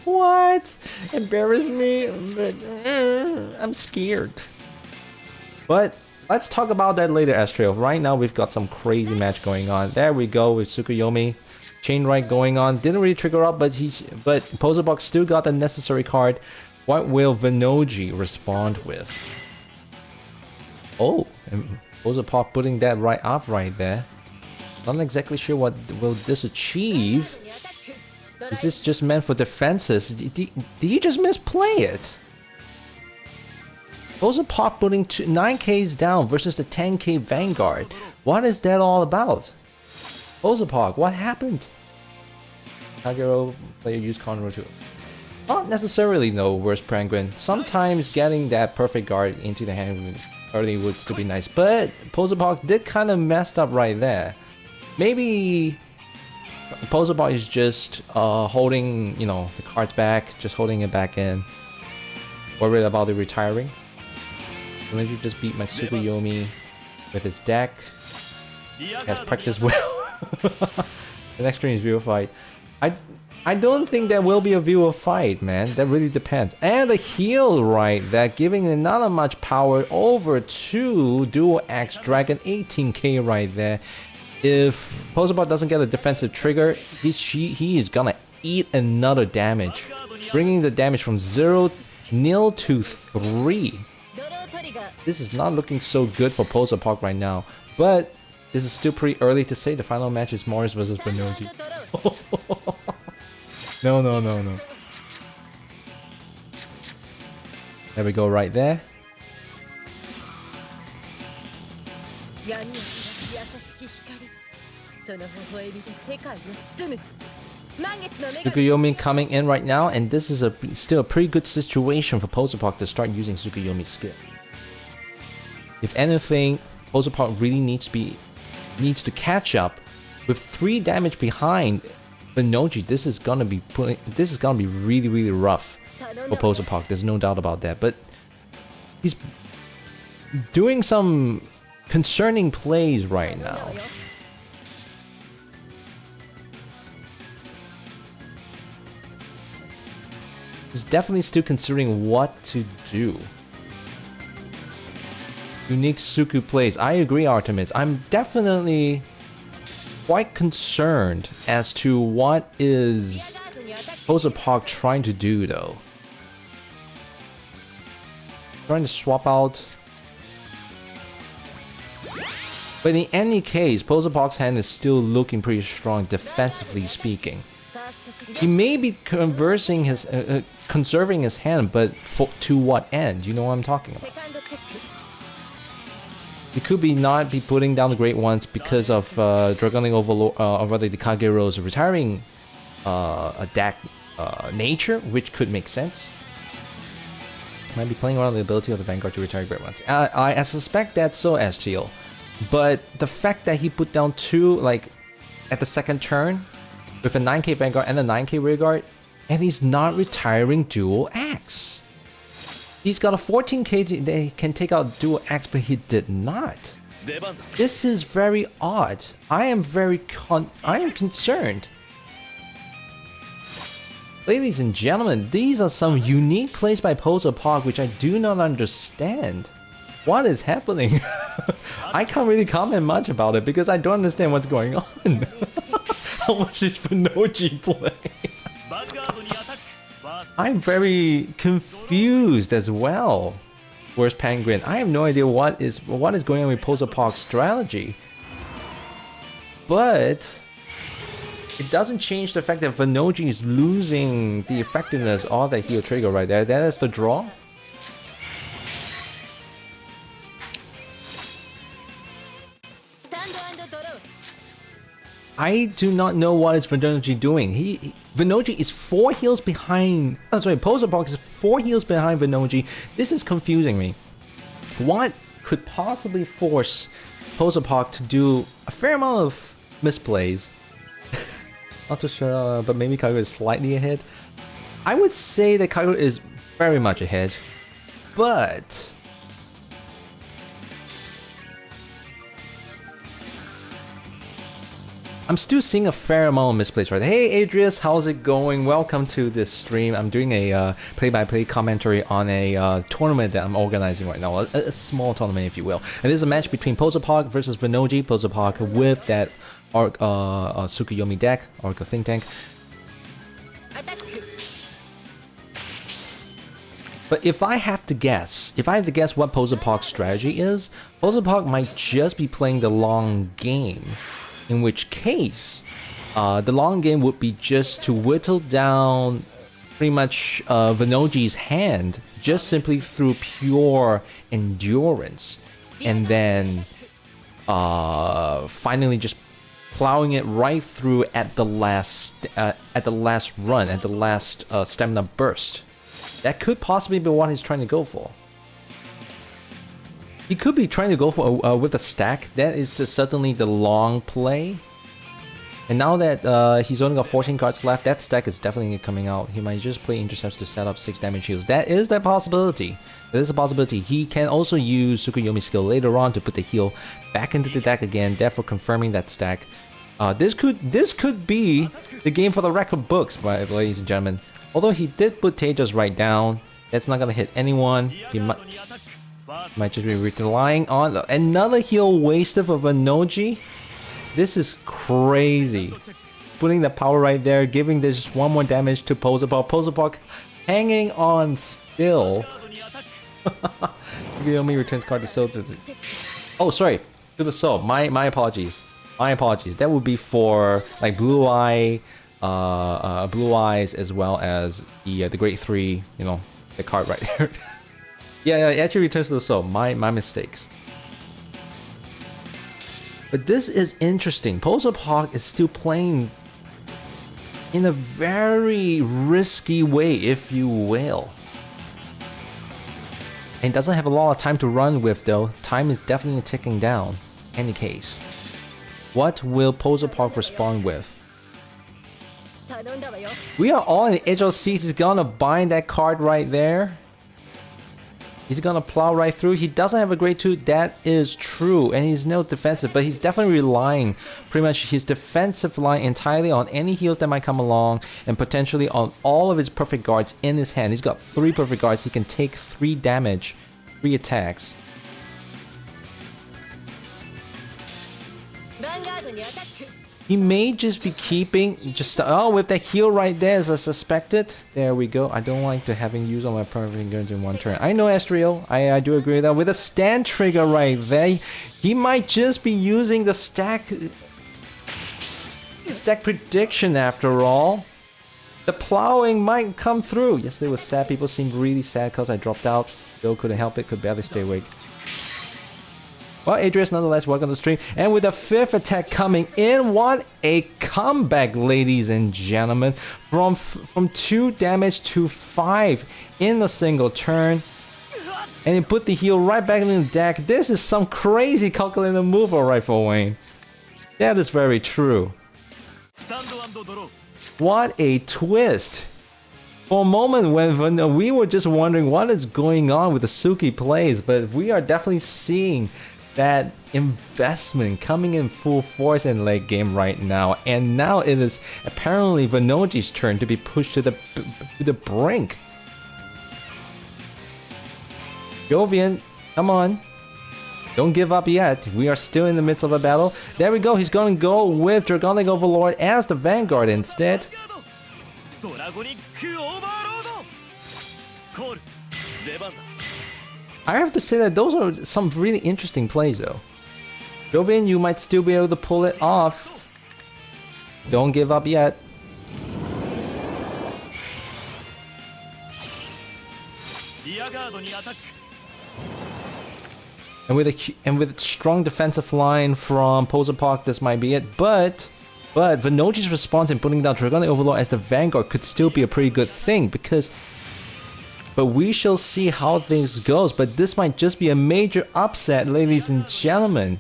What? Embarrass me? I'm scared. But let's talk about that later, Astral. Right now, we've got some crazy match going on. There we go with Tsukuyomi. Chain right going on. Didn't really trigger up, but Posapok still got the necessary card. What will Venoji respond with? Oh, and Posapok putting that right up right there. Not exactly sure what will this achieve. Is this just meant for defenses? Did you just misplay it? Posapok putting 9Ks down versus the 10K Vanguard. What is that all about? Posapok, what happened? Kagero player use Conroe too. Not necessarily no, Worst Penguin. Sometimes getting that perfect guard into the hand early would still be nice, but Posapok did kind of messed up right there. Maybe Posapok is just holding, you know, the cards back, just holding it back in. Worried about the retiring. Let me just beat my Tsukuyomi with his deck. He has practiced well. The next stream is viewer fight. I don't think there will be a viewer fight, man. That really depends. And the heal right there, giving not much power over to Dual Axe Dragon, 18k right there. If Posapok doesn't get a defensive trigger, he is gonna eat another damage, bringing the damage from 0 to 3. This is not looking so good for Posapok right now, but this is still pretty early to say. The final match is Morris versus Venoji. No. There we go, right there. Tsukuyomi coming in right now, and this is still a pretty good situation for Posapok to start using Tsukuyomi's skill. If anything, Posapok really needs to catch up with 3 damage behind Venoji. This is gonna be really rough for Posapok. There's no doubt about that. But he's doing some concerning plays right now. He's definitely still considering what to do. Unique Suku plays. I agree, Artemis. I'm definitely quite concerned as to what is Posapok trying to do, though. Trying to swap out. But in any case, Posapok's hand is still looking pretty strong, defensively speaking. He may be conserving his hand, but to what end? You know what I'm talking about. He could not be putting down the great ones because of Dragonic Overlord, or rather the Kagero's retiring deck nature, which could make sense. Might be playing around the ability of the Vanguard to retire great ones. I suspect that's so, STL. But the fact that he put down 2, like, at the second turn, with a 9k Vanguard and a 9k Rearguard, and he's not retiring Dual Axe. He's got a 14k they can take out Dual Axe, but he did not. This is very odd. I am concerned. Ladies and gentlemen, these are some unique plays by Posapok which I do not understand. What is happening? I can't really comment much about it because I don't understand what's going on. How much did Venoji play? I'm very confused as well. Where's Penguin? I have no idea what is going on with Posapok's strategy. But it doesn't change the fact that Venoji is losing the effectiveness of that heal trigger right there. That is the draw. I do not know what is Venoji doing. Venoji is 4 heals behind. Oh, sorry, Posepark is 4 heals behind Venoji. This is confusing me. What could possibly force Posepark to do a fair amount of misplays? Not too sure, but maybe Kagura is slightly ahead. I would say that Kagura is very much ahead, but I'm still seeing a fair amount of misplays right there. Hey Adrius, how's it going? Welcome to this stream. I'm doing a play-by-play commentary on a tournament that I'm organizing right now. A small tournament, if you will. And this is a match between Posepark versus Venoji. Posepark with that Tsukuyomi deck, Oracle Think Tank. But if I have to guess what Posepark's strategy is, Posepark might just be playing the long game. In which case, the long game would be just to whittle down pretty much Venoji's hand just simply through pure endurance, and then finally just plowing it right through at the last run, at the last stamina burst. That could possibly be what he's trying to go for. He could be trying to go for with a stack. That is just certainly the long play. And now that he's only got 14 cards left, that stack is definitely coming out. He might just play intercepts to set up 6 damage heals. That is that possibility. That is a possibility. He can also use Tsukuyomi skill later on to put the heal back into the deck again, therefore confirming that stack. This could be the game for the record books, ladies and gentlemen. Although he did put Tejas right down, that's not gonna hit anyone. He might just be relying on another heal wasted for Venoji. This is crazy. Putting the power right there, giving this just 1 more damage to Posepark. Posepark hanging on still. Tsukuyomi returns card to soul. Oh, sorry, to the soul. My apologies. My apologies. That would be for like Blue Eyes as well as the Great 3. You know, the card right there. Yeah, it actually returns to the soul. My mistakes. But this is interesting. Posepark is still playing in a very risky way, if you will. And doesn't have a lot of time to run with though. Time is definitely ticking down. Any case. What will Posepark respond with? We are all on the edge of seats. He's gonna bind that card right there. He's gonna plow right through. He doesn't have a grade 2, that is true, and he's no defensive, but he's definitely relying pretty much his defensive line entirely on any heals that might come along, and potentially on all of his perfect guards in his hand. He's got 3 perfect guards. He can take 3 damage, 3 attacks. He may just be keeping with the heal right there as I suspected. There we go. I don't like to having used all my perfect guards in one turn. I know, Astrio. I do agree with that. With a stand trigger right there, he might just be using the stack prediction after all. The plowing might come through. Yesterday was sad. People seemed really sad because I dropped out. Joe couldn't help it. Could barely stay awake. Well, Adrius, nonetheless, welcome to the stream. And with the 5th attack coming in, what a comeback, ladies and gentlemen. From 2 damage to 5 in a single turn. And he put the heal right back in the deck. This is some crazy calculated move, alright, for Wayne. That is very true. What a twist. For a moment when we were just wondering what is going on with the Suki plays, but we are definitely seeing that investment coming in full force in late game right now, and now it is apparently Venoji's turn to be pushed to the brink. Jovian, come on, don't give up yet. We are still in the midst of a battle. There we go. He's going to go with Dragonic Overlord as the Vanguard instead. I have to say that those are some really interesting plays though. Jovian, you might still be able to pull it off. Don't give up yet. And with strong defensive line from Poser Park, this might be it. But Venoji's response in putting down Dragonic Overlord as the Vanguard could still be a pretty good thing because. But we shall see how things goes. But this might just be a major upset, ladies and gentlemen.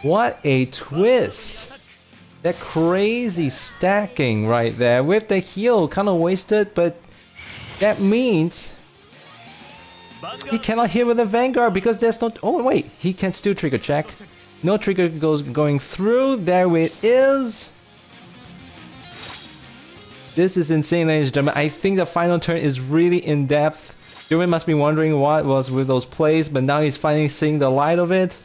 What a twist! That crazy stacking right there with the heal, kind of wasted, but that means he cannot hit with the Vanguard because there's no. Oh wait, he can still trigger check. No trigger going through. There it is. This is insane, ladies and gentlemen. I think the final turn is really in depth. Jumin must be wondering what was with those plays, but now he's finally seeing the light of it.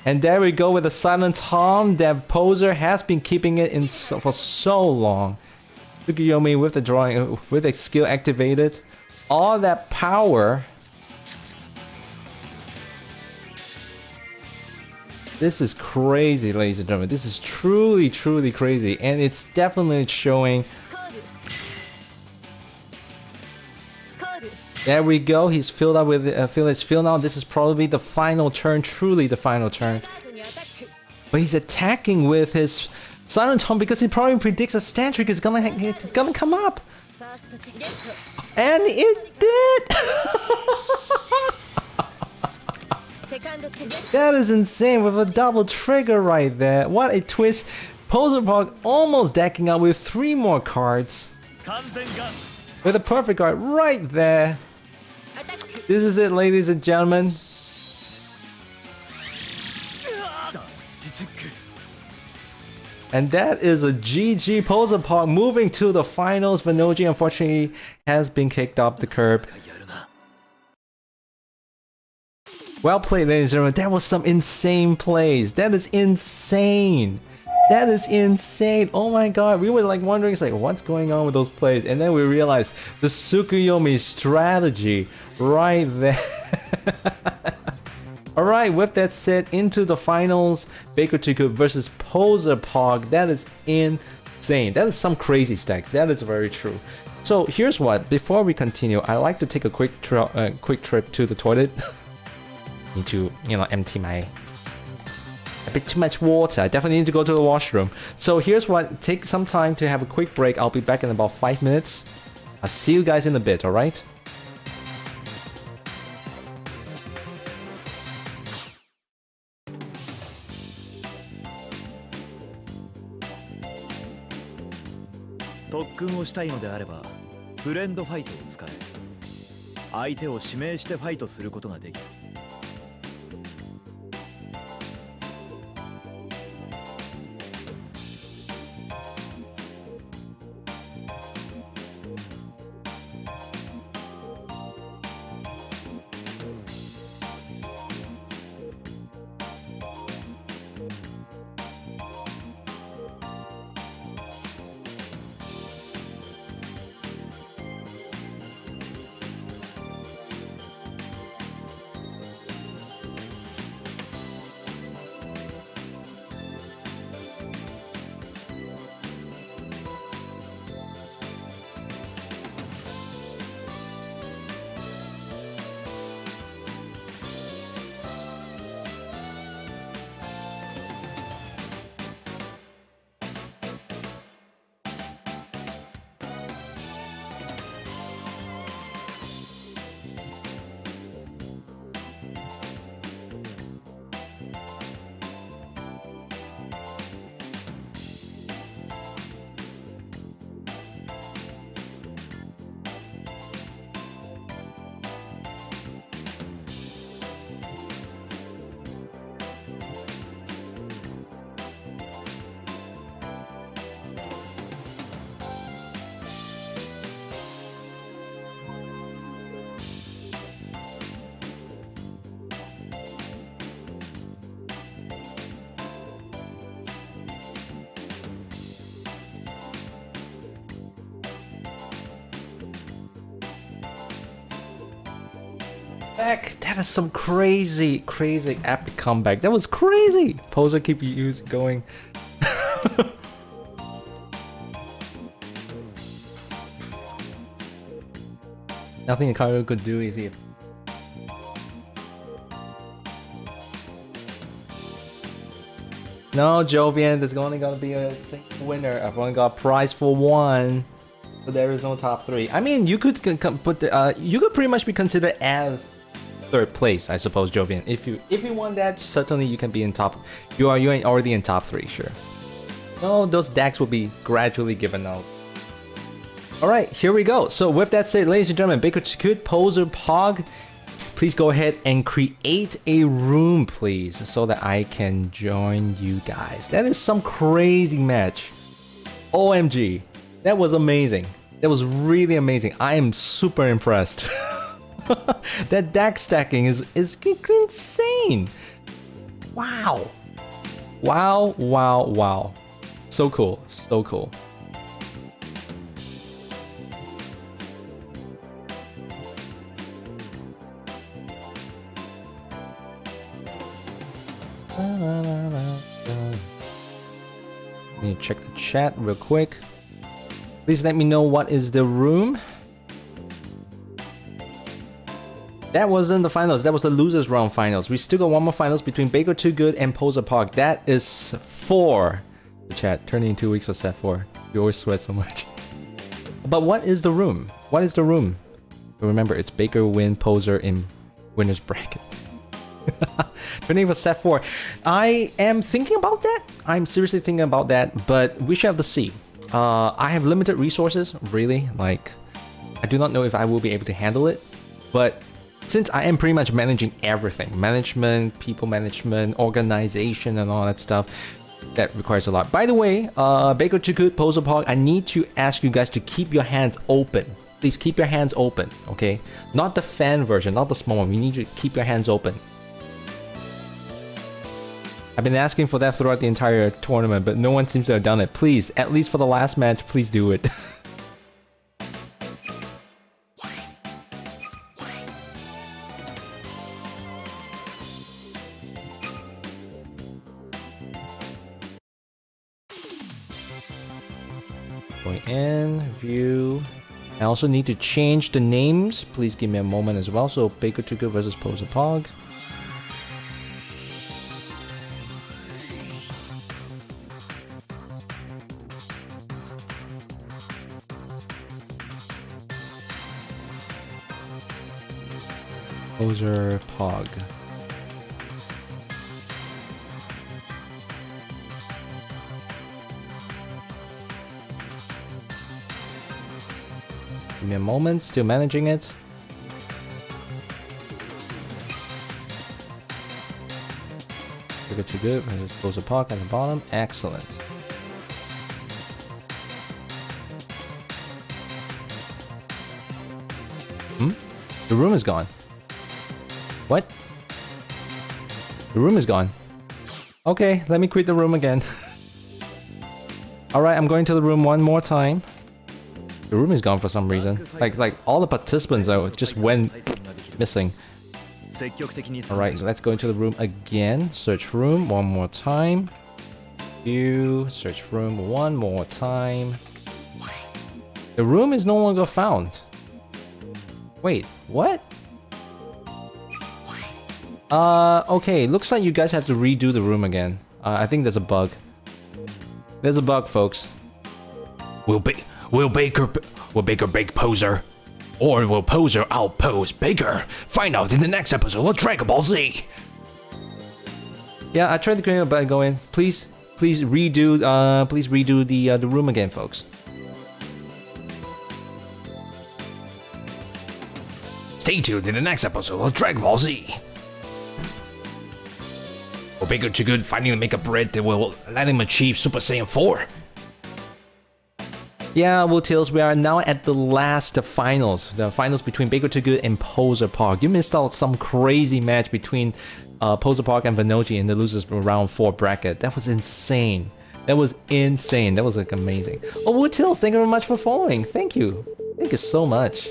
And there we go with the Silent Tom that Poser has been keeping it in for so long. Tsukuyomi with the drawing, with the skill activated. All that power. This is crazy, ladies and gentlemen. This is truly, truly crazy. And it's definitely showing. There we go. He's filled up with his fill now. This is probably the final turn, truly the final turn. But he's attacking with his Silent Home because he probably predicts a stand trick is gonna come up. And it did! That is insane with a double trigger right there. What a twist. Poser Park almost decking out with 3 more cards. With a perfect card right there. This is it, ladies and gentlemen. And that is a GG. Poser Park moving to the finals. Venoji unfortunately has been kicked off the curb. Well played, ladies and gentlemen. That was some insane plays. That is insane. That is insane. Oh my god. We were like wondering, it's like, what's going on with those plays? And then we realized the Tsukuyomi strategy right there. Alright, with that said, into the finals. Baker Tuku versus Poser Park. That is insane. That is some crazy stacks. That is very true. So here's what. Before we continue, I like to take a quick trip to the toilet. Need to, empty my a bit too much water. I definitely need to go to the washroom. So here's what. Take some time to have a quick break. I'll be back in about 5 minutes. I'll see you guys in a bit, alright? That is some crazy, crazy epic comeback. That was crazy. Poser keep going. Nothing Hikaru could do if he... No, Jovian, there's only gonna be a single winner. I've only got a prize for one. So there is no top 3. I mean, you could put the, you could pretty much be considered as 3rd place, I suppose, Jovian. If you won that, certainly you can be in top. You're already in top 3, sure. No, those decks will be gradually given out. Alright, here we go. So with that said, ladies and gentlemen, Baker Chikut, Poser, Pog, please go ahead and create a room, please, so that I can join you guys. That is some crazy match. OMG. That was amazing. That was really amazing. I am super impressed. That deck stacking is insane. Wow. Wow, wow, wow. So cool. So cool. Let me check the chat real quick. Please let me know what is the room. That wasn't the finals, that was the losers round finals. We still got one more finals between Baker Too Good and Poser Park. That is 4. The chat, turning in 2 weeks for set 4. You always sweat so much. But what is the room? What is the room? Remember, it's Baker win Poser in winner's bracket. Turning for set 4. I am thinking about that. I'm seriously thinking about that, but we shall have to see. I have limited resources, really. Like, I do not know if I will be able to handle it, but since I am pretty much managing everything, management, people management, organization, and all that stuff, that requires a lot. By the way, Baker Chikut, Poser Park, I need to ask you guys to keep your hands open. Please keep your hands open, okay? Not the fan version, not the small one. We need to keep your hands open. I've been asking for that throughout the entire tournament, but no one seems to have done it. Please, at least for the last match, please do it. Going in, view. I also need to change the names. Please give me a moment as well. So Baker Too Good versus Poser Pog. Poser Pog. Give me a moment, still managing it. Baker Too Good versus Poser Pog at the bottom. Excellent. The room is gone. What? The room is gone. Okay, let me quit the room again. Alright, I'm going to the room one more time. The room is gone for some reason. Like all the participants just went missing. Alright, so let's go into the room again. Search room one more time. View, search room one more time. The room is no longer found. Wait, what? Okay, looks like you guys have to redo the room again. I think there's a bug. There's a bug, folks.
Will Baker bake Poser? Or will Poser outpose Baker? Find out in the next episode of Dragon Ball Z!
Yeah, I tried to create a bug going. Please redo the room again, folks.
Stay tuned in the next episode of Dragon Ball Z! Will Baker Too Good finally make a bread that will let him achieve Super Saiyan 4?
Yeah, Will Tails, we are now at the finals. The finals between Baker Too Good and Poser Park. You missed out some crazy match between Poser Park and Vanoji in the losers round 4 bracket. That was insane. That was insane. That was like amazing. Oh, Will Tails, thank you very much for following. Thank you. Thank you so much.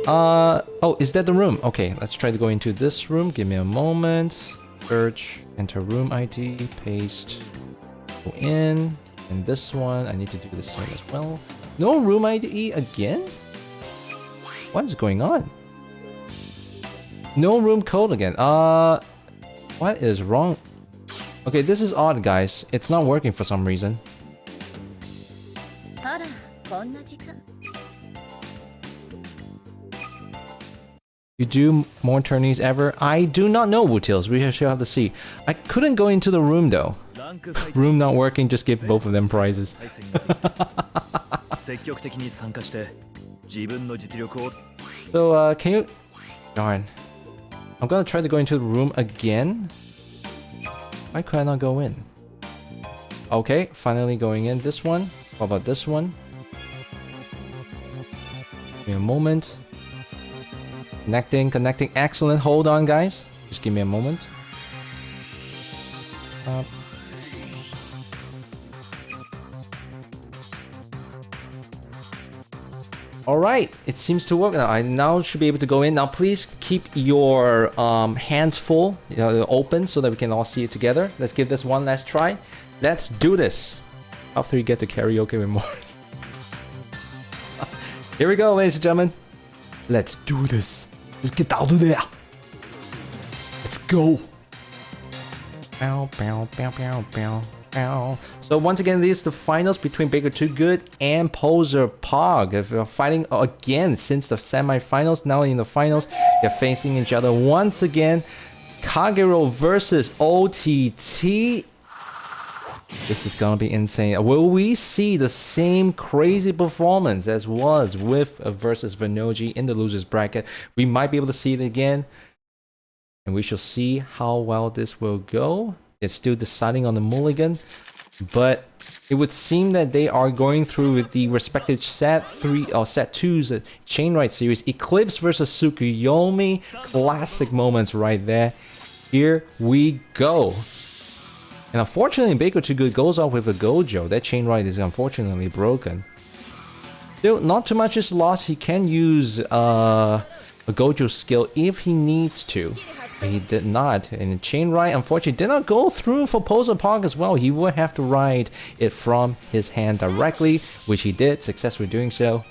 Oh, is that the room? Okay, let's try to go into this room. Give me a moment. Search, enter room ID, paste, go in. And this one, I need to do the same as well. No room ID again? What is going on? No room code again. What is wrong? Okay, this is odd, guys. It's not working for some reason. You do more tourneys ever? I do not know, Wootails. We shall have to see. I couldn't go into the room though. Room not working, just give both of them prizes. So, can you... Darn. I'm gonna try to go into the room again. Why could I not go in? Okay, finally going in. This one. What about this one? Give me a moment. Connecting. Excellent. Hold on, guys. Just give me a moment. Alright, it seems to work now. I now should be able to go in. Now please keep your hands full, open, so that we can all see it together. Let's give this one last try. Let's do this. After you get to karaoke with Morris. Here we go, ladies and gentlemen. Let's do this. Let's get down to there. Let's go. Bow, bow, bow, bow, bow. Ow. So once again, this is the finals between Baker Too Good and Poser Pog. If you're fighting again since the semifinals, now in the finals, they're facing each other once again. Kagero versus OTT. This is gonna be insane. Will we see the same crazy performance as was with versus Venoji in the losers bracket? We might be able to see it again, and we shall see how well this will go. It's still deciding on the mulligan, but it would seem that they are going through with the respective set 3 or set 2's Chain Ride series. Eclipse versus Tsukuyomi, classic moments right there. Here we go. And unfortunately, Baker Too Good goes off with a Gojo. That Chain Ride is unfortunately broken. Still, not too much is lost. He can use a Gojo skill if he needs to. But he did not. And the Chain Ride, unfortunately, did not go through for Poser Pog as well. He would have to ride it from his hand directly, which he did, successfully doing so.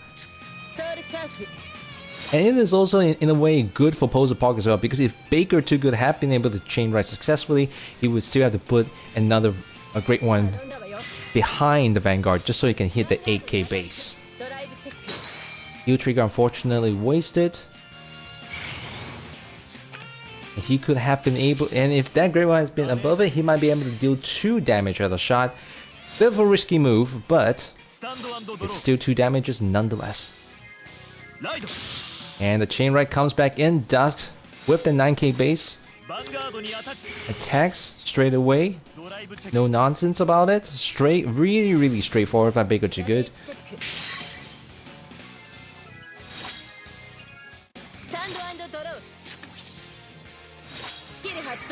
And it is also, in a way, good for Poser Pog as well, because if Baker Too Good had been able to Chain Ride successfully, he would still have to put a great one behind the Vanguard, just so he can hit the 8k base. Heal trigger unfortunately wasted. He could have been able, and if that great one has been above it, he might be able to deal 2 damage at a shot. Bit of a risky move, but it's still 2 damages nonetheless. And the Chain Ride comes back in, dust with the 9k base. Attacks straight away. No nonsense about it. Straight, really straightforward by Baker Too Good.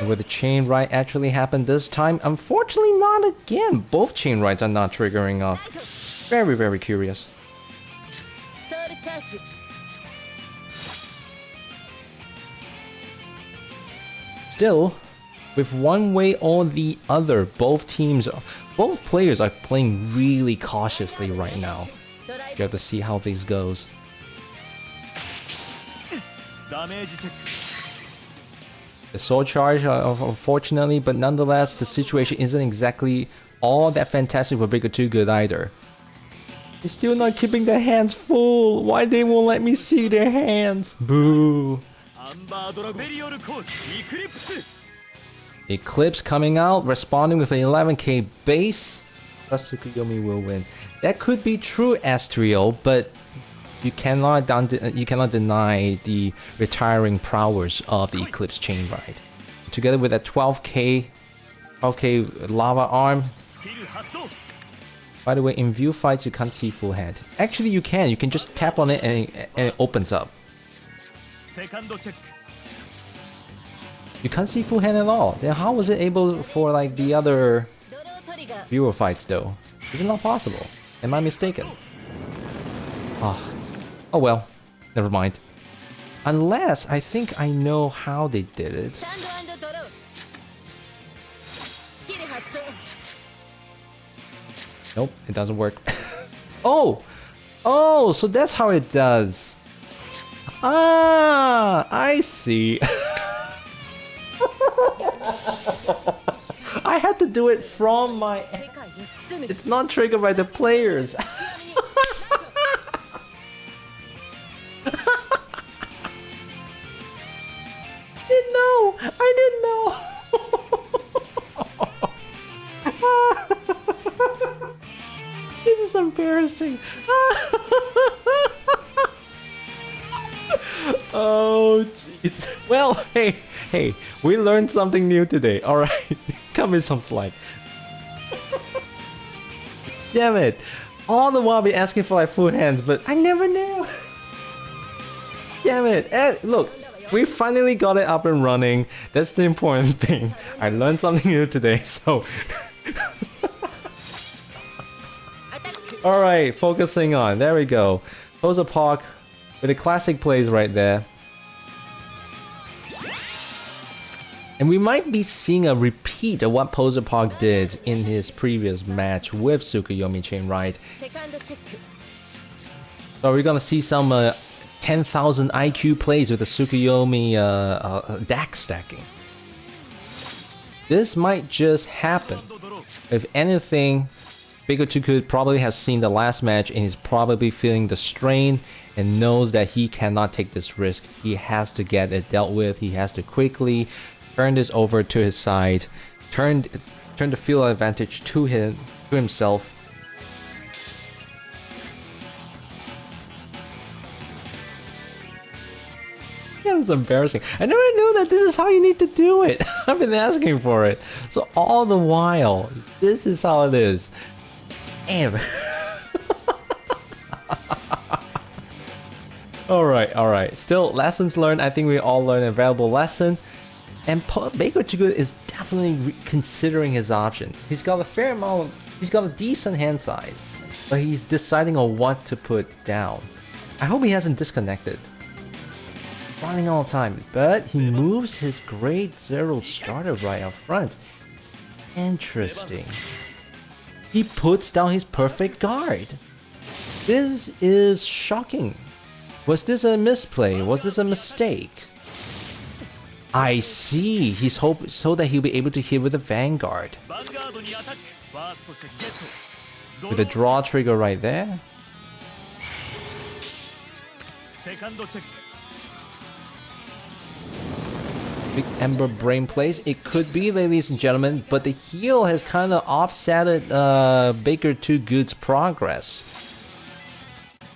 Will the Chain Ride actually happen this time? Unfortunately not again. Both Chain Rides are not triggering off. Very curious. Still, with one way or the other, both players are playing really cautiously right now. You have to see how this goes. The Soul Charge, unfortunately, but nonetheless, the situation isn't exactly all that fantastic for Baker Too Good either. They're still not keeping their hands full. Why they won't let me see their hands? Boo. Eclipse coming out, responding with an 11k base. Tsukuyomi will win. That could be true, Astriel, but you cannot deny the retiring prowess of the Eclipse Chain Ride. Together with that 12k lava arm. By the way, in view fights you can't see full hand. Actually you can just tap on it and it opens up. You can't see full hand at all. Then how was it able for like the other viewer fights though? Is it not possible? Am I mistaken? Oh well, never mind. Unless I think I know how they did it. Nope, it doesn't work. Oh, so that's how it does. Ah, I see. I had to do it from my... It's not triggered by the players. I didn't know. I didn't know. This is embarrassing. Oh, jeez. Well, hey, we learned something new today. All right, cut me some slack. Damn it! All the while I've been asking for like full hands, but I never knew. Damn it! And look, we finally got it up and running. That's the important thing. I learned something new today, so. All right, focusing on. There we go. Poser Park with the classic plays right there. And we might be seeing a repeat of what Poser Park did in his previous match with Tsukuyomi Chainride. So we're gonna see some 10,000 IQ plays with the Tsukuyomi DAC stacking. This might just happen. If anything, Baker 2 could probably have seen the last match and he's probably feeling the strain and knows that he cannot take this risk. He has to get it dealt with. He has to quickly turn this over to his side, turn the field advantage to himself. Yeah, it's embarrassing. I never knew that this is how you need to do it. I've been asking for it. So all the while, this is how it is. Damn. Alright. Still, lessons learned. I think we all learned a valuable lesson. And Baker Chigu is definitely considering his options. He's got a fair amount, he's got a decent hand size, but he's deciding on what to put down. I hope he hasn't disconnected. Running all the time, but he moves his grade 0 starter right up front. Interesting. He puts down his perfect guard. This is shocking. Was this a misplay? Was this a mistake? I see. He's hoping so that he'll be able to hit with the Vanguard. With the draw trigger right there. Big Ember Brain plays. It could be, ladies and gentlemen, but the heal has kind of offsetted Baker 2 Good's progress.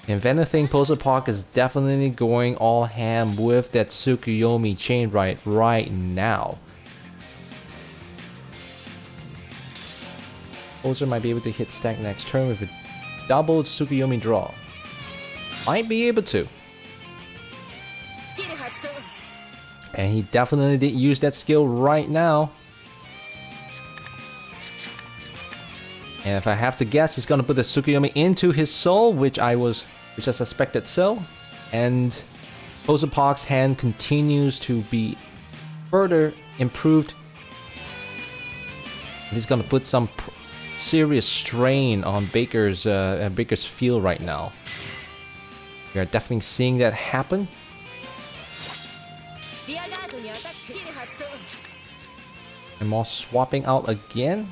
If anything, Poser Park is definitely going all ham with that Tsukuyomi Chainride right now. Poser might be able to hit stack next turn with a double Tsukuyomi draw. Might be able to. And he definitely did use that skill right now. And if I have to guess, he's gonna put the Tsukuyomi into his soul, which I suspected so. And Poser Park's hand continues to be further improved. He's gonna put some serious strain on Baker's field right now. We are definitely seeing that happen. And more swapping out again.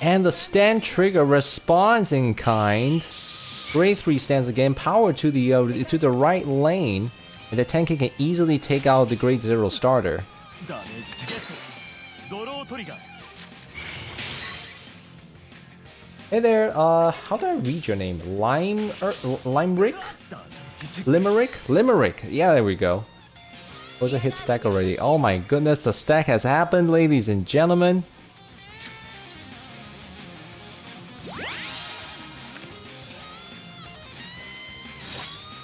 And the stand trigger responds in kind. Grade 3 stands again. Power to the right lane, and the Tenki can easily take out the grade 0 starter. Hey there, how do I read your name? Limerick? Limerick. Yeah, there we go. Was a hit stack already. Oh my goodness, the stack has happened, ladies and gentlemen.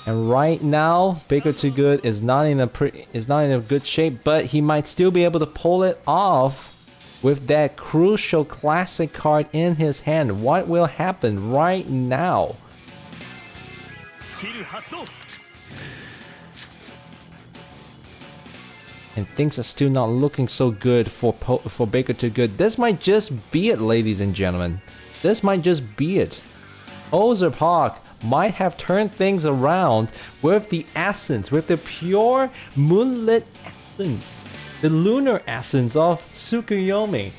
And right now, Baker Too Good is not in a good shape, but he might still be able to pull it off with that crucial classic card in his hand. What will happen right now? And things are still not looking so good for Baker Too Good. This might just be it, ladies and gentlemen. This might just be it. Poser Park might have turned things around with the essence, with the pure moonlit essence, the lunar essence of Tsukuyomi.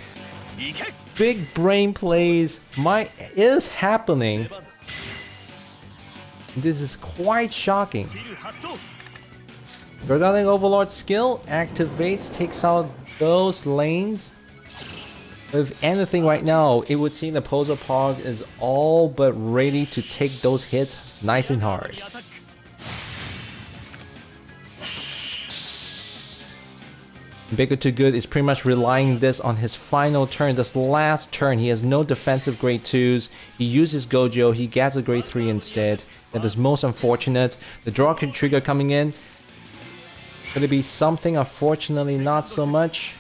Big brain plays is happening. This is quite shocking. Regarding Overlord skill, activates, takes out those lanes. If anything right now, it would seem that Poser Park is all but ready to take those hits nice and hard. Baker Too Good is pretty much relying this on his final turn, this last turn. He has no defensive grade 2s. He uses Gojo, he gets a grade 3 instead. That is most unfortunate. The draw trigger coming in. Could it be something? Unfortunately, not so much.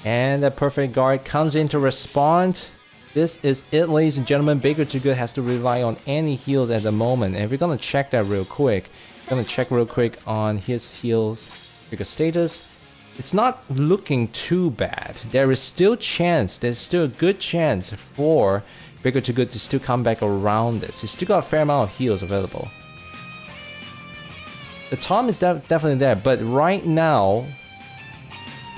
And the perfect guard comes in to respond. This is it, ladies and gentlemen. Baker Too Good has to rely on any heals at the moment. And we're gonna check that real quick. Gonna check real quick on his heals trigger status. It's not looking too bad. There is still chance. There's still a good chance for Baker Too Good to still come back around this. He's still got a fair amount of heals available. The Tom is definitely there, but right now,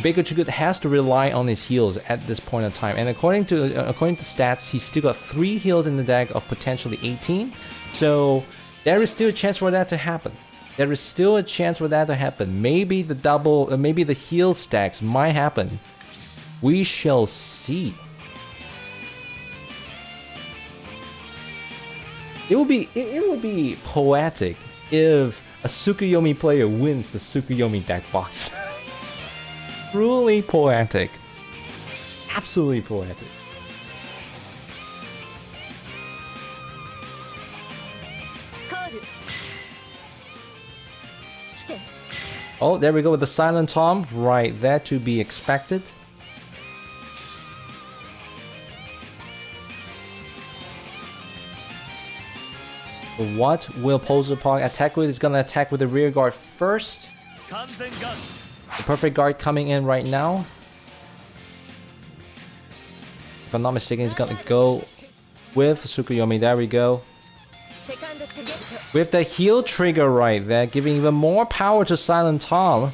Baker Too Good has to rely on his heals at this point in time. And according to stats, he's still got 3 heals in the deck of potentially 18. So there is still a chance for that to happen. There is still a chance for that to happen. Maybe the double, maybe the heal stacks might happen. We shall see. It would be poetic if a Tsukuyomi player wins the Tsukuyomi deck box. Truly poetic. Absolutely poetic. Oh, there we go with the Silent Tom. Right there, to be expected. What will Poser Park attack with? He's gonna attack with the rear guard first. The perfect guard coming in right now. If I'm not mistaken, he's gonna go with Tsukuyomi. There we go. With the heal trigger right there, giving even more power to Silent Tom.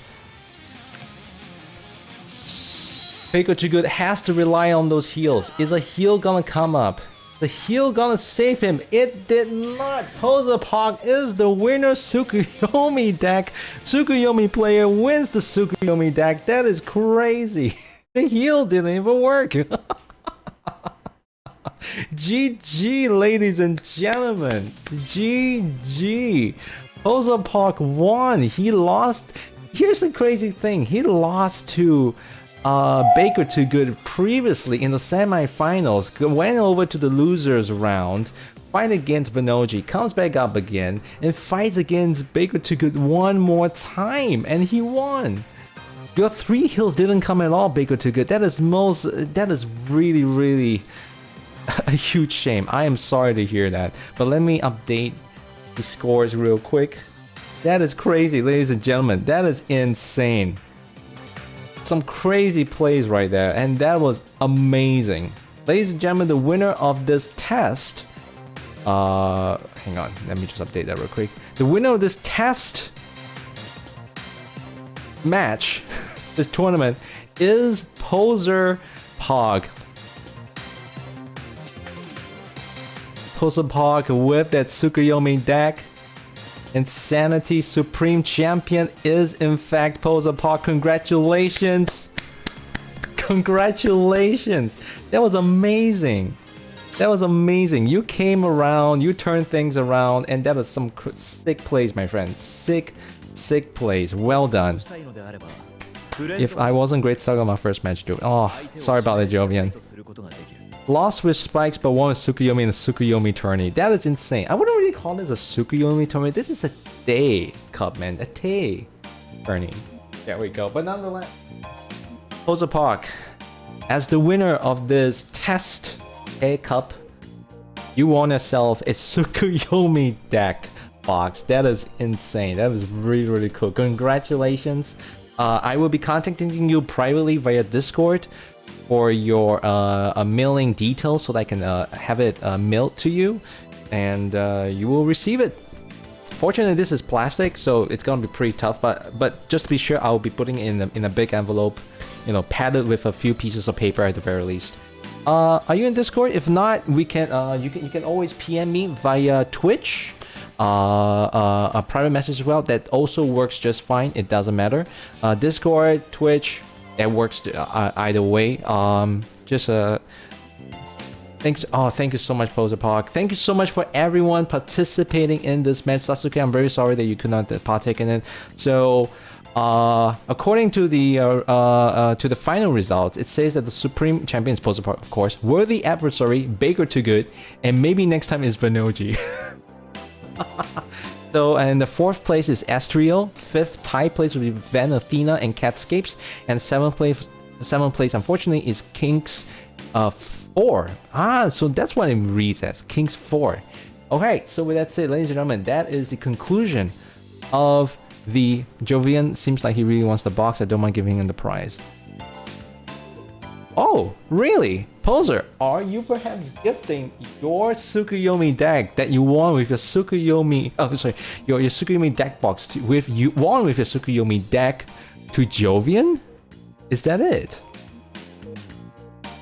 Baker Too Good has to rely on those heals. Is a heal gonna come up? The heal gonna save him? It did not. Poser Park is the winner. Tsukuyomi deck. Tsukuyomi player wins the Tsukuyomi deck. That is crazy. The heal didn't even work. GG, ladies and gentlemen. GG. Poser Park won. He lost. Here's the crazy thing. He lost to Baker Too Good previously in the semi-finals, went over to the losers round, fight against Venoji, comes back up again, and fights against Baker Too Good one more time, and he won. Your 3 heals didn't come at all, Baker Too Good. That is really, really a huge shame. I am sorry to hear that, but let me update the scores real quick. That is crazy, ladies and gentlemen. That is insane. Some crazy plays right there, and that was amazing. Ladies and gentlemen, the winner of this test, hang on, let me just update that real quick. The winner of this test match, this tournament, is Poser Park. Poser Park with that Tsukuyomi deck. Insanity Supreme Champion is in fact Poser Park. Congratulations! Congratulations! That was amazing! That was amazing. You came around, you turned things around, and that was some sick plays, my friend. Sick plays. Well done. If I wasn't Great Saga my first match, dude. Oh, sorry about that, Jovian. Lost with Spikes, but won with Tsukuyomi in the Tsukuyomi tourney. That is insane. I wouldn't really call this a Tsukuyomi tourney. This is a Day Cup, man. A Day tourney. There we go. But nonetheless, Poser Park, as the winner of this test Day Cup, you won yourself a Tsukuyomi deck. box. That is insane. That is really, really cool. Congratulations. I will be contacting you privately via Discord for your mailing details so that I can have it mailed to you, and you will receive it. Fortunately, this is plastic, so it's gonna be pretty tough. But just to be sure, I'll be putting it in a big envelope, you know, padded with a few pieces of paper at the very least. Are you in Discord? If not, we can you can always PM me via Twitch, a private message as well. That also works just fine. It doesn't matter. Discord, Twitch, it works either way. Just thanks. Oh, thank you so much, Poser Park. Thank you so much for everyone participating in this match. Sasuke, I'm very sorry that you could not partake in it. So, according to the final results, it says that the supreme champion is Poser Park, of course. Worthy adversary, Baker Too Good, and maybe next time is Vanoji. So, and the 4th place is Astriel. 5th tie place will be Van Athena and Catscapes, and 7th place, unfortunately, is Kings 4. So that's what it reads as, Kings 4. Okay, so with that said, ladies and gentlemen, that is the conclusion of the Jovian. Seems like he really wants the box. I don't mind giving him the prize. Oh, really? Poser, are you perhaps gifting your Tsukuyomi deck that you won with your Tsukuyomi... Oh, sorry. Your Tsukuyomi deck box with your Tsukuyomi deck to Jovian? Is that it?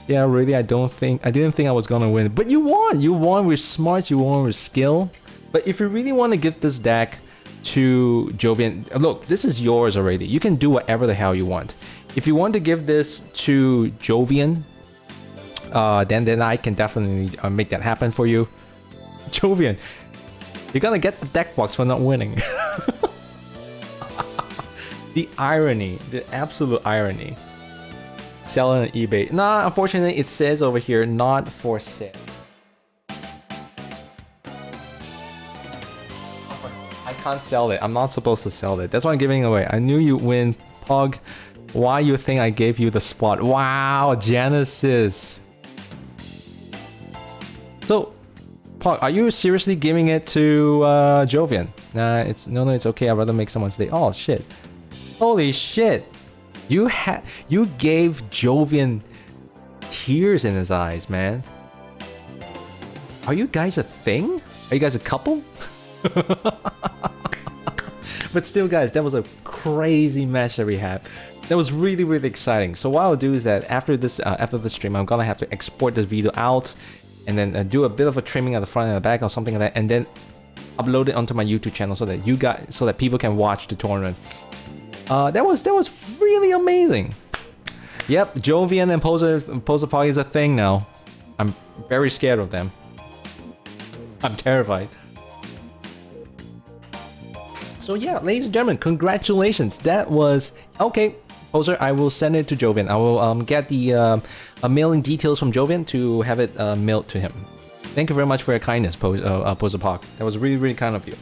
Yeah, really, I didn't think I was gonna win. But you won! You won with smarts, you won with skill. But if you really want to give this deck to Jovian... Look, this is yours already. You can do whatever the hell you want. If you want to give this to Jovian... then I can definitely make that happen for you. Jovian, you're gonna get the deck box for not winning. The irony, the absolute irony. Selling on eBay. Nah, unfortunately, it says over here, not for sale. I can't sell it. I'm not supposed to sell it. That's why I'm giving it away. I knew you'd win, Pog. Why you think I gave you the spot? Wow, Genesis. So, Pog, are you seriously giving it to Jovian? Nah, it's okay. I'd rather make someone's day. Oh shit! Holy shit! You gave Jovian tears in his eyes, man. Are you guys a thing? Are you guys a couple? But still, guys, that was a crazy match that we had. That was really, really exciting. So what I'll do is that after this stream, I'm gonna have to export this video out, and then do a bit of a trimming at the front and the back or something like that, and then upload it onto my YouTube channel so that people can watch the tournament. That was really amazing. Yep, Jovian and Poser Park is a thing now. I'm very scared of them. I'm terrified. So yeah, ladies and gentlemen, congratulations. That was okay. Poser, I will send it to Jovian. I will get the mailing details from Jovian to have it mailed to him. Thank you very much for your kindness, Poser Park. That was really, really kind of you.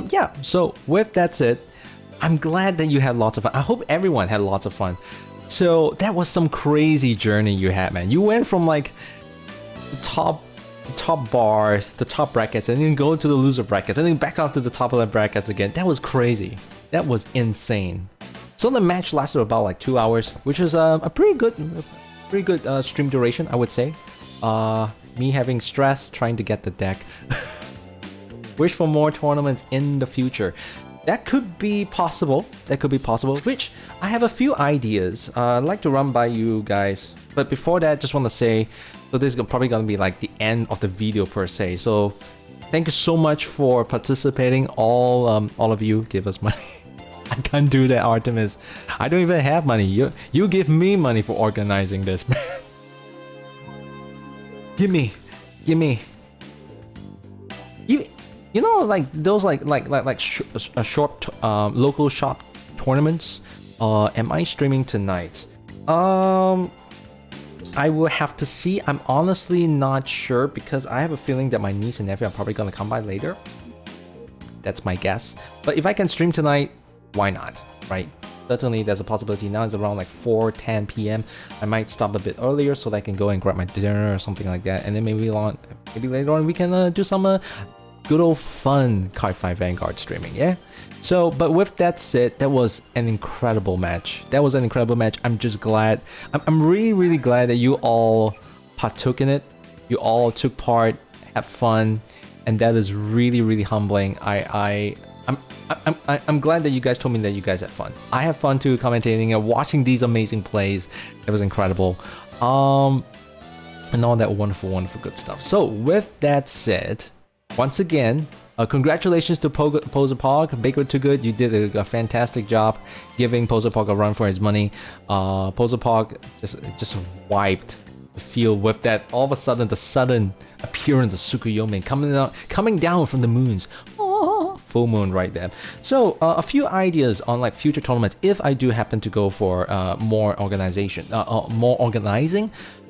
Yeah, so with that said, I'm glad that you had lots of fun. I hope everyone had lots of fun. So that was some crazy journey you had, man. You went from like the top bars, the top brackets, and then go to the loser brackets, and then back up to the top of the brackets again. That was crazy. That was insane. So the match lasted about like 2 hours, which is a pretty good stream duration, I would say. Me having stress trying to get the deck. Wish for more tournaments in the future. That could be possible. Which I have a few ideas I'd like to run by you guys. But before that, just want to say, so this is probably going to be like the end of the video per se. So thank you so much for participating. All of you give us money. I can't do that, Artemis. I don't even have money. You give me money for organizing this, man. Give me. You know, like those short local shop tournaments. Am I streaming tonight? I will have to see. I'm honestly not sure because I have a feeling that my niece and nephew are probably gonna come by later. That's my guess. But if I can stream tonight, why not, right? Certainly there's a possibility. Now it's around like 4:10 p.m. I might stop a bit earlier so that I can go and grab my dinner or something like that, and then maybe later on we can do some good old fun CardFight Vanguard streaming, yeah? So, but with that said, that was an incredible match. I'm just glad. I'm really, really glad that you all partook in it. You all took part, had fun, and that is really, really humbling. I'm glad that you guys told me that you guys had fun. I had fun too, commentating and watching these amazing plays. It was incredible. And all that wonderful, wonderful good stuff. So with that said, once again, congratulations to Poser Pog, Baker Too Good. You did a fantastic job giving Poser Pog a run for his money. Poser Pog just wiped the field with that. All of a sudden, the sudden appearance of Tsukuyomi coming down from the moons. Oh, full moon right there. So a few ideas on like future tournaments. If I do happen to go for more organizing.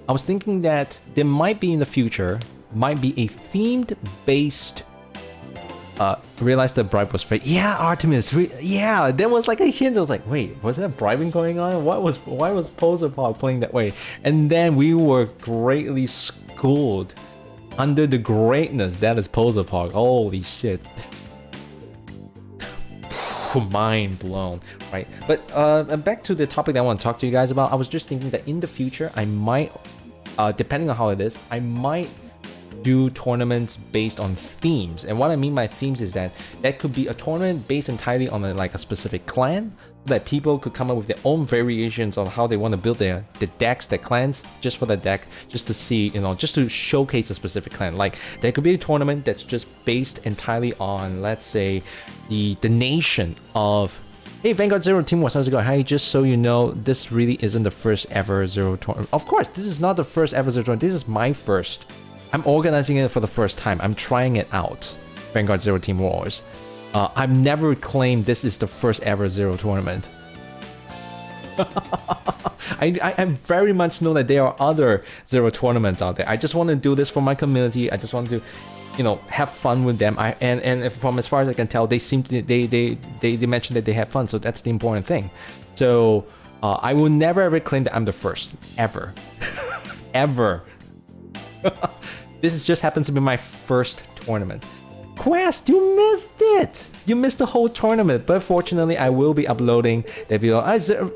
I was thinking that there might be in the future, might be a themed based. Realized the bribe was fake. Yeah, Artemis. Yeah, there was like a hint. I was like, wait, was there bribing going on? Why was Poser Pog playing that way? And then we were greatly schooled under the greatness that is Poser Pog. Holy shit. Mind blown, right? But back to the topic that I want to talk to you guys about. I was just thinking that in the future, I might, depending on how it is, I might do tournaments based on themes. And what I mean by themes is that could be a tournament based entirely on a specific clan, that people could come up with their own variations on how they want to build the decks, their clans, just for the deck, just to see, just to showcase a specific clan. Like there could be a tournament that's just based entirely on, let's say, the nation of, hey, Vanguard Zero Team Wars, how's it going? Hey, just so you know, this really isn't the first ever Zero tournament. Of course, this is not the first ever Zero tournament. This is my first. I'm organizing it for the first time. I'm trying it out. Vanguard Zero Team Wars. I've never claimed this is the first ever Zero tournament. I very much know that there are other Zero tournaments out there. I just want to do this for my community. I just want to, have fun with them. And from as far as I can tell, they seem to, they mentioned that they have fun. So that's the important thing. So I will never ever claim that I'm the first ever, ever. This just happens to be my first tournament. Quest, you missed it! You missed the whole tournament, but fortunately I will be uploading the video.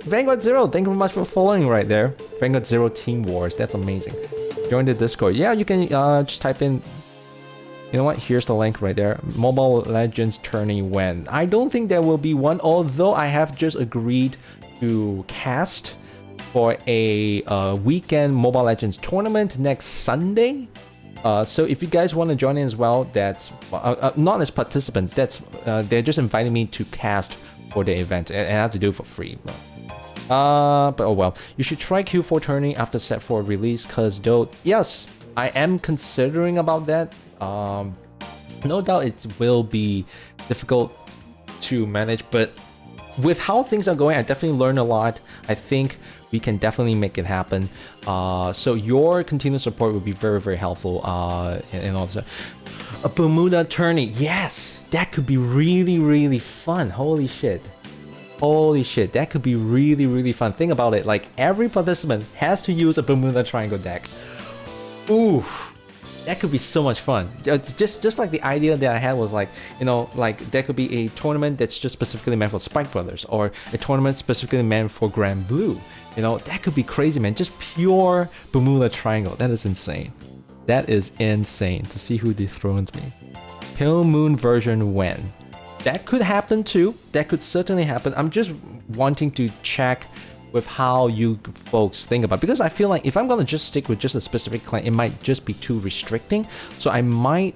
Vanguard Zero, thank you very much for following right there. Vanguard Zero Team Wars, that's amazing. Join the Discord. Yeah, you can just type in, you know what, here's the link right there. Mobile Legends tourney when. I don't think there will be one, although I have just agreed to cast for a weekend Mobile Legends tournament next Sunday. So if you guys want to join in as well, that's not as participants. That's they're just inviting me to cast for the event, and I have to do it for free. But oh well. You should try Q4 tourney after set 4 release, cause though yes, I am considering about that. No doubt it will be difficult to manage, but with how things are going, I definitely learned a lot. I think we can definitely make it happen. So your continued support would be very, very helpful. And also, a Bermuda tourney. Yes, that could be really, really fun. Holy shit. Holy shit, that could be really, really fun. Think about it. Like every participant has to use a Bermuda Triangle deck. Ooh. That could be so much fun. Just like the idea that I had was like, like there could be a tournament that's just specifically meant for Spike Brothers, or a tournament specifically meant for Grand Blue. That could be crazy, man. Just pure Bermuda Triangle. That is insane. That is insane to see who dethrones me. Pale Moon version when? That could happen too. That could certainly happen. I'm just wanting to check with how you folks think about it, because I feel like if I'm gonna just stick with just a specific clan, it might just be too restricting. So I might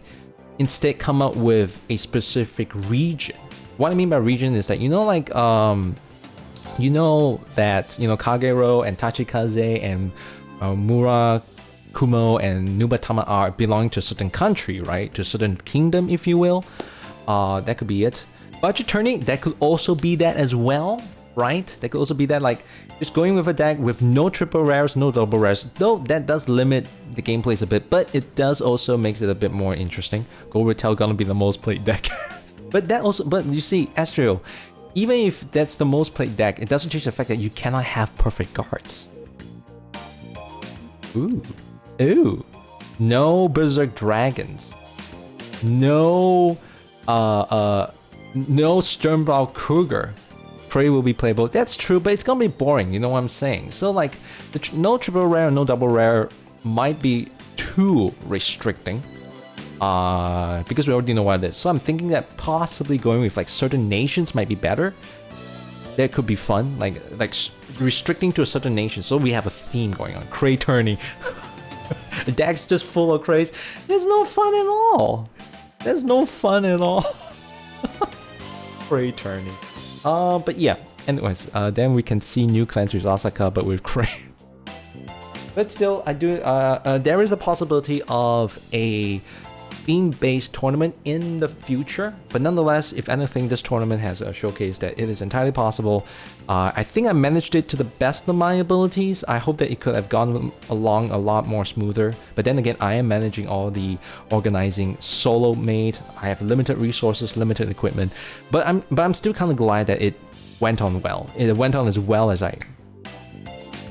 instead come up with a specific region. What I mean by region is that that Kagero and Tachikaze and Murakumo and Nubatama are belonging to a certain country, right? To a certain kingdom, if you will. That could be it. Budget turning, that could also be that as well, right? That could also be that, like, just going with a deck with no triple rares, no double rares. Though that does limit the gameplays a bit, but it does also makes it a bit more interesting. Gold Retail gonna be the most played deck. But you see, Astrio, even if that's the most played deck, it doesn't change the fact that you cannot have perfect guards. Ooh. No Berserk Dragons. no Sternbau Kruger. Prey will be playable. That's true, but it's gonna be boring, you know what I'm saying? So like, no triple rare, no double rare might be too restricting. Because we already know what it is. So I'm thinking that possibly going with like certain nations might be better. That could be fun, like restricting to a certain nation, so we have a theme going on. Cray tourney. The deck's just full of crays. There's no fun at all. There's no fun at all. Cray tourney. But yeah. Anyways, then we can see new clans with Asaka, but with Cray. But still, I do. There is a possibility of a theme-based tournament in the future, but nonetheless, if anything, this tournament has showcased that it is entirely possible. I think I managed it to the best of my abilities. I hope that it could have gone along a lot more smoother, but then again, I am managing all the organizing solo made. I have limited resources, limited equipment, but I'm still kind of glad that it went on well. It went on as well as I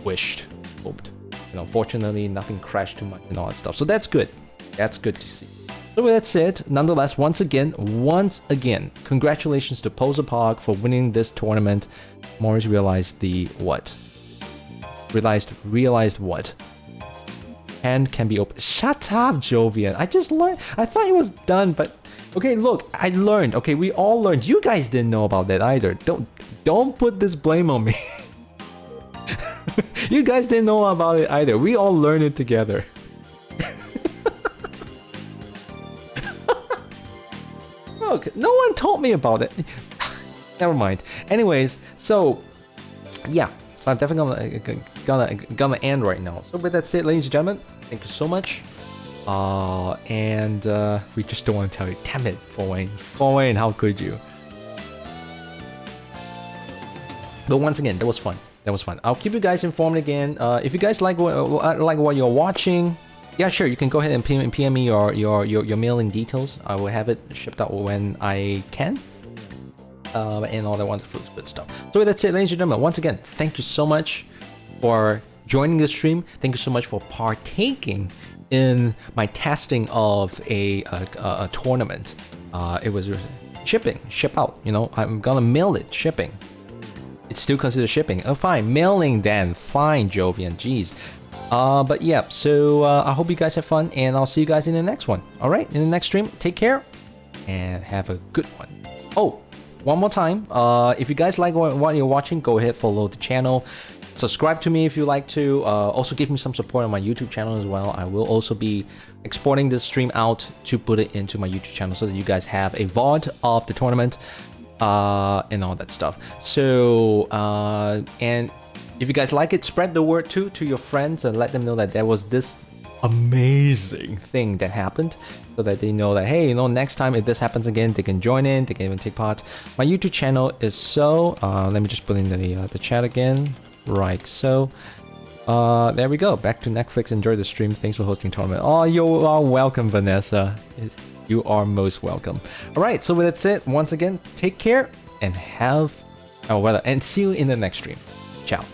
wished, hoped. You know, fortunately, nothing crashed too much and all that stuff, so that's good. That's good to see. So that's it. Nonetheless, once again, congratulations to Posapog for winning this tournament. Morris realized the what? Realized what? Hand can be open. Shut up, Jovian. I just learned. I thought it was done, but okay, look, I learned. Okay, we all learned. You guys didn't know about that either. Don't put this blame on me. You guys didn't know about it either. We all learned it together. Look, no one told me about it. Never mind. Anyways, so yeah, so I'm definitely gonna end right now. So with that said, ladies and gentlemen, thank you so much. And we just don't want to tell you. Damn it, Wayne, how could you? But once again, that was fun. I'll keep you guys informed again. If you guys like what you're watching, yeah, sure, you can go ahead and PM me your mailing details. I will have it shipped out when I can. And all that wonderful good stuff. So that's it, ladies and gentlemen. Once again, thank you so much for joining the stream. Thank you so much for partaking in my testing of a tournament. It was ship out. You know, I'm gonna mail it, shipping. It's still considered shipping. Oh, fine, mailing then. Fine, Jovian. Jeez. But yeah, so I hope you guys have fun, and I'll see you guys in the next one. All right, in the next stream. Take care, and have a good one. Oh, one more time. If you guys like what you're watching, go ahead, follow the channel. Subscribe to me if you like to. Also give me some support on my YouTube channel as well. I will also be exporting this stream out to put it into my YouTube channel so that you guys have a VOD of the tournament and all that stuff. So, and if you guys like it, spread the word too to your friends and let them know that there was this amazing thing that happened, so that they know that, hey, you know, next time if this happens again, they can join in, they can even take part. My YouTube channel is so, let me just put in the chat again. Right, so there we go. Back to Netflix. Enjoy the stream. Thanks for hosting tournament. Oh, you are welcome, Vanessa. You are most welcome. All right, so that's it. Once again, take care and have, and see you in the next stream. Ciao.